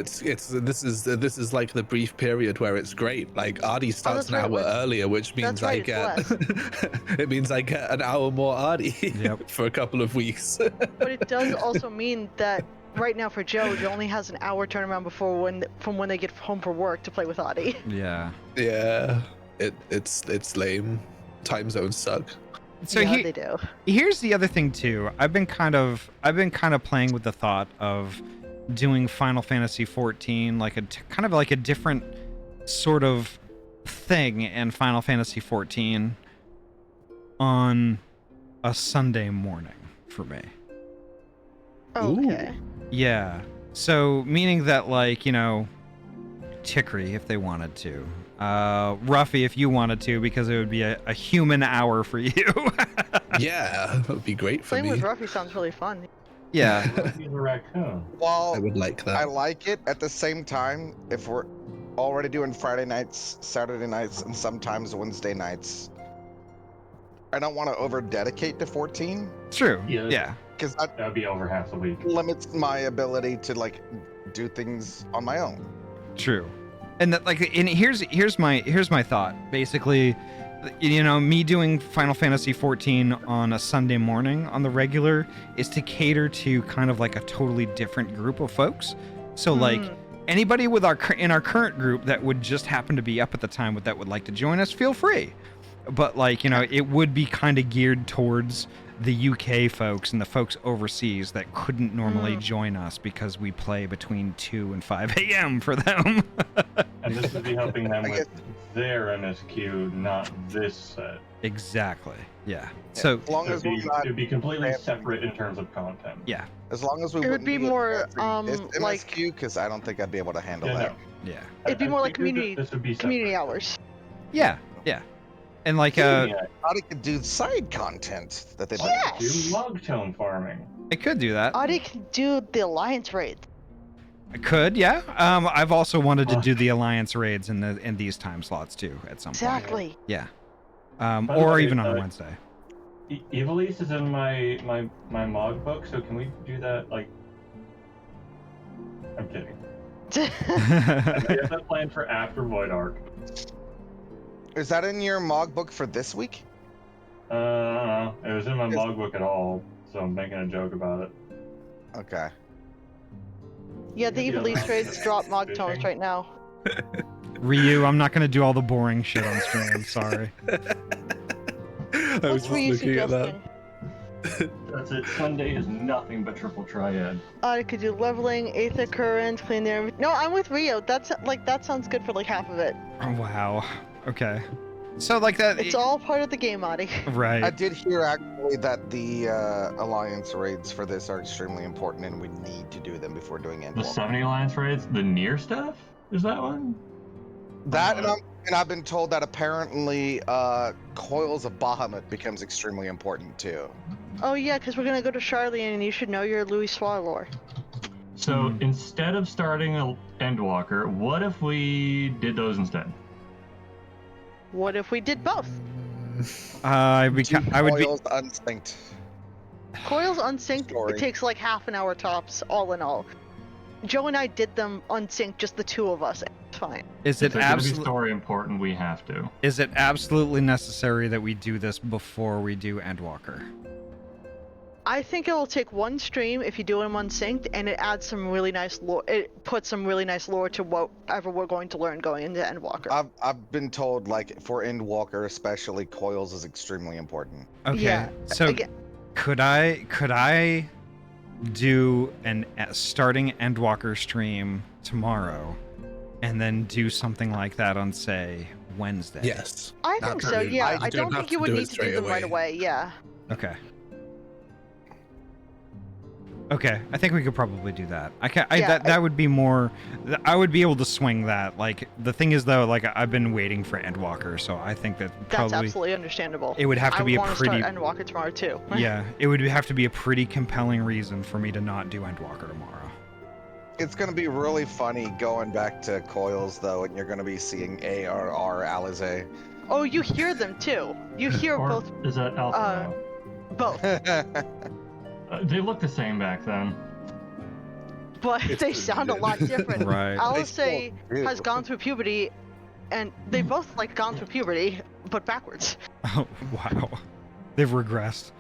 [SPEAKER 10] This is like the brief period where it's great. Like Ahty starts an hour earlier, which means
[SPEAKER 6] That's right,
[SPEAKER 10] I
[SPEAKER 6] it's
[SPEAKER 10] get it means I get an hour more Ahty for a couple of weeks.
[SPEAKER 6] But it does also mean that right now for Joe only has an hour turnaround from when they get home from work to play with Ahty.
[SPEAKER 3] Yeah.
[SPEAKER 10] Yeah. It's lame. Time zones suck.
[SPEAKER 3] So
[SPEAKER 6] yeah, they do.
[SPEAKER 3] Here's the other thing too. I've been kind of playing with the thought of doing Final Fantasy 14 like kind of like a different sort of thing in Final Fantasy 14 on a Sunday morning for me.
[SPEAKER 6] Okay.
[SPEAKER 3] Yeah. So meaning that Tikri if they wanted to. Ruffy if you wanted to, because it would be a human hour for you.
[SPEAKER 10] Yeah, that would be great for
[SPEAKER 6] Playing
[SPEAKER 10] me.
[SPEAKER 6] with Ruffy sounds really fun.
[SPEAKER 3] Yeah.
[SPEAKER 7] He's a raccoon.
[SPEAKER 9] Well,
[SPEAKER 10] I would like that.
[SPEAKER 9] I like it. At the same time, if we're already doing Friday nights, Saturday nights, and sometimes Wednesday nights, I don't want to over-dedicate to 14.
[SPEAKER 3] True.
[SPEAKER 7] Yeah.
[SPEAKER 9] Because
[SPEAKER 7] that would be over half the week.
[SPEAKER 9] Limits my ability to do things on my own.
[SPEAKER 3] True. And that and here's my thought. Basically, me doing Final Fantasy 14 on a Sunday morning on the regular is to cater to kind of like a totally different group of folks. So anybody in our current group that would just happen to be up at the time that would like to join us, feel free. But it would be kind of geared towards the UK folks and the folks overseas that couldn't normally join us because we play between 2 and 5 a.m. for them.
[SPEAKER 7] And this would be helping them with their MSQ, not this set.
[SPEAKER 3] Exactly. Yeah. So
[SPEAKER 9] as long as
[SPEAKER 7] it'd be completely separate in terms of content.
[SPEAKER 3] Yeah.
[SPEAKER 9] As long as we
[SPEAKER 6] It would be more
[SPEAKER 9] MSQ, because I don't think I'd be able to handle that.
[SPEAKER 3] Yeah.
[SPEAKER 6] It'd be more like
[SPEAKER 7] This would be
[SPEAKER 6] community hours.
[SPEAKER 3] Yeah. Yeah. And
[SPEAKER 9] I thought it could do side content that they
[SPEAKER 6] Yes!
[SPEAKER 7] Do log tone farming.
[SPEAKER 3] I could do that.
[SPEAKER 6] Ahty can do the Alliance raid.
[SPEAKER 3] I could, yeah. I've also wanted to do the Alliance raids in these time slots too at some point.
[SPEAKER 6] Exactly.
[SPEAKER 3] Yeah.
[SPEAKER 7] By the
[SPEAKER 3] Or
[SPEAKER 7] way,
[SPEAKER 3] even on a Wednesday.
[SPEAKER 7] Evilise is in my log book, so can we do that? I'm kidding. I have that planned for after Void Arc.
[SPEAKER 9] Is that in your Mog book for this week?
[SPEAKER 7] It was in my log book at all, so I'm making a joke about it.
[SPEAKER 9] Okay.
[SPEAKER 6] Yeah, the Evilise raids drop Mog tones right now.
[SPEAKER 3] Ryu, I'm not going to do all the boring shit on stream. Sorry.
[SPEAKER 10] I was just looking at that.
[SPEAKER 7] That's it. Sunday is nothing but triple triad.
[SPEAKER 6] I could do leveling, Aether Current, clean their... No, I'm with Rio. That sounds good for half of it.
[SPEAKER 3] Oh, wow. Okay. So that...
[SPEAKER 6] It's all part of the game, Ahty.
[SPEAKER 3] Right.
[SPEAKER 9] I did hear actually that the Alliance raids for this are extremely important and we need to do them before doing Endwalker.
[SPEAKER 7] The 70 Alliance raids? The near stuff? Is that one?
[SPEAKER 9] That and I've been told that apparently Coils of Bahamut becomes extremely important too.
[SPEAKER 6] Oh yeah, because we're gonna go to Charlie and you should know your Louis Soir lore.
[SPEAKER 7] So instead of starting an Endwalker, what if we did those instead?
[SPEAKER 6] What if we did both?
[SPEAKER 3] I would be...
[SPEAKER 9] Coils unsynced.
[SPEAKER 6] Coils unsynced, it takes half an hour tops, all in all. Joe and I did them unsynced, just the two of us. It's fine.
[SPEAKER 3] Is it absolutely
[SPEAKER 7] story important? We have to.
[SPEAKER 3] Is it absolutely necessary that we do this before we do Endwalker?
[SPEAKER 6] I think it will take one stream if you do them unsynced, and it adds some really nice lore. It puts some really nice lore to whatever we're going to learn going into Endwalker.
[SPEAKER 9] I've been told for Endwalker especially, Coils is extremely important.
[SPEAKER 3] Okay.
[SPEAKER 6] Yeah,
[SPEAKER 3] So
[SPEAKER 6] again,
[SPEAKER 3] could I do an starting Endwalker stream tomorrow, and then do something like that on say Wednesday?
[SPEAKER 10] Yes.
[SPEAKER 6] I think so. Yeah, I don't think you would need to do them right
[SPEAKER 10] away.
[SPEAKER 6] away. Yeah.
[SPEAKER 3] Okay. Okay, I think we could probably do that. That would be more. I would be able to swing that. Like the thing is though, like I've been waiting for Endwalker, so I think that probably
[SPEAKER 6] that's absolutely understandable.
[SPEAKER 3] It would have to be a pretty.
[SPEAKER 6] I want to start Endwalker tomorrow too.
[SPEAKER 3] Yeah, it would have to be a pretty compelling reason for me to not do Endwalker tomorrow.
[SPEAKER 9] It's going to be really funny going back to Coils though, and you're going to be seeing ARR Alizé.
[SPEAKER 6] Oh, you hear them too. You hear
[SPEAKER 7] or
[SPEAKER 6] both.
[SPEAKER 7] Is that Alpha?
[SPEAKER 6] Both.
[SPEAKER 7] They look the same back then.
[SPEAKER 6] But they sound a lot different.
[SPEAKER 3] Right.
[SPEAKER 6] Alizé has gone through puberty, and they've both like gone through puberty, but backwards.
[SPEAKER 3] Oh wow, they've regressed.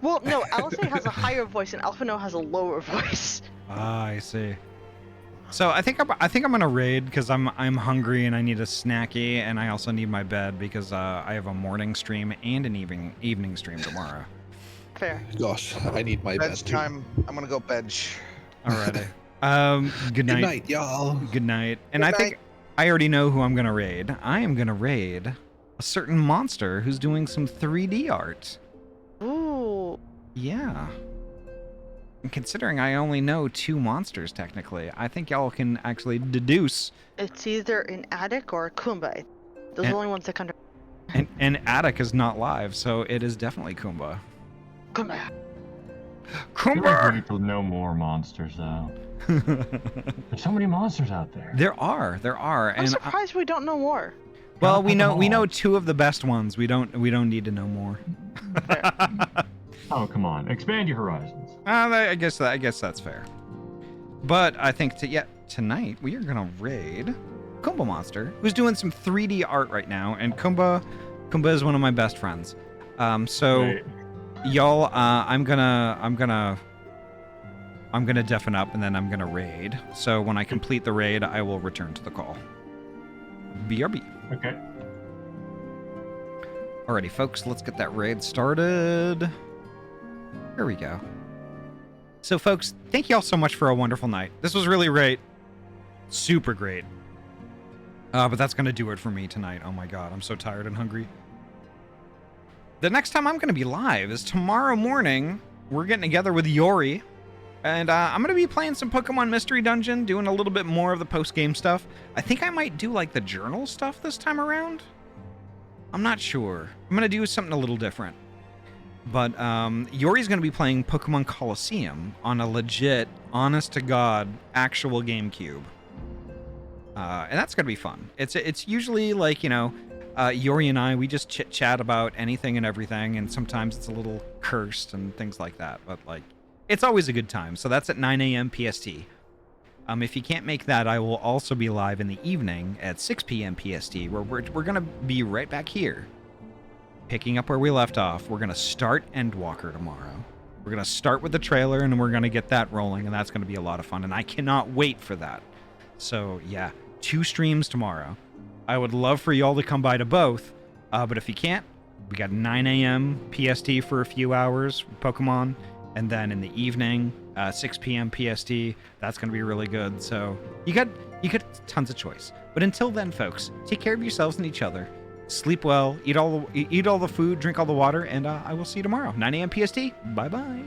[SPEAKER 6] Well, no, Alizé has a higher voice, and Alphino has a lower voice.
[SPEAKER 3] Ah, I see. So I think I'm gonna raid because I'm hungry and I need a snacky, and I also need my bed because I have a morning stream and an evening stream tomorrow.
[SPEAKER 6] Fair.
[SPEAKER 10] Gosh, I need my bed too.
[SPEAKER 9] Time. I'm gonna go bench.
[SPEAKER 3] Alrighty. Good night.
[SPEAKER 10] Good night, y'all.
[SPEAKER 3] Good night. And
[SPEAKER 9] Good
[SPEAKER 3] I think I already know who I'm gonna raid. I am gonna raid a certain monster who's doing some 3D art.
[SPEAKER 6] Ooh.
[SPEAKER 3] Yeah. And considering I only know 2 monsters technically, I think y'all can actually deduce.
[SPEAKER 6] It's either an Attic or a Kumba. Those are the only ones that come to.
[SPEAKER 3] And Attic is not live, so it is definitely Kumba.
[SPEAKER 6] Kumba.
[SPEAKER 7] I feel like we need to know more monsters, though. There's so many monsters out there.
[SPEAKER 3] There are,
[SPEAKER 6] I'm
[SPEAKER 3] and
[SPEAKER 6] surprised we don't know more.
[SPEAKER 3] well, we know 2 of the best ones. We don't need to know more.
[SPEAKER 7] Oh, come on, expand your horizons.
[SPEAKER 3] I guess that's fair. But I think tonight we are gonna raid Kumba Monster, who's doing some 3D art right now, and Kumba is one of my best friends. So.
[SPEAKER 7] Wait.
[SPEAKER 3] Y'all, I'm gonna deafen up and then I'm gonna raid. So when I complete the raid, I will return to the call. BRB.
[SPEAKER 7] Okay.
[SPEAKER 3] Alrighty, folks, let's get that raid started. Here we go. So, folks, thank y'all so much for a wonderful night. This was really great. Super great. But that's gonna do it for me tonight. Oh my god, I'm so tired and hungry. The next time I'm going to be live is tomorrow morning. We're getting together with Yori, and I'm going to be playing some Pokemon Mystery Dungeon, doing a little bit more of the post-game stuff. I think I might do, like, the journal stuff this time around. I'm not sure. I'm going to do something a little different. But Yori's going to be playing Pokemon Coliseum on a legit, honest-to-God, actual GameCube. And that's going to be fun. It's usually, like, you know... Yori and I, we just chit-chat about anything and everything, and sometimes it's a little cursed and things like that, but, like, it's always a good time. So that's at 9 a.m. PST. If you can't make that, I will also be live in the evening at 6 p.m. PST, where we're going to be right back here, picking up where we left off. We're going to start Endwalker tomorrow. We're going to start with the trailer, and we're going to get that rolling, and that's going to be a lot of fun, and I cannot wait for that. So, yeah, 2 streams tomorrow. I would love for y'all to come by to both, but if you can't, we got 9 a.m. PST for a few hours, Pokemon, and then in the evening, 6 p.m. PST, that's going to be really good. So you got tons of choice. But until then, folks, take care of yourselves and each other. Sleep well, eat all the food, drink all the water, and I will see you tomorrow, 9 a.m. PST. Bye-bye.